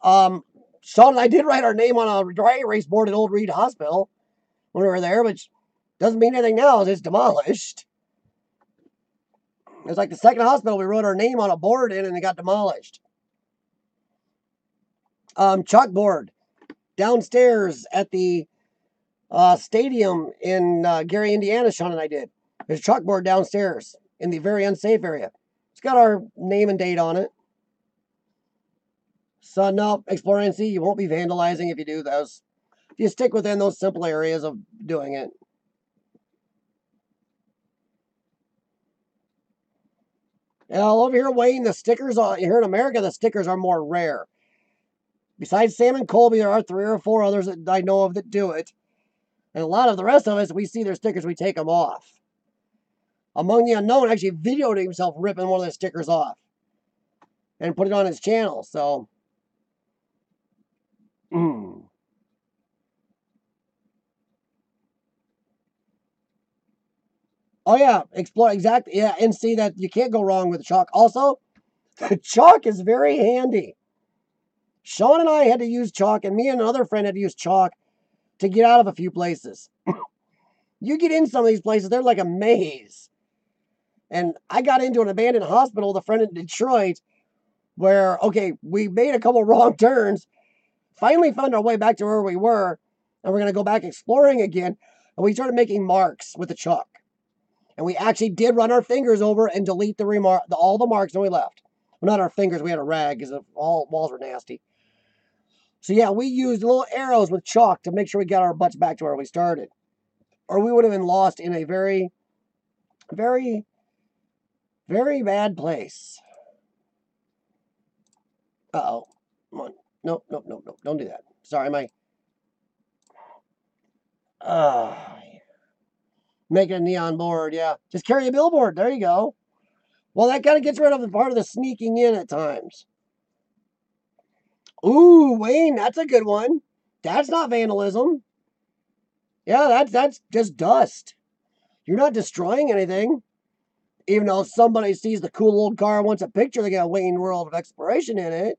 Sean and I did write our name on a dry erase board at Old Reed Hospital when we were there, which doesn't mean anything now as it's demolished. It's like the second hospital we wrote our name on a board in and it got demolished. Chalkboard downstairs at the stadium in Gary, Indiana, Sean and I did. There's a chalkboard downstairs in the very unsafe area. It's got our name and date on it. So no, Explore NC, you won't be vandalizing if you do those. If you stick within those simple areas of doing it. Now, over here, Wayne, the stickers here in America, the stickers are more rare. Besides Sam and Colby, there are 3 or 4 others that I know of that do it. And a lot of the rest of us, we see their stickers, we take them off. Among the Unknown actually videoed himself ripping one of the stickers off and put it on his channel. So, oh yeah, explore exactly. Yeah, and see that you can't go wrong with chalk. Also, the chalk is very handy. Sean and I had to use chalk, and me and another friend had to use chalk to get out of a few places. You get in some of these places, they're like a maze. And I got into an abandoned hospital with a friend in Detroit where, okay, we made a couple wrong turns, finally found our way back to where we were, and we're going to go back exploring again. And we started making marks with the chalk. And we actually did run our fingers over and delete all the marks, and we left. Well, not our fingers, we had a rag because all walls were nasty. So yeah, we used little arrows with chalk to make sure we got our butts back to where we started. Or we would have been lost in a very, very, very bad place. Uh-oh. Come on. Nope. Don't do that. Sorry, make it a neon board, yeah. Just carry a billboard. There you go. Well, that kind of gets rid of the part of the sneaking in at times. Ooh, Wayne, that's a good one. That's not vandalism. Yeah, that's just dust. You're not destroying anything. Even though somebody sees the cool old car and wants a picture, they got a Wayne World of Exploration in it.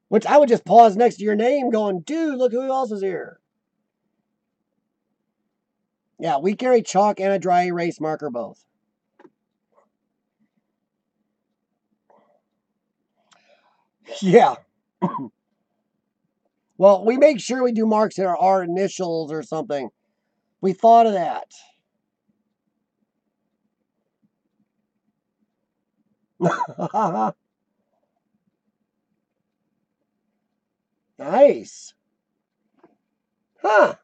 Which I would just pause next to your name going, dude, look who else is here. Yeah, we carry chalk and a dry erase marker both. Yeah. Well, we make sure we do marks that are our initials or something. We thought of that. Nice. Huh.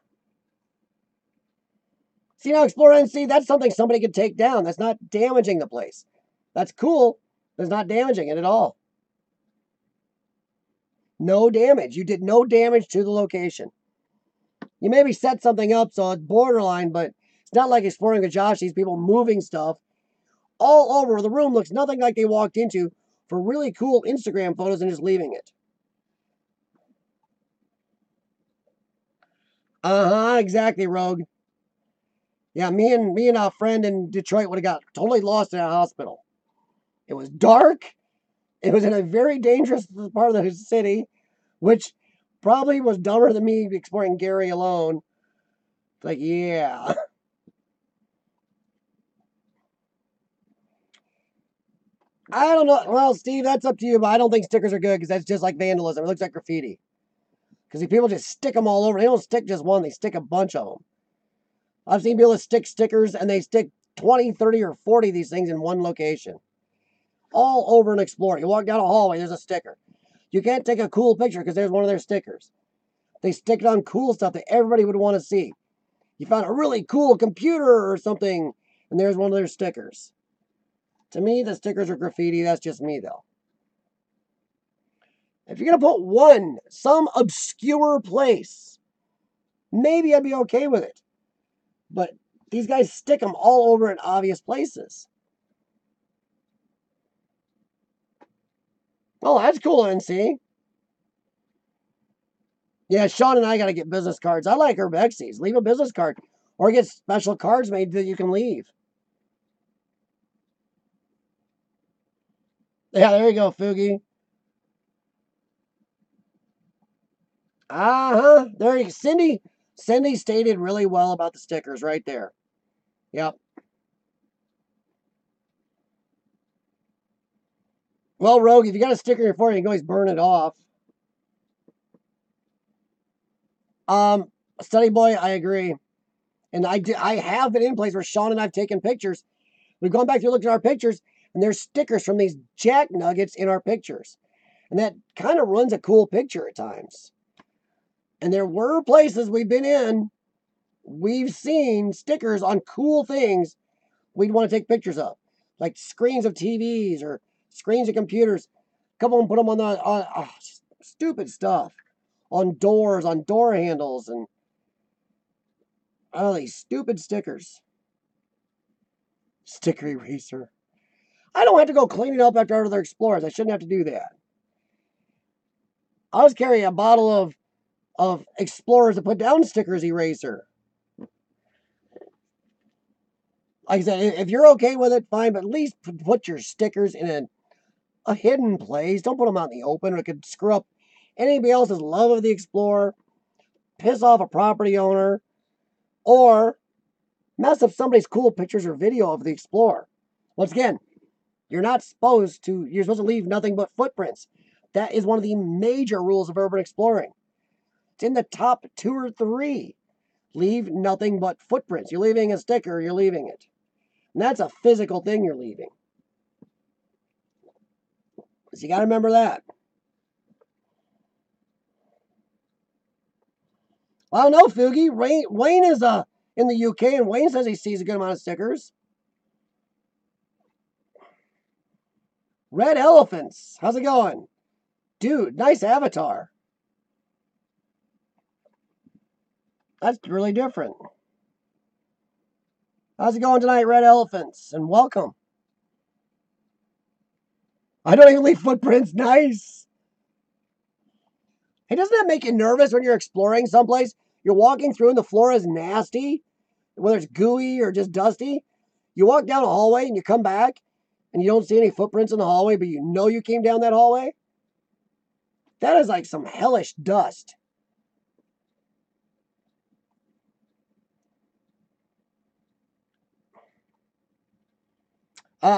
See now, Xplore NC, that's something somebody could take down. That's not damaging the place. That's cool. That's not damaging it at all. No damage. You did no damage to the location. You maybe set something up so it's borderline, but it's not like exploring with Josh, these people moving stuff all over. The room looks nothing like they walked into for really cool Instagram photos and just leaving it. Exactly, Rogue. Yeah, me and a friend in Detroit would have got totally lost in a hospital. It was dark. It was in a very dangerous part of the city, which probably was dumber than me exploring Gary alone. Like, yeah. I don't know. Well, Steve, that's up to you, but I don't think stickers are good because that's just like vandalism. It looks like graffiti. Because people just stick them all over. They don't stick just one, they stick a bunch of them. I've seen people that stick stickers and they stick 20, 30, or 40 of these things in one location. All over an Explorer. You walk down a hallway, there's a sticker. You can't take a cool picture because there's one of their stickers. They stick it on cool stuff that everybody would want to see. You found a really cool computer or something, and there's one of their stickers. To me, the stickers are graffiti. That's just me, though. If you're going to put one, some obscure place, maybe I'd be okay with it. But these guys stick them all over in obvious places. Oh, that's cool, NC. Yeah, Sean and I got to get business cards. I like Urbexes. Leave a business card. Or get special cards made that you can leave. Yeah, there you go, Fugi. There you Cindy stated really well about the stickers right there. Yep. Well, Rogue, if you got a sticker in your forehead, you can always burn it off. Study boy, I agree. And I have been in a place where Sean and I've taken pictures. We've gone back to look at our pictures, and there's stickers from these jack nuggets in our pictures. And that kind of ruins a cool picture at times. And there were places we've been in, we've seen stickers on cool things we'd want to take pictures of. Like screens of TVs or screens of computers. A couple of them put them on stupid stuff. On doors, on door handles, and these stupid stickers. Sticker eraser. I don't have to go clean it up after other explorers. I shouldn't have to do that. I'll just carry a bottle of Explorers to put down stickers eraser. Like I said, if you're okay with it, fine, but at least put your stickers in a hidden place. Don't put them out in the open, or it could screw up anybody else's love of the Explorer, piss off a property owner, or mess up somebody's cool pictures or video of the Explorer. Once again, you're supposed to leave nothing but footprints. That is one of the major rules of urban exploring. It's in the top 2 or 3. Leave nothing but footprints. You're leaving a sticker, you're leaving it. And that's a physical thing you're leaving. So you got to remember that. I don't know, Fugi. Wayne is in the UK, and Wayne says he sees a good amount of stickers. Red elephants. How's it going? Dude, nice avatar. That's really different. How's it going tonight, red elephants? And welcome. I don't even leave footprints. Nice. Hey, doesn't that make you nervous when you're exploring someplace? You're walking through and the floor is nasty, whether it's gooey or just dusty. You walk down a hallway and you come back and you don't see any footprints in the hallway, but you know you came down that hallway? That is like some hellish dust.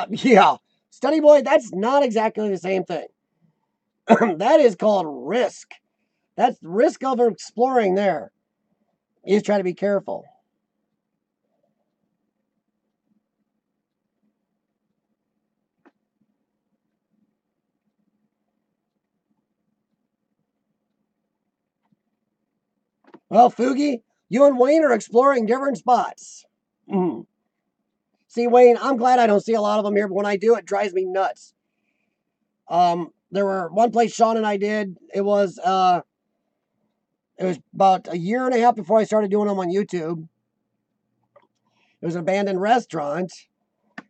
Yeah. Study boy, that's not exactly the same thing. That is called risk. That's risk of exploring there. You just try to be careful. Well, Fugi, you and Wayne are exploring different spots. Mm. See, Wayne, I'm glad I don't see a lot of them here, but when I do, it drives me nuts. There were one place Sean and I did. It was about a year and a half before I started doing them on YouTube. It was an abandoned restaurant.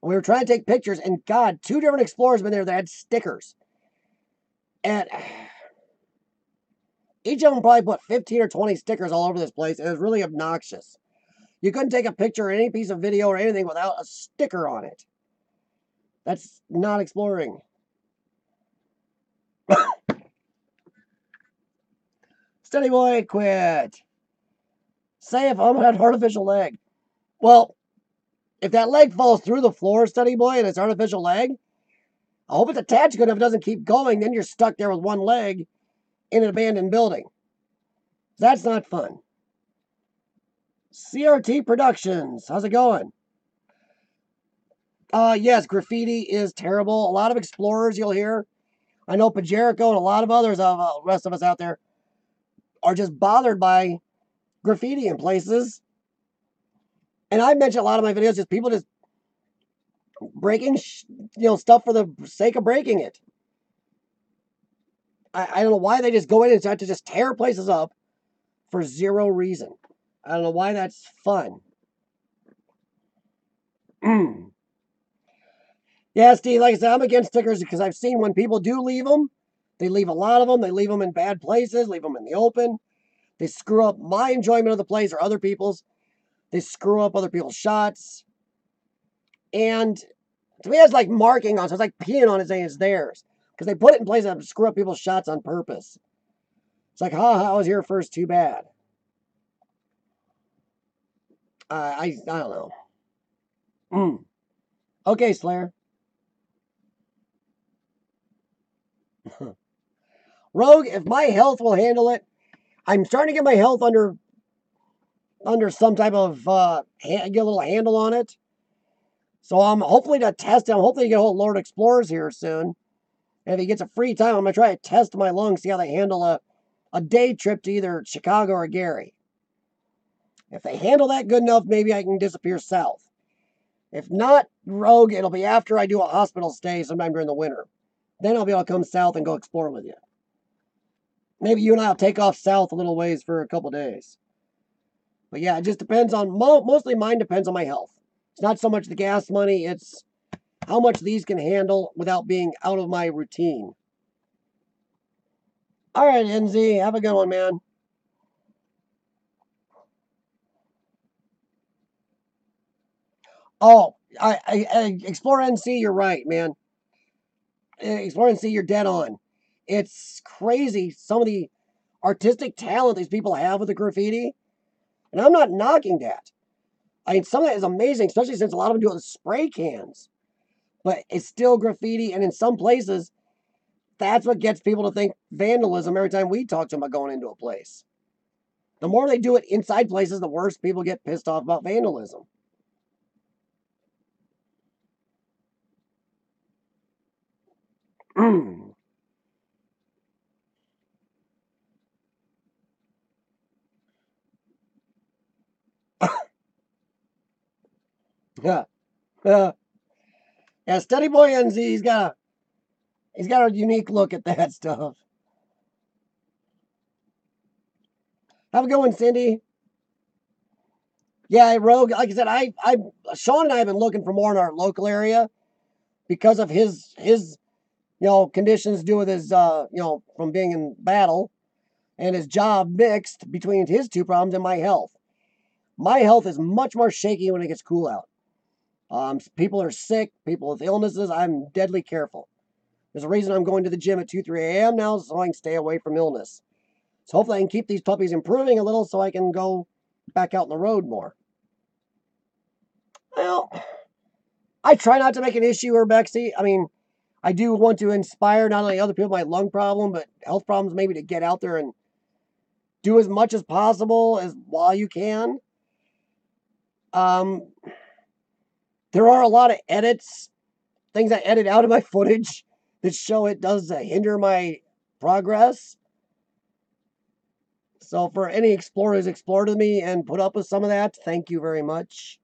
We were trying to take pictures, and God, 2 different explorers been there that had stickers. And each of them probably put 15 or 20 stickers all over this place. It was really obnoxious. You couldn't take a picture or any piece of video or anything without a sticker on it. That's not exploring. Steady boy, quit. Say if I'm an artificial leg. Well, if that leg falls through the floor, Steady boy, and it's artificial leg, I hope it's attached good enough it doesn't keep going. Then you're stuck there with one leg in an abandoned building. That's not fun. CRT Productions, how's it going? Yes, graffiti is terrible. A lot of explorers you'll hear. I know Pajerico and a lot of others of the rest of us out there are just bothered by graffiti in places. And I mentioned a lot of my videos, just people just breaking, stuff for the sake of breaking it. I don't know why they just go in and start to just tear places up for zero reason. I don't know why that's fun. Yeah, Steve, like I said, I'm against stickers because I've seen when people do leave them, they leave a lot of them. They leave them in bad places, leave them in the open. They screw up my enjoyment of the place or other people's. They screw up other people's shots. And to me, it's like marking on, so it's like peeing on it saying it's theirs. Because they put it in places that screw up people's shots on purpose. It's like, I was here first, too bad. I don't know. Okay, Slayer. Rogue, if my health will handle it, I'm starting to get my health under some type of get a little handle on it. So I'm hopefully to test it. I'm hoping to get a whole Lord Explorers here soon. And if he gets a free time, I'm gonna try to test my lungs, see how they handle a day trip to either Chicago or Gary. If they handle that good enough, maybe I can disappear south. If not, Rogue, it'll be after I do a hospital stay sometime during the winter. Then I'll be able to come south and go explore with you. Maybe you and I will take off south a little ways for a couple days. But yeah, it just depends on, mostly mine depends on my health. It's not so much the gas money, it's how much these can handle without being out of my routine. All right, NZ, have a good one, man. Oh, I Explore NC, you're right, man. Explore NC, you're dead on. It's crazy some of the artistic talent these people have with the graffiti. And I'm not knocking that. I mean, some of that is amazing, especially since a lot of them do it with spray cans. But it's still graffiti, and in some places, that's what gets people to think vandalism every time we talk to them about going into a place. The more they do it inside places, the worse people get pissed off about vandalism. Yeah. Yeah, Steady Boy NZ, he's got a unique look at that stuff. Have a good one, Cindy. Yeah, Rogue, like I said, Sean and I have been looking for more in our local area because of his conditions due with his from being in battle and his job mixed between his two problems and my health. My health is much more shaky when it gets cool out. People are sick, people with illnesses. I'm deadly careful. There's a reason I'm going to the gym at 2, 3 a.m. now, so I can stay away from illness. So hopefully I can keep these puppies improving a little so I can go back out on the road more. Well, I try not to make an issue, Urbexy. I mean, I do want to inspire not only other people with my lung problem, but health problems maybe to get out there and do as much as possible as while you can. Um, there are a lot of edits, things I edit out of my footage that show it does hinder my progress. So for any explorer who's explored with me and put up with some of that, thank you very much.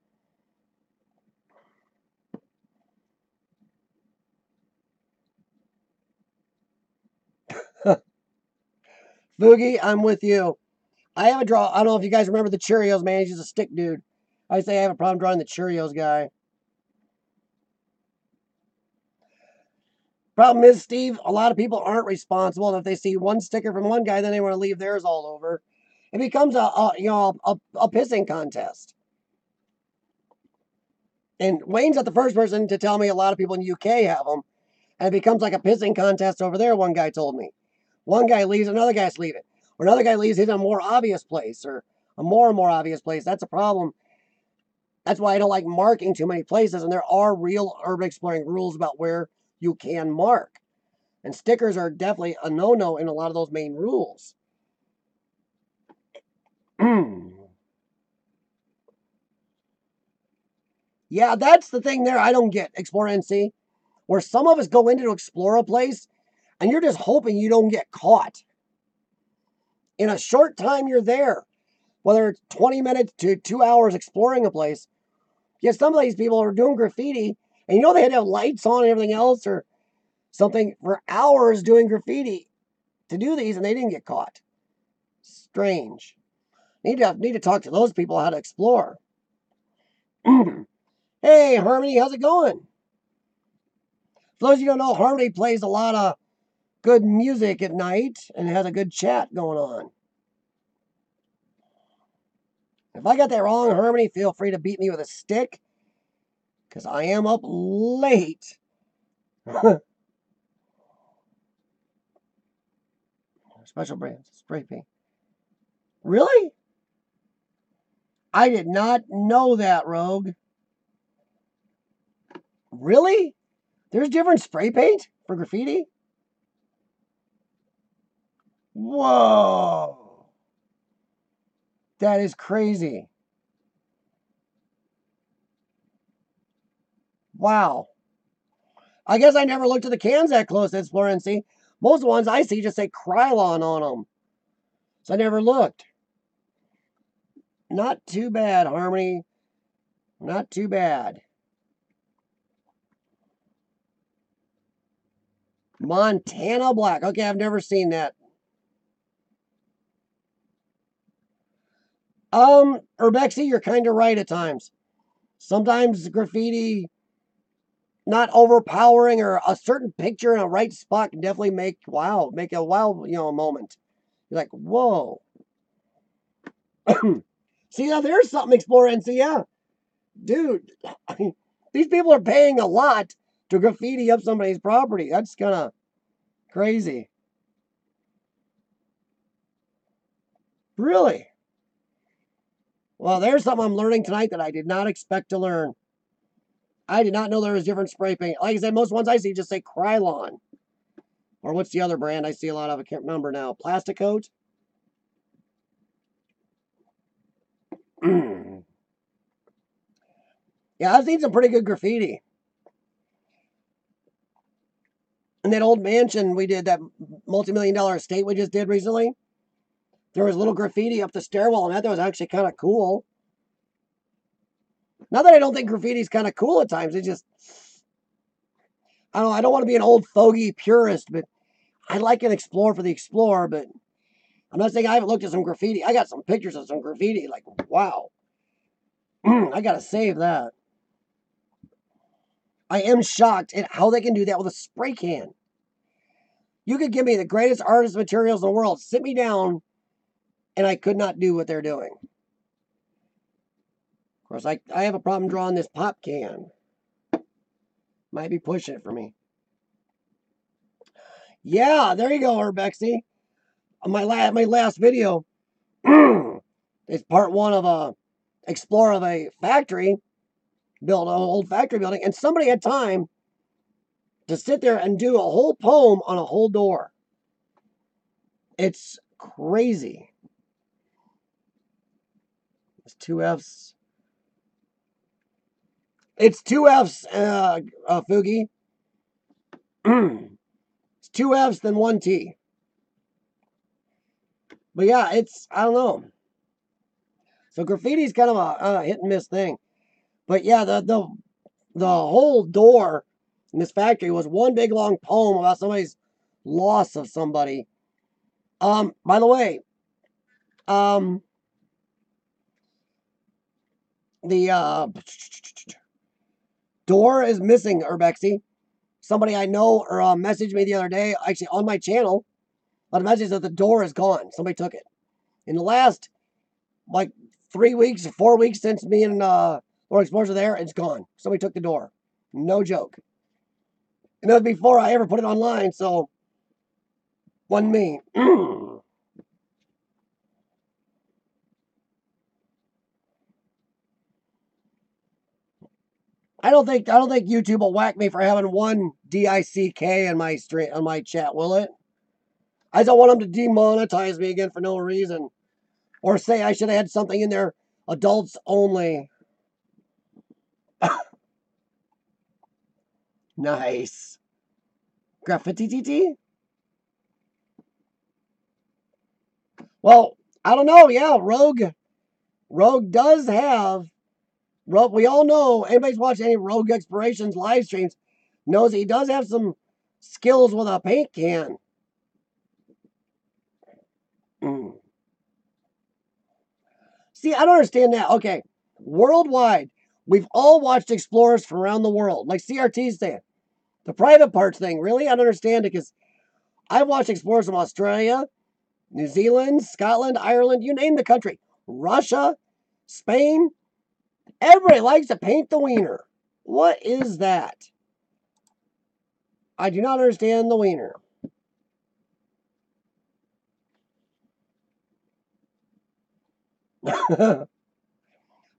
Boogie, I'm with you. I have a draw. I don't know if you guys remember the Cheerios man. He's just a stick dude. I say I have a problem drawing the Cheerios guy. Problem is, Steve, a lot of people aren't responsible, and if they see one sticker from one guy, then they want to leave theirs all over. It becomes a pissing contest. And Wayne's not the first person to tell me a lot of people in the UK have them, and it becomes like a pissing contest over there. One guy told me. One guy leaves, another guy's leaving, or another guy leaves in a more obvious place, or a more and more obvious place. That's a problem. That's why I don't like marking too many places, and there are real urban exploring rules about where you can mark. And stickers are definitely a no-no in a lot of those main rules. Yeah, that's the thing there I don't get, Explore NC, where some of us go in to explore a place, and you're just hoping you don't get caught. In a short time you're there, whether it's 20 minutes to 2 hours exploring a place, yet some of these people are doing graffiti, and they had to have lights on and everything else, or something for hours doing graffiti to do these, and they didn't get caught. Strange. Need to talk to those people how to explore. Hey, Harmony, how's it going? For those of you who don't know, Harmony plays a lot of good music at night and has a good chat going on. If I got that wrong, Harmony, feel free to beat me with a stick, because I am up late. Special brands, spray paint. Really? I did not know that, Rogue. Really? There's different spray paint for graffiti? Whoa. That is crazy. Wow. I guess I never looked at the cans that close at Explore and see. Most of the ones I see just say Krylon on them. So I never looked. Not too bad, Harmony. Not too bad. Montana Black. Okay, I've never seen that. Urbexy, you're kind of right at times. Sometimes graffiti not overpowering or a certain picture in a right spot can definitely make a wow moment. You're like, whoa. See, now there's something Explore and see, yeah. Dude, I mean, these people are paying a lot to graffiti up somebody's property. That's kind of crazy. Really? Well, there's something I'm learning tonight that I did not expect to learn. I did not know there was different spray paint. Like I said, most ones I see just say Krylon. Or what's the other brand I see a lot of? I can't remember now. Plastic Coat? Yeah, I've seen some pretty good graffiti. In that old mansion we did, that multi-million-dollar estate we just did recently, there was little graffiti up the stairwell, and that was actually kind of cool. Not that I don't think graffiti is kind of cool at times. It just, I don't know, I don't want to be an old fogey purist, but I like an Explore for the Explorer, but I'm not saying I haven't looked at some graffiti. I got some pictures of some graffiti, like, wow. I gotta save that. I am shocked at how they can do that with a spray can. You could give me the greatest artist materials in the world, sit me down, and I could not do what they're doing. Of course, I have a problem drawing this pop can. Might be pushing it for me. Yeah, there you go, Urbexy. My last video is part one of a explore of a factory, build an old factory building, and somebody had time to sit there and do a whole poem on a whole door. It's crazy. It's two F's. It's two F's, Fugi. It's two F's, then one T. But yeah, I don't know. So graffiti's kind of a hit and miss thing. But yeah, the whole door in this factory was one big long poem about somebody's loss of somebody. By the way, the door is missing, Urbexy. Somebody I know or messaged me the other day, actually on my channel, but a message that the door is gone. Somebody took it. In the last, like, 3 weeks, 4 weeks since me and Lord Explorers are there, it's gone. Somebody took the door. No joke. And that was before I ever put it online, so wasn't me. I don't think YouTube will whack me for having one DICK in my stream on my chat, will it? I don't want them to demonetize me again for no reason. Or say I should have had something in there, adults only. Nice. Graffiti TT? Well, I don't know. Yeah, Rogue does have. Rogue, we all know, anybody's watched any Rogue Explorations live streams knows he does have some skills with a paint can. See, I don't understand that. Okay, worldwide, we've all watched explorers from around the world, like CRT's saying. The private parts thing, really? I don't understand it because I've watched explorers from Australia, New Zealand, Scotland, Ireland, you name the country. Russia, Spain. Everybody likes to paint the wiener. What is that? I do not understand the wiener.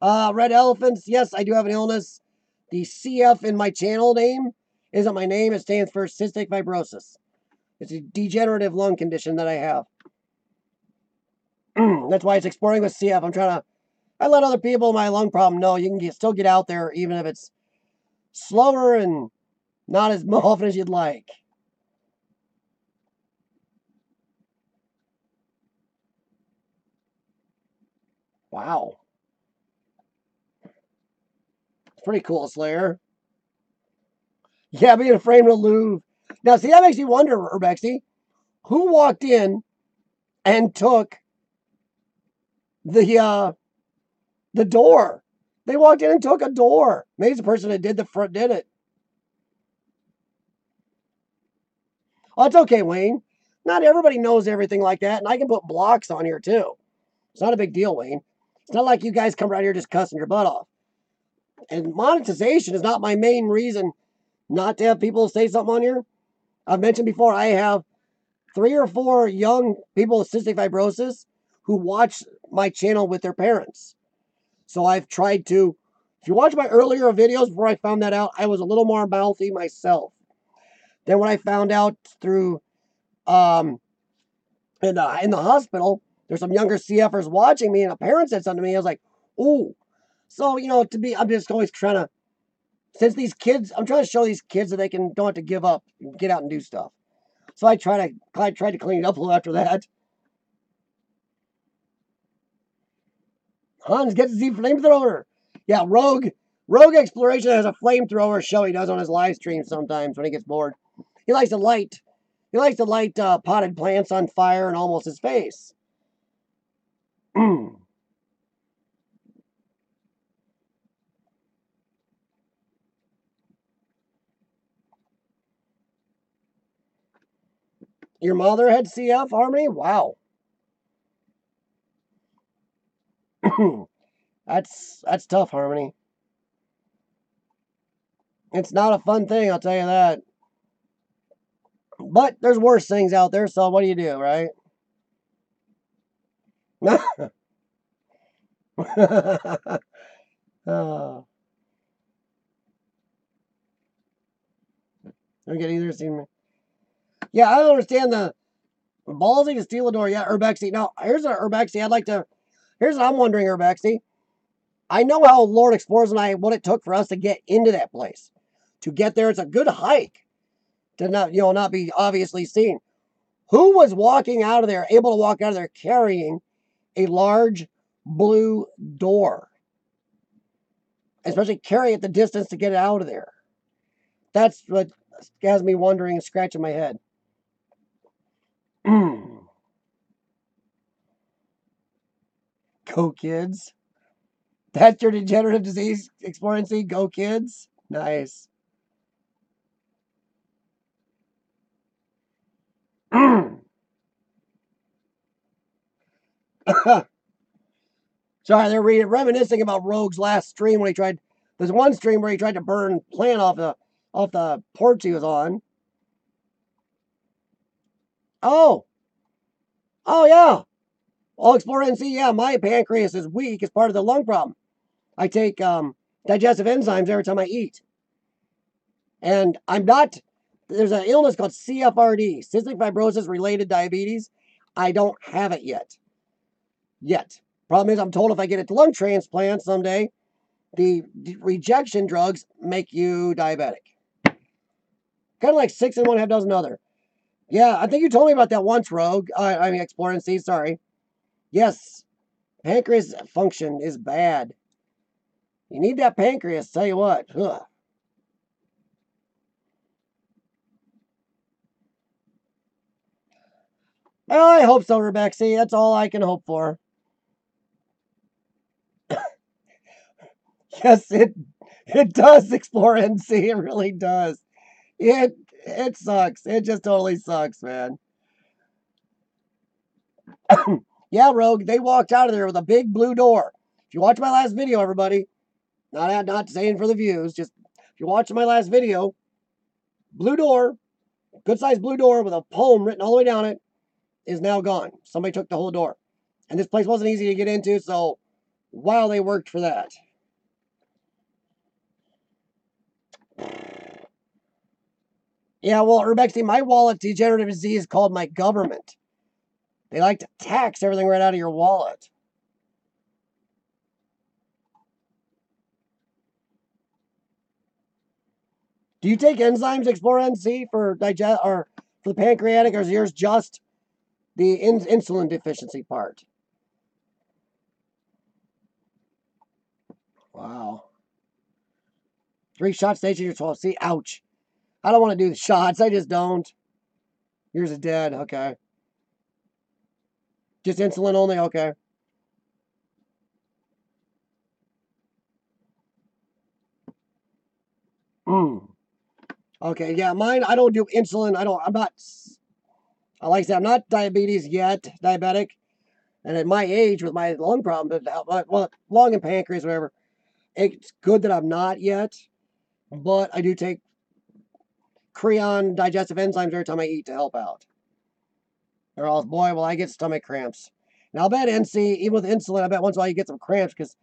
Red elephants. Yes, I do have an illness. The CF in my channel name isn't my name. It stands for cystic fibrosis. It's a degenerative lung condition that I have. That's why it's exploring with CF. I let other people my lung problem know you can still get out there even if it's slower and not as often as you'd like. Wow. It's pretty cool, Slayer. Yeah, being afraid of the Louvre. Now, see, that makes you wonder, Urbexy, who walked in and took the door? They walked in and took a door. Maybe it's the person that did the front did it. Oh, it's okay, Wayne. Not everybody knows everything like that, and I can put blocks on here too. It's not a big deal, Wayne. It's not like you guys come around here just cussing your butt off. And monetization is not my main reason not to have people say something on here. I've mentioned before, I have 3 or 4 young people with cystic fibrosis who watch my channel with their parents. So I've tried to, if you watch my earlier videos before I found that out, I was a little more mouthy myself. Then when I found out through, in the hospital, there's some younger CFers watching me, and a parent said something to me. I was like, ooh. So, I'm just always trying to, since these kids, I'm trying to show these kids that they don't have to give up and get out and do stuff. So I tried to clean it up a little after that. Hans gets to see flamethrower. Yeah, Rogue Exploration has a flamethrower show he does on his live stream sometimes when he gets bored. He likes to light potted plants on fire in almost his face. Your mother had CF, Harmony? Wow. That's tough, Harmony. It's not a fun thing, I'll tell you that. But there's worse things out there, so what do you do, right? Oh, don't get either seen me. Yeah, I don't understand the ballsy to steal a door. Yeah, Urbexy. Now, here's an Urbexy. Here's what I'm wondering, Urbexy. I know how Lord Explorers and I, what it took for us to get into that place. To get there, it's a good hike to not be obviously seen. Who was walking out of there, able to walk out of there carrying a large blue door? Especially carry it the distance to get it out of there. That's what has me wondering and scratching my head. Go kids. That's your degenerative disease explorency. Go kids. Nice. Sorry, they're reminiscing about Rogue's last stream when he tried. There's one stream where he tried to burn plant off the porch he was on. Oh, oh yeah. I'll explore and see. Yeah, my pancreas is weak as part of the lung problem. I take digestive enzymes every time I eat, and I'm not. There's an illness called CFRD, cystic fibrosis related diabetes. I don't have it yet. Yet. Problem is, I'm told if I get a lung transplant someday, the rejection drugs make you diabetic. Kind of like six and one half dozen other. Yeah, I think you told me about that once, Rogue. I mean, Explore and see. Sorry. Yes, pancreas function is bad. You need that pancreas. Tell you what. Ugh. Well, I hope so, Rebecca. That's all I can hope for. Yes, it does explore and see. It really does. It sucks. It just totally sucks, man. Yeah, Rogue, they walked out of there with a big blue door. If you watch my last video, everybody, not saying for the views, just if you watch my last video, blue door, good sized blue door with a poem written all the way down it, is now gone. Somebody took the whole door. And this place wasn't easy to get into, so wow, they worked for that. Yeah, well, Rebecca, my wallet degenerative disease is called my government. They like to tax everything right out of your wallet. Do you take enzymes Explore NC for digest or for the pancreatic, or is yours just the insulin deficiency part? Wow. 3 shot station, you're 12. See, ouch. I don't want to do the shots. I just don't. Yours is dead. Okay. Just insulin only. Okay. Mm. Okay. Yeah, mine. I don't do insulin. I'm not. Like I said, I'm not diabetes yet. Diabetic. And at my age, with my lung problem, well, lung and pancreas, whatever, it's good that I'm not yet. But I do take Creon digestive enzymes every time I eat to help out. Or else, boy, will I get stomach cramps. And I'll bet NC, even with insulin, I bet once in a while you get some cramps because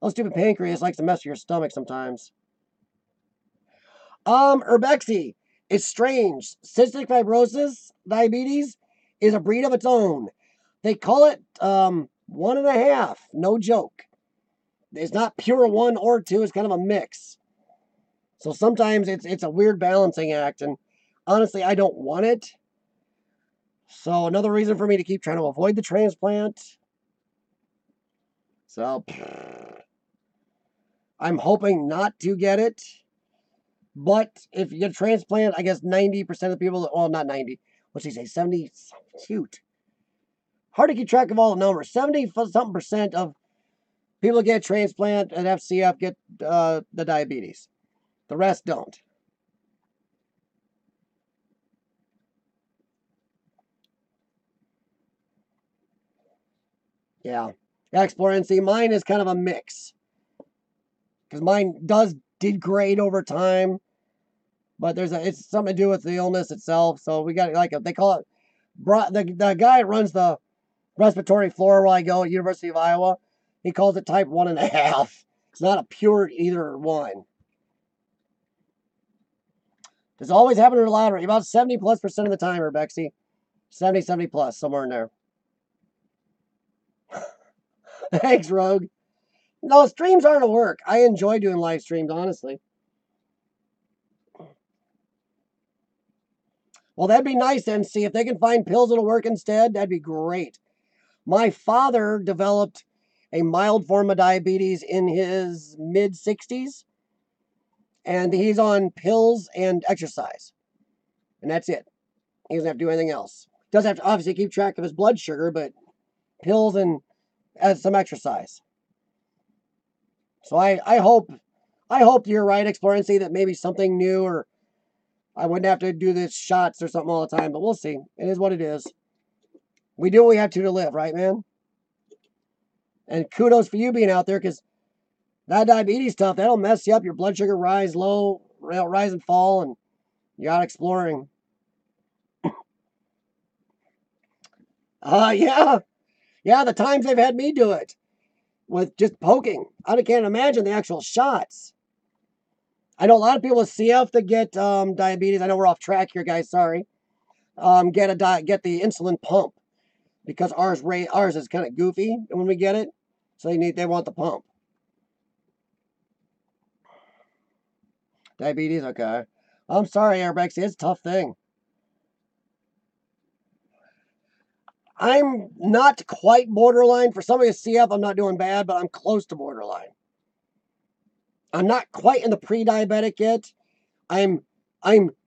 those stupid pancreas likes to mess with your stomach sometimes. Urbexy. It's strange. Cystic fibrosis, diabetes, is a breed of its own. They call it 1.5. No joke. It's not pure 1 or 2. It's kind of a mix. So sometimes it's a weird balancing act, and honestly, I don't want it. So another reason for me to keep trying to avoid the transplant. So I'm hoping not to get it. But if you get a transplant, I guess 90% of the people, well, not 90, what's he say, 70, cute. Hard to keep track of all the numbers. 70 something percent of people that get a transplant at FCF get the diabetes. The rest don't. Yeah. Yeah, Xplore NC. Mine is kind of a mix. Because mine did grade over time. But it's something to do with the illness itself. So we got they call it, the guy that runs the respiratory floor where I go at University of Iowa, he calls it type 1.5. It's not a pure either one. It's always happened in the lottery about 70+% of the time, Urbexy. 70 plus, somewhere in there. Thanks, Rogue. No, streams aren't a work. I enjoy doing live streams, honestly. Well, that'd be nice then. See if they can find pills that'll work instead. That'd be great. My father developed a mild form of diabetes in his mid-60s, and he's on pills and exercise, and that's it. He doesn't have to do anything else. Doesn't have to obviously keep track of his blood sugar, but pills and some exercise. So I hope you're right, Xplore NC, that maybe something new, or I wouldn't have to do the shots or something all the time, but we'll see. It is what it is. We do what we have to live, right, man? And kudos for you being out there, because that diabetes stuff, that'll mess you up. Your blood sugar rise low, rise and fall, and you're out exploring. Yeah. Yeah, the times they've had me do it with just poking. I can't imagine the actual shots. I know a lot of people with CF that get diabetes. I know we're off track here, guys. Sorry. Get the insulin pump, because ours is kind of goofy when we get it, so they want the pump. Diabetes, okay. I'm sorry, Urbex. It's a tough thing. I'm not quite borderline. For somebody with CF, I'm not doing bad, but I'm close to borderline. I'm not quite in the pre-diabetic yet. I'm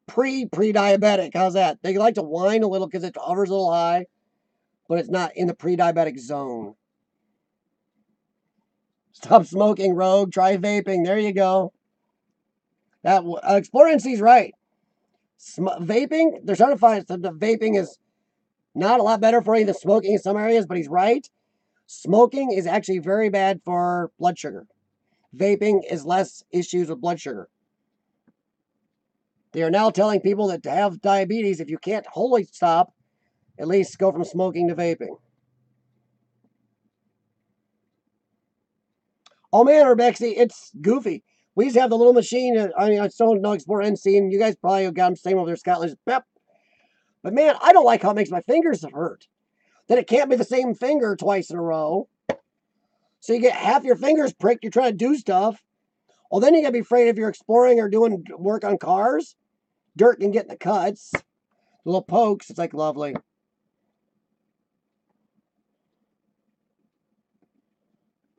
pre-diabetic. How's that? They like to whine a little because it hovers a little high, but it's not in the pre-diabetic zone. Stop smoking, Rogue. Try vaping. There you go. That Xplore NC's right. Vaping, they're certified that the vaping is not a lot better for you than smoking in some areas, but he's right. Smoking is actually very bad for blood sugar. Vaping is less issues with blood sugar. They are now telling people that to have diabetes, if you can't wholly stop, at least go from smoking to vaping. Oh man, Urbexy, it's goofy. We used to have the little machine. I still don't know Xplore NC, and you guys probably got them same over there, Scotland. Pep. But man, I don't like how it makes my fingers hurt. That it can't be the same finger twice in a row. So you get half your fingers pricked, you're trying to do stuff. Well, then you gotta be afraid if you're exploring or doing work on cars. Dirt can get in the cuts. Little pokes, it's like lovely.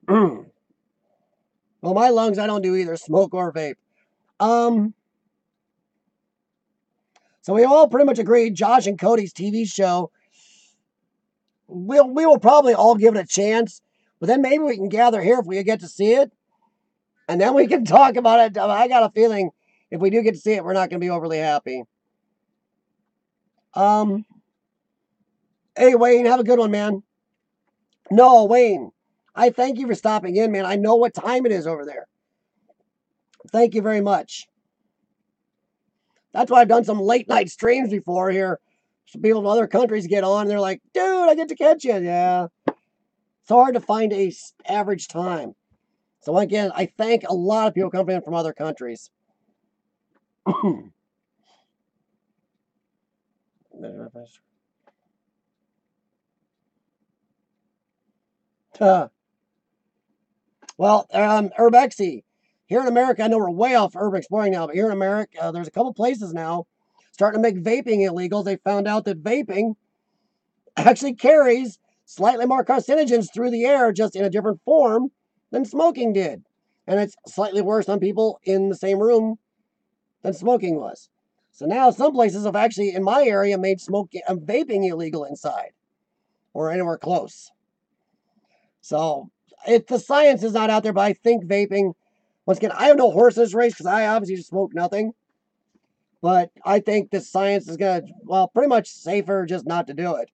Well, my lungs, I don't do either smoke or vape. So we all pretty much agreed Josh and Cody's TV show, we will probably all give it a chance, but then maybe we can gather here if we get to see it, and then we can talk about it. I got a feeling if we do get to see it, we're not going to be overly happy. Hey, Wayne, have a good one, man. No, Wayne, I thank you for stopping in, man. I know what time it is over there. Thank you very much. That's why I've done some late night streams before here. So people from other countries get on, and they're like, dude, I get to catch you. Yeah. It's hard to find a average time. So again, I thank a lot of people coming in from other countries. Well, Urbexy. Here in America, I know we're way off urban exploring now, but here in America, there's a couple places now starting to make vaping illegal. They found out that vaping actually carries slightly more carcinogens through the air, just in a different form than smoking did. And it's slightly worse on people in the same room than smoking was. So now some places have actually, in my area, made vaping illegal inside or anywhere close. So the science is not out there, but I think vaping, once again, I have no horse in this race because I obviously just smoke nothing. But I think the science is going to, well, pretty much safer just not to do it.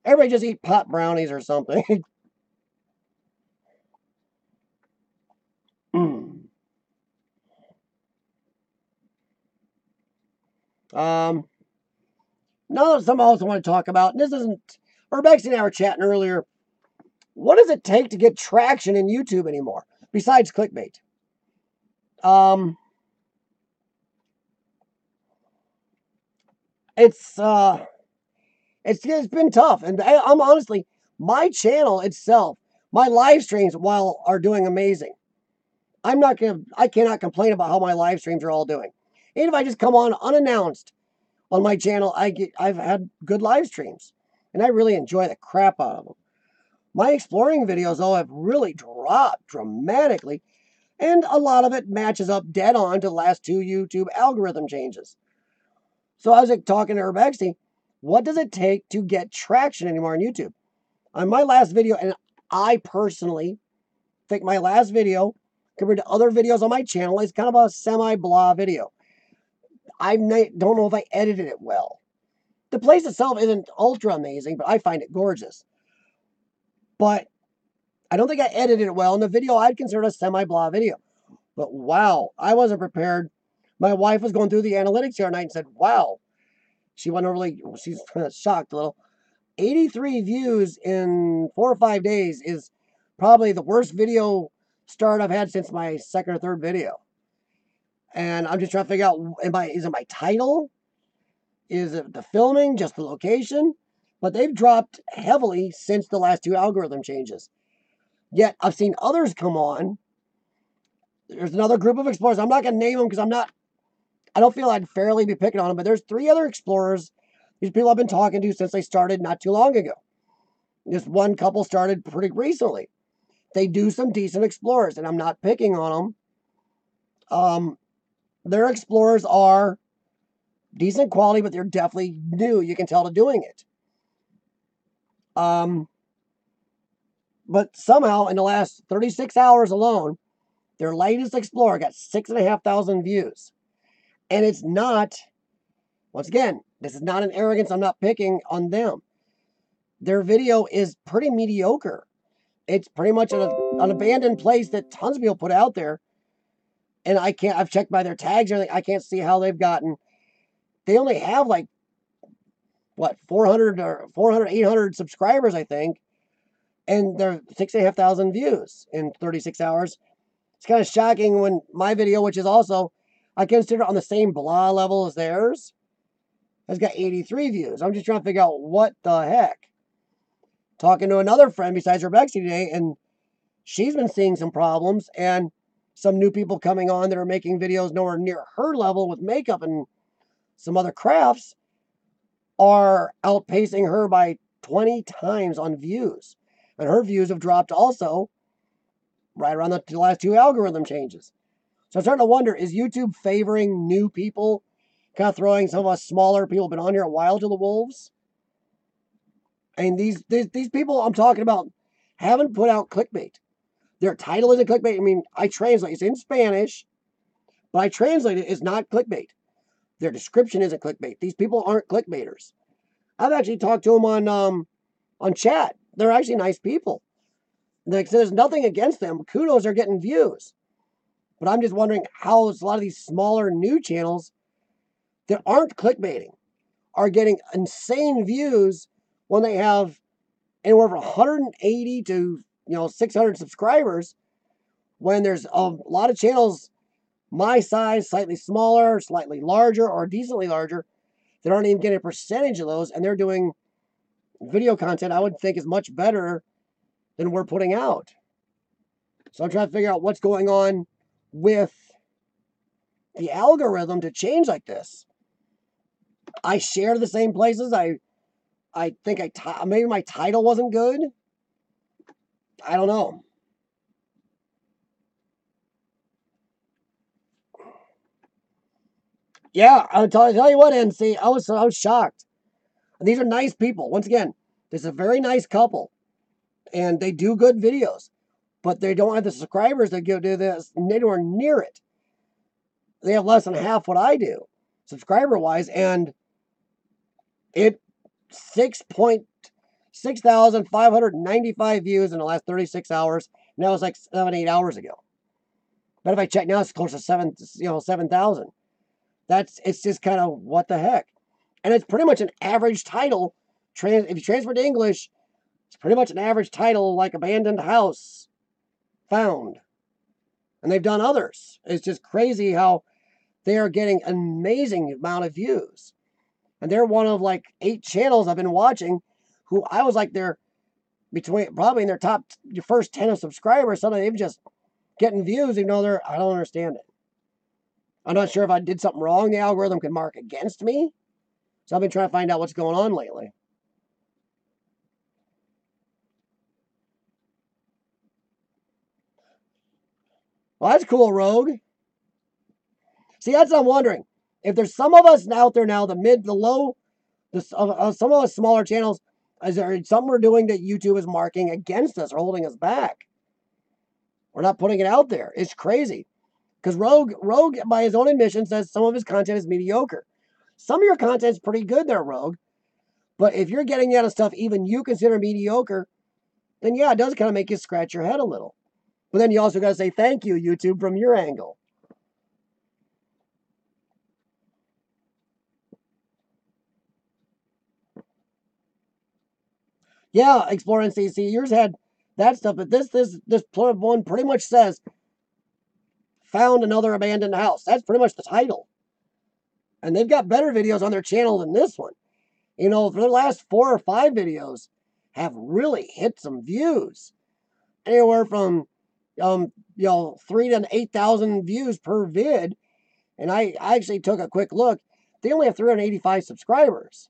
Everybody just eat pot brownies or something. Now that something else I want to talk about, and this isn't, Urbex and I were chatting earlier. What does it take to get traction in YouTube anymore, besides clickbait? Um, it's it's been tough, and I'm honestly, my channel itself, my live streams, while are doing amazing. I cannot complain about how my live streams are all doing. Even if I just come on unannounced on my channel, I've had good live streams, and I really enjoy the crap out of them. My exploring videos, though, have really dropped dramatically, and a lot of it matches up dead on to the last two YouTube algorithm changes. So I was like, talking to Urbexy, what does it take to get traction anymore on YouTube? On my last video, and I personally think my last video, compared to other videos on my channel, is kind of a semi-blah video. I don't know if I edited it well. The place itself isn't ultra amazing, but I find it gorgeous. But I don't think I edited it well. In the video, I'd consider it a semi-blah video. But wow, I wasn't prepared. My wife was going through the analytics the other night and said, wow. She's shocked a little. 83 views in 4 or 5 days is probably the worst video start I've had since my second or third video. And I'm just trying to figure out, is it my title? Is it the filming, just the location? But they've dropped heavily since the last two algorithm changes. Yet I've seen others come on. There's another group of explorers. I'm not going to name them because I don't feel I'd fairly be picking on them, but there's 3 other explorers these people I've been talking to since they started not too long ago. This one couple started pretty recently. They do some decent explorers, and I'm not picking on them. Their explorers are decent quality, but they're definitely new. You can tell they're doing it. But somehow, in the last 36 hours alone, their latest explorer got 6,500 views. And it's not, once again, this is not an arrogance. I'm not picking on them. Their video is pretty mediocre. It's pretty much an abandoned place that tons of people put out there. And I've checked by their tags and everything. I can't see how they've gotten, they only have like, 400 or 400, 800 subscribers, I think. And they're 6,500 views in 36 hours. It's kind of shocking when my video, which is also, I consider on the same blah level as theirs, has got 83 views. I'm just trying to figure out what the heck. Talking to another friend besides Rebecca today, and she's been seeing some problems, and some new people coming on that are making videos nowhere near her level with makeup and some other crafts are outpacing her by 20 times on views. And her views have dropped also right around the last two algorithm changes. So I'm starting to wonder, is YouTube favoring new people, kind of throwing some of us smaller people who've been on here a while to the wolves? And these people I'm talking about haven't put out clickbait. Their title isn't clickbait. I mean, I translate. It's in Spanish, but I translate it. It's not clickbait. Their description isn't clickbait. These people aren't clickbaiters. I've actually talked to them on chat. They're actually nice people. Like, so there's nothing against them. Kudos are getting views. But I'm just wondering how a lot of these smaller new channels that aren't clickbaiting are getting insane views when they have anywhere from 180 to 600 subscribers, when there's a lot of channels my size, slightly smaller, slightly larger, or decently larger that aren't even getting a percentage of those, and they're doing video content I would think is much better than we're putting out. So I'm trying to figure out what's going on with the algorithm to change like this. I share the same places. I think maybe my title wasn't good. I don't know. Yeah, I'll tell you what, NC, I was shocked. These are nice people. Once again, this is a very nice couple, and they do good videos, but they don't have the subscribers that do this anywhere near it. They have less than half what I do, subscriber-wise, and it 6,595 views in the last 36 hours. And that was like 7-8 hours ago. But if I check now, it's close to 7,000. it's just kind of what the heck. And it's pretty much an average title. If you transfer to English, it's pretty much an average title like Abandoned House, Found. And they've done others. It's just crazy how they are getting an amazing amount of views. And they're one of like 8 channels I've been watching who I was like they're probably in their top first 10 of subscribers. Suddenly they've just getting views, even though I don't understand it. I'm not sure if I did something wrong. The algorithm can mark against me. So I've been trying to find out what's going on lately. Well, that's cool, Rogue. See, that's what I'm wondering. If there's some of us out there now, the mid, the low, some of us smaller channels, is there something we're doing that YouTube is marking against us or holding us back? We're not putting it out there. It's crazy. Because Rogue, by his own admission, says some of his content is mediocre. Some of your content's pretty good there, Rogue. But if you're getting out of stuff even you consider mediocre, then yeah, it does kind of make you scratch your head a little. But then you also got to say thank you, YouTube, from your angle. Yeah, Xplore NCC, yours had that stuff, but this one pretty much says found another abandoned house. That's pretty much the title. And they've got better videos on their channel than this one. You know, for the last 4 or 5 videos have really hit some views. Anywhere from 3 to 8,000 views per vid. And I actually took a quick look. They only have 385 subscribers.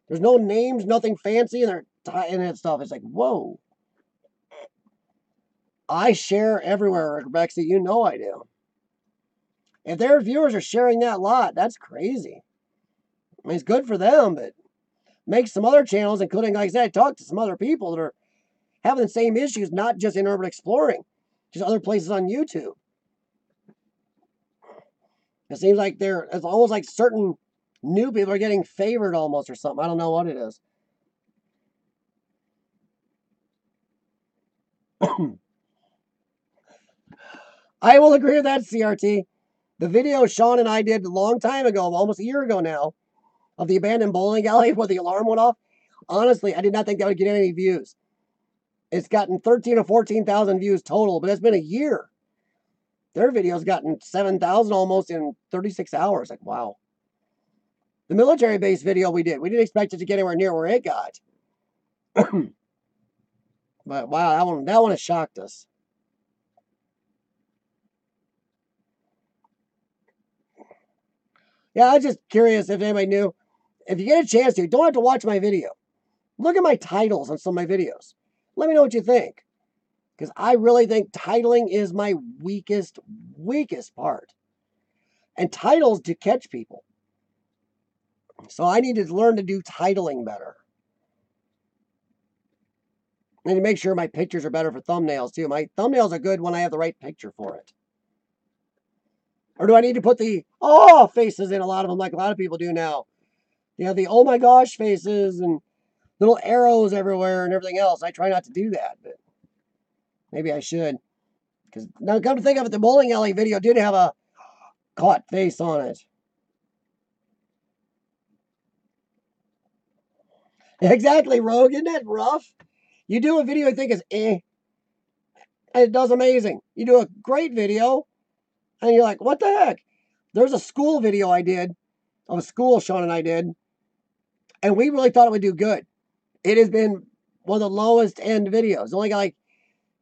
There's no names, nothing fancy in that stuff. It's like, whoa. I share everywhere, Rexy. You know I do. If their viewers are sharing that lot, that's crazy. I mean, it's good for them, but makes some other channels, including, like I said, I talked to some other people that are having the same issues, not just in urban exploring, just other places on YouTube. It seems like it's almost like certain new people are getting favored almost or something. I don't know what it is. I will agree with that, CRT. The video Sean and I did a long time ago, almost a year ago now, of the abandoned bowling alley where the alarm went off, honestly, I did not think that would get any views. It's gotten 13 or 14,000 views total, but it's been a year. Their video's gotten 7,000 almost in 36 hours. Like, wow. The military base video we didn't expect it to get anywhere near where it got. But wow, that one has shocked us. Yeah, I was just curious if anybody knew. If you get a chance to, you don't have to watch my video. Look at my titles on some of my videos. Let me know what you think. Because I really think titling is my weakest part. And titles to catch people. So I need to learn to do titling better. And to make sure my pictures are better for thumbnails too. My thumbnails are good when I have the right picture for it. Or do I need to put the faces in a lot of them like a lot of people do now? You know, the oh my gosh faces and little arrows everywhere and everything else. I try not to do that, but maybe I should. Because now come to think of it, the bowling alley video did have a caught face on it. Exactly, Rogue. Isn't that rough? You do a video you think is and it does amazing. You do a great video, and you're like, what the heck? There's a school video I did, of a school Sean and I did, and we really thought it would do good. It has been one of the lowest end videos. Only got like,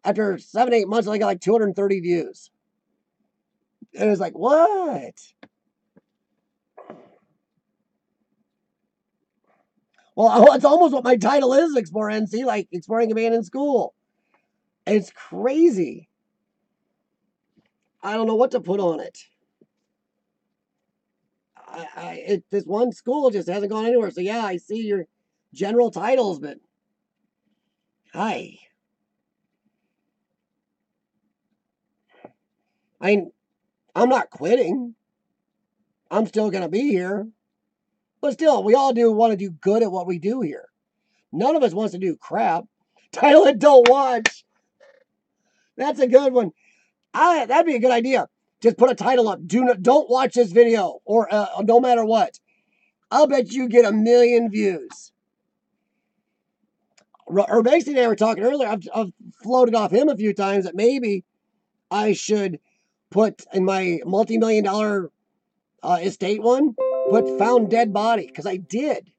after 7-8 months, I only got like 230 views. And it's like, what? Well, it's almost what my title is, Explore NC, like Exploring Abandoned School. It's crazy. I don't know what to put on it. This one school just hasn't gone anywhere. So yeah, I see your general titles, but hi. I'm not quitting. I'm still gonna be here. But still, we all want to do good at what we do here. None of us wants to do crap. Title it, don't watch. That's a good one. That'd be a good idea. Just put a title up. Don't watch this video, or no matter what. I'll bet you get 1 million views. Urbex and I were talking earlier. I've floated off him a few times that maybe I should put in my multi-million-dollar estate one, put found dead body, because I did.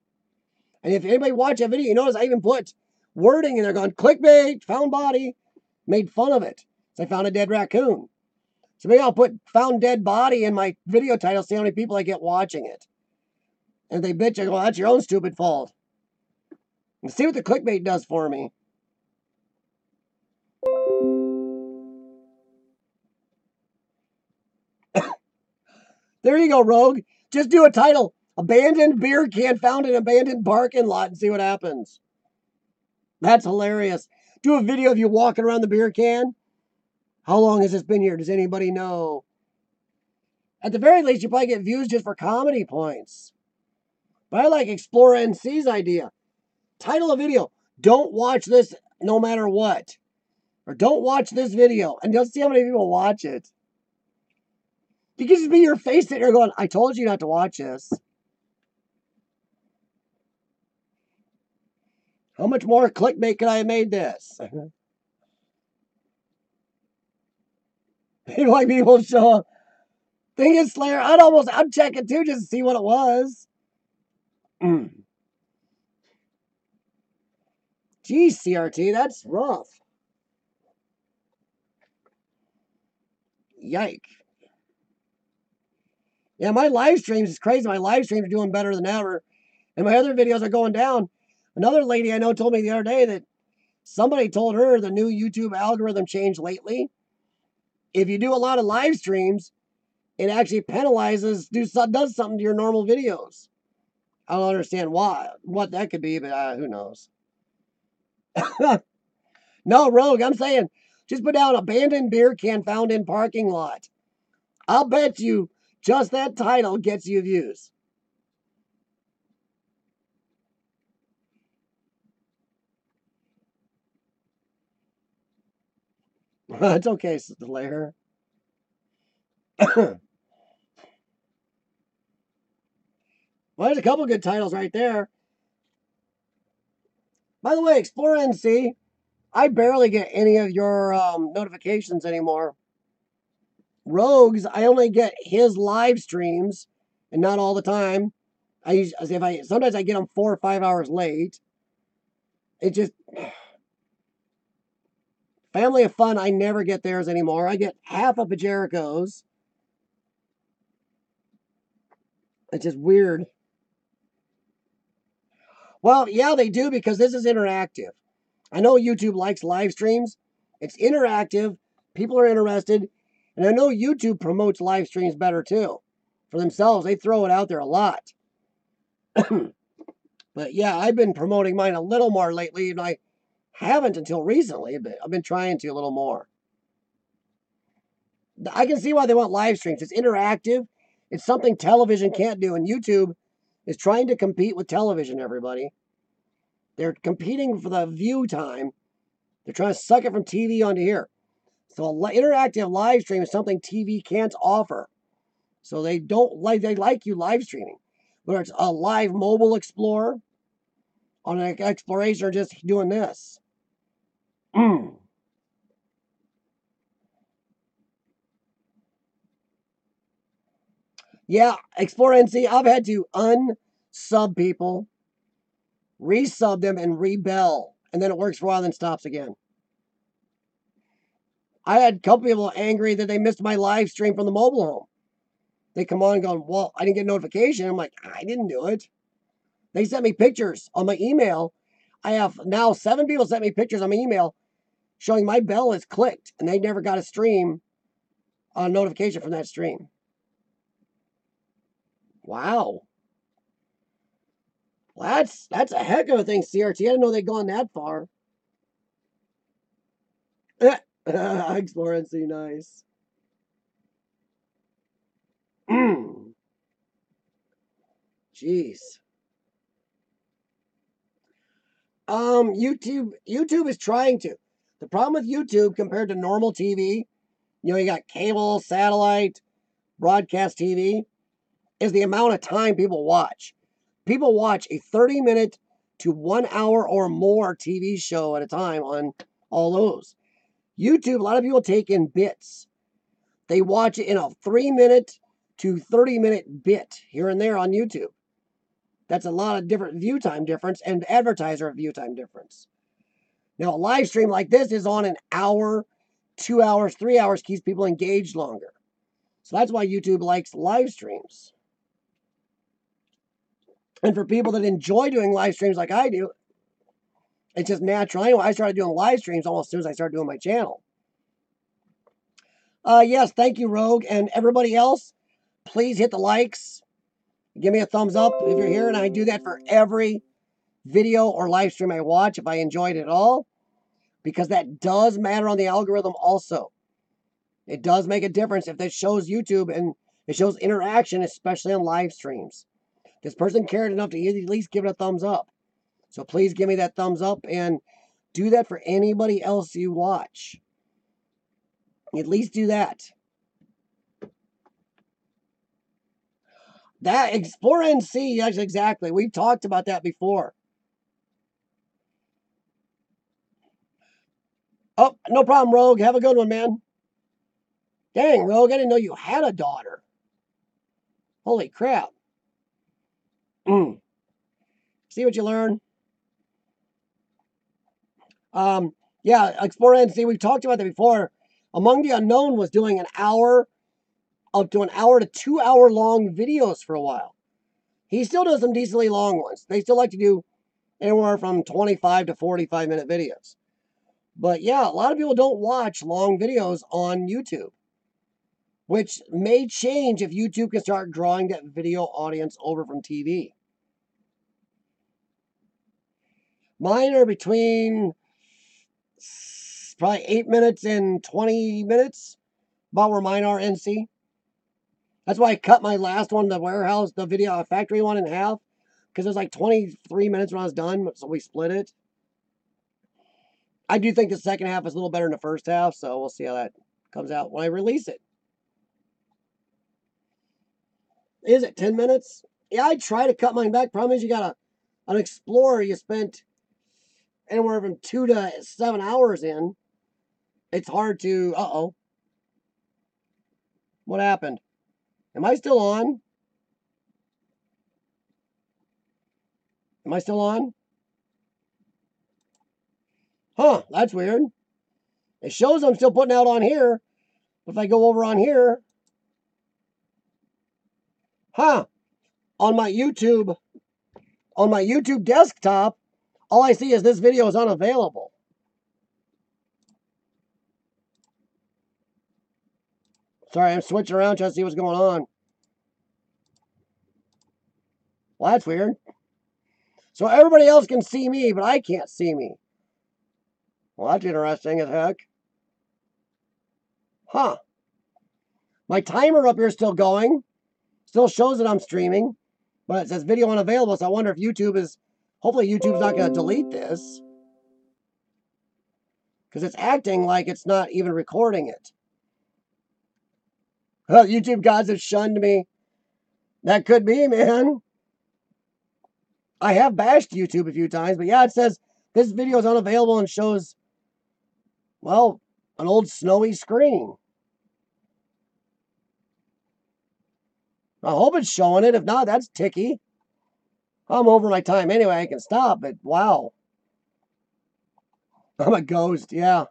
And if anybody watched that video, you notice I even put wording in there going, clickbait, found body, made fun of it. So I found a dead raccoon. So maybe I'll put found dead body in my video title, see how many people I get watching it. And if they bitch, I go, that's your own stupid fault. And see what the clickbait does for me. There you go, Rogue. Just do a title. Abandoned beer can found in abandoned parking lot and see what happens. That's hilarious. Do a video of you walking around the beer can. How long has this been here? Does anybody know? At the very least, you probably get views just for comedy points. But I like Xplore NC's idea. Title a video. Don't watch this no matter what. Or don't watch this video. And you'll see how many people watch it. You can just be your face sitting there going, I told you not to watch this. How much more clickbait could I have made this? Like people show up. Thing is, Slayer, I'd check it too just to see what it was. Geez, CRT, that's rough. Yike. Yeah, my live streams is crazy. My live streams are doing better than ever. And my other videos are going down. Another lady I know told me the other day that somebody told her the new YouTube algorithm changed lately. If you do a lot of live streams, it actually penalizes, does something to your normal videos. I don't understand what that could be, but who knows. No, Rogue, I'm saying, just put down abandoned beer can found in parking lot. I'll bet you just that title gets you views. It's okay, Slayer. Well, there's a couple good titles right there. By the way, Xplore NC, I barely get any of your notifications anymore. Rogues, I only get his live streams, and not all the time. Sometimes I get them 4 or 5 hours late. It just Family of Fun, I never get theirs anymore. I get half of Jericho's. It's just weird. Well, yeah, they do because this is interactive. I know YouTube likes live streams. It's interactive. People are interested. And I know YouTube promotes live streams better too. For themselves, they throw it out there a lot. But yeah, I've been promoting mine a little more lately, and I haven't until recently, but I've been trying to a little more. I can see why they want live streams. It's interactive. It's something television can't do, and YouTube is trying to compete with television, everybody. They're competing for the view time. They're trying to suck it from TV onto here. So an interactive live stream is something TV can't offer. So they like you live streaming. Whether it's a live mobile explorer on an exploration or just doing this. Yeah, Xplore NC, I've had to unsub people, resub them, and rebell. And then it works for a while, then stops again. I had a couple people angry that they missed my live stream from the mobile home. They come on going, well, I didn't get a notification. I'm like, I didn't do it. They sent me pictures on my email. I have now 7 people sent me pictures on my email showing my bell is clicked, and they never got a notification from that stream. Wow. Well, that's a heck of a thing, CRT. I didn't know they'd gone that far. Xplore NC, nice. Jeez. YouTube is trying to. The problem with YouTube compared to normal TV, you know, you got cable, satellite, broadcast TV, is the amount of time people watch. People watch a 30-minute to 1 hour or more TV show at a time on all those. YouTube, a lot of people take in bits. They watch it in a 3-minute to 30-minute bit here and there on YouTube. That's a lot of different view time difference and advertiser view time difference. Now, a live stream like this is on an hour, 2 hours, 3 hours, keeps people engaged longer. So that's why YouTube likes live streams. And for people that enjoy doing live streams like I do, it's just natural. Anyway, I started doing live streams almost as soon as I started doing my channel. Yes, thank you, Rogue. And everybody else, please hit the likes. Give me a thumbs up if you're here. And I do that for every video or live stream I watch if I enjoyed it at all. Because that does matter on the algorithm also. It does make a difference if it shows YouTube and it shows interaction, especially on live streams. This person cared enough to at least give it a thumbs up. So please give me that thumbs up and do that for anybody else you watch. At least do that. That Xplore NC, yes, exactly. We've talked about that before. Oh, no problem, Rogue. Have a good one, man. Dang, Rogue, I didn't know you had a daughter. Holy crap. See what you learn? Yeah, Xplore NC, we've talked about that before. Among the Unknown was doing an hour, up to an hour to 2 hour long videos for a while. He still does some decently long ones. They still like to do anywhere from 25 to 45-minute videos. But yeah, a lot of people don't watch long videos on YouTube, which may change if YouTube can start drawing that video audience over from TV. Mine are between probably 8 minutes and 20 minutes, about where mine are, NC. That's why I cut my last one, the warehouse, the video factory one, in half, because it was like 23 minutes when I was done, so we split it. I do think the second half is a little better than the first half, so we'll see how that comes out when I release it. Is it 10 minutes? Yeah, I try to cut mine back. Problem is you got an Explorer you spent anywhere from 2 to 7 hours in. It's hard to, what happened? Am I still on? Am I still on? Huh, that's weird. It shows I'm still putting out on here. But if I go over on here, on my YouTube desktop, all I see is this video is unavailable. Sorry, I'm switching around trying to see what's going on. Well, that's weird. So everybody else can see me, but I can't see me. Well, that's interesting as heck. Huh. My timer up here is still going. Still shows that I'm streaming. But it says video unavailable, so I wonder if YouTube is... Hopefully YouTube's not going to delete this. Because it's acting like it's not even recording it. YouTube gods have shunned me. That could be, man. I have bashed YouTube a few times, but yeah, it says this video is unavailable and shows, well, an old snowy screen. I hope it's showing it. If not, that's ticky. I'm over my time anyway. I can stop, but wow. I'm a ghost, yeah.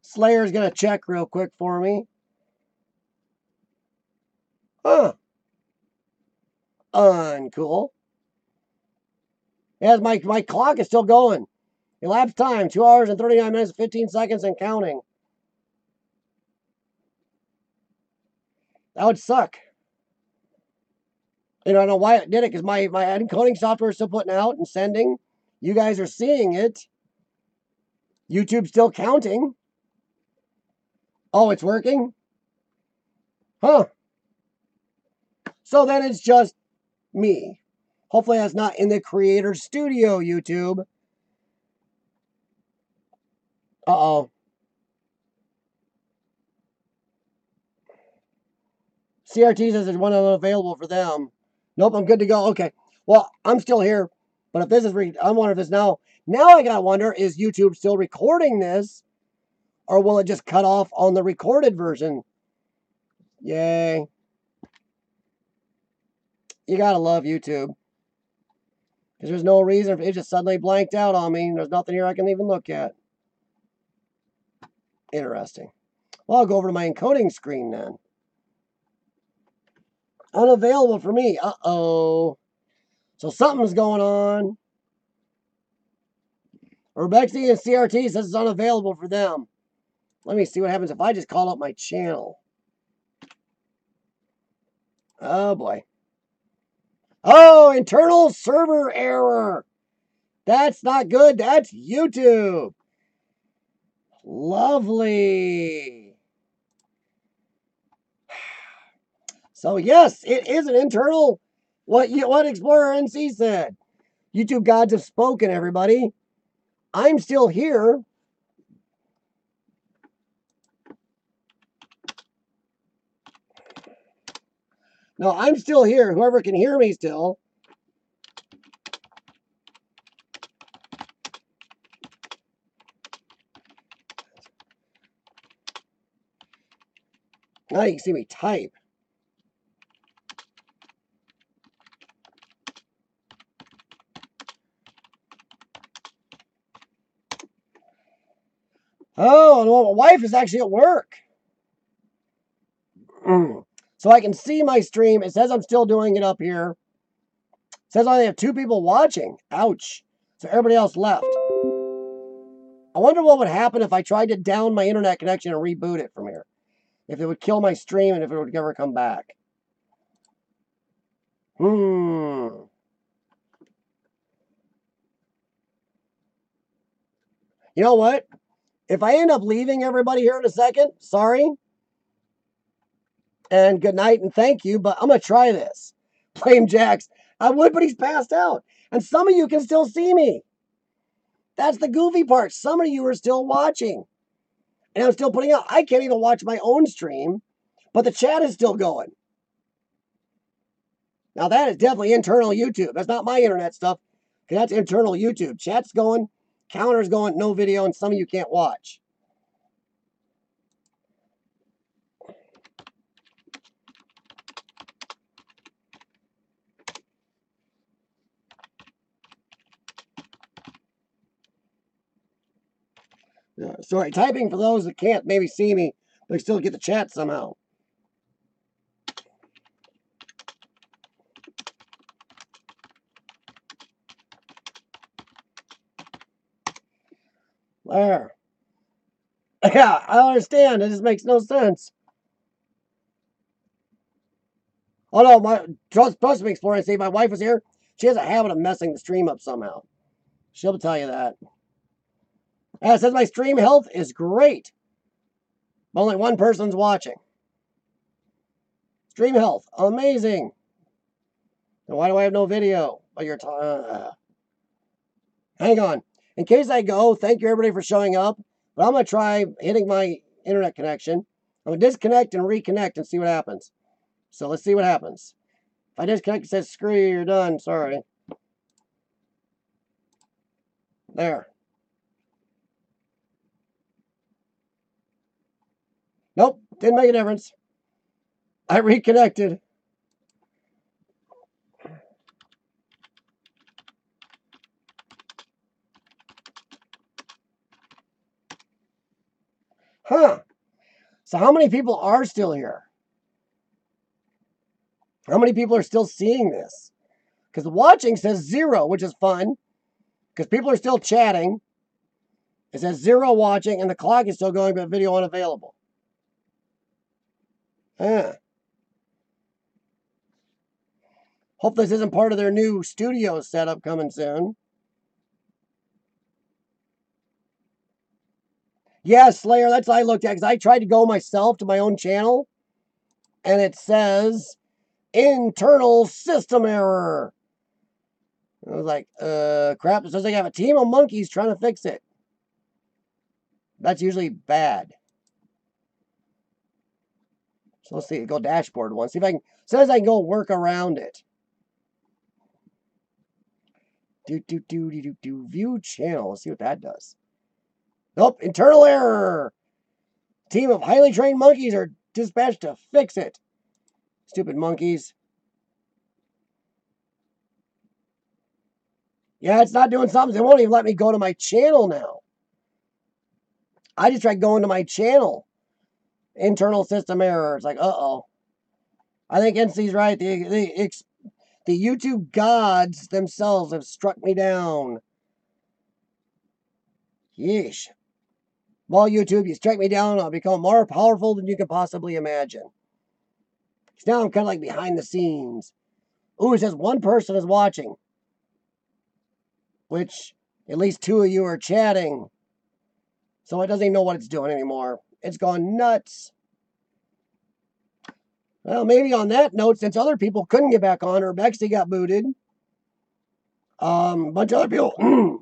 Slayer's going to check real quick for me. Huh. Uncool. Yes, my clock is still going. Elapsed time, 2 hours and 39 minutes, 15 seconds and counting. That would suck. You know, I don't know why it did it, because my encoding software is still putting out and sending. You guys are seeing it. YouTube's still counting. Oh, it's working? Huh. So then it's just me. Hopefully that's not in the Creator Studio, YouTube. Uh-oh. CRT says there's one unavailable for them. Nope, I'm good to go. Okay. Well, I'm still here. But if this is, I wonder if it's now. Now I gotta wonder, is YouTube still recording this? Or will it just cut off on the recorded version? Yay. You gotta love YouTube. Because there's no reason. It just suddenly blanked out on me. There's nothing here I can even look at. Interesting. Well, I'll go over to my encoding screen then. Unavailable for me. Uh-oh. So something's going on. Urbex and CRT says it's unavailable for them. Let me see what happens if I just call up my channel. Oh, boy. Oh, internal server error. That's not good. That's YouTube. Lovely. So, yes, it is an internal, what Xplore NC said. YouTube gods have spoken, everybody. I'm still here. No, I'm still here. Whoever can hear me still. Now you can see me type. Oh, and well, my wife is actually at work. So I can see my stream. It says I'm still doing it up here. It says I only have 2 people watching. Ouch. So everybody else left. I wonder what would happen if I tried to down my internet connection and reboot it from here. If it would kill my stream and if it would ever come back. You know what? If I end up leaving everybody here in a second, sorry. And good night and thank you, but I'm going to try this. Blame Jax. I would, but he's passed out. And some of you can still see me. That's the goofy part. Some of you are still watching. And I'm still putting out. I can't even watch my own stream, but the chat is still going. Now that is definitely internal YouTube. That's not my internet stuff. Because that's internal YouTube. Chat's going, counter's going, no video, and some of you can't watch. Sorry, typing for those that can't maybe see me, but still get the chat somehow. There. Yeah, I understand. It just makes no sense. Oh no, trust me, Explorer. I say my wife was here. She has a habit of messing the stream up somehow. She'll tell you that. It says my stream health is great. But only 1 person's watching. Stream health, amazing. Then why do I have no video? But you're hang on. In case I go, thank you everybody for showing up. But I'm going to try hitting my internet connection. I'm going to disconnect and reconnect and see what happens. So let's see what happens. If I disconnect, it says, screw you, you're done. Sorry. There. Nope, didn't make a difference. I reconnected. Huh. So how many people are still here? How many people are still seeing this? Because the watching says 0, which is fun. Because people are still chatting. It says 0 watching, and the clock is still going, but video unavailable. Huh. Hope this isn't part of their new studio setup coming soon. Yeah, Slayer, that's what I looked at, because I tried to go myself to my own channel, and it says internal system error. I was like, crap. It says they have a team of monkeys trying to fix it. That's usually bad. So let's see, go dashboard one. See if I can, says I can go work around it. View channel. Let's see what that does. Nope, internal error. Team of highly trained monkeys are dispatched to fix it. Stupid monkeys. Yeah, it's not doing something. They won't even let me go to my channel now. I just tried going to my channel. Internal system error. It's like, uh-oh. I think NC's right. The YouTube gods themselves have struck me down. Yeesh. Well, YouTube, you strike me down, I'll become more powerful than you can possibly imagine. Now I'm kind of like behind the scenes. Ooh, it says one person is watching. Which, at least 2 of you are chatting. So it doesn't even know what it's doing anymore. It's gone nuts. Well, maybe on that note, since other people couldn't get back on, Urbexy got booted. A bunch of other people.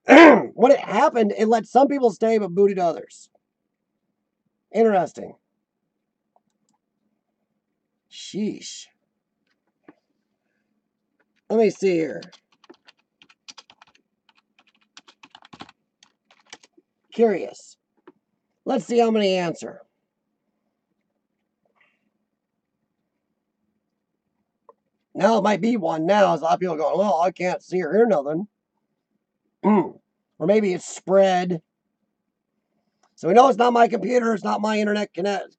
When it happened, it let some people stay but booted others. Interesting. Sheesh. Let me see here. Curious. Let's see how many answer. Now it might be one now. There's a lot of people going, well, I can't see or hear nothing. Or maybe it's spread. So we know it's not my computer. It's not my internet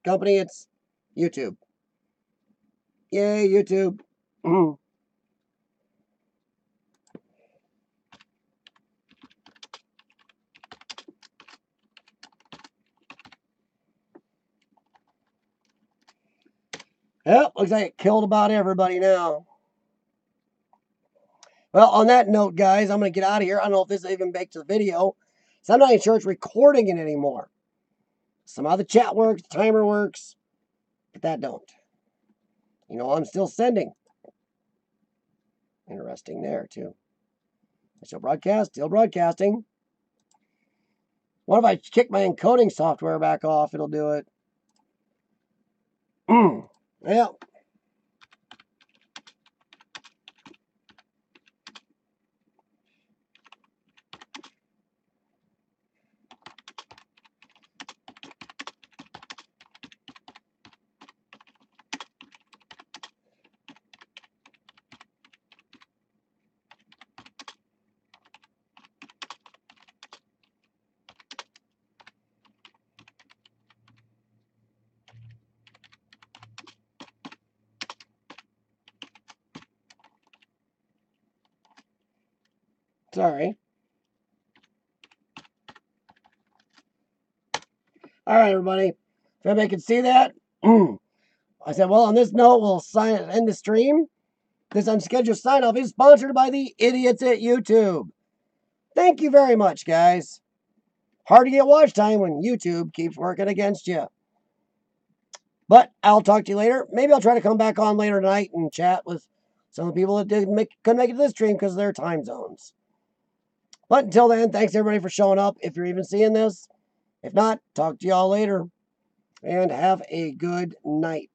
company. It's YouTube. Yay, YouTube. Yep, looks like it killed about everybody now. Well, on that note, guys, I'm going to get out of here. I don't know if this even makes the video. So I'm not even sure it's recording it anymore. Somehow the chat works, the timer works, but that don't. You know, I'm still sending. Interesting there, too. Still broadcast, still broadcasting. What if I kick my encoding software back off? It'll do it. Yeah. Sorry. All right, everybody. If anybody can see that, I said, well, on this note, we'll end the stream. This unscheduled sign-off is sponsored by the idiots at YouTube. Thank you very much, guys. Hard to get watch time when YouTube keeps working against you. But I'll talk to you later. Maybe I'll try to come back on later tonight and chat with some of the people that couldn't make it to this stream because of their time zones. But until then, thanks everybody for showing up, if you're even seeing this. If not, talk to y'all later. And have a good night.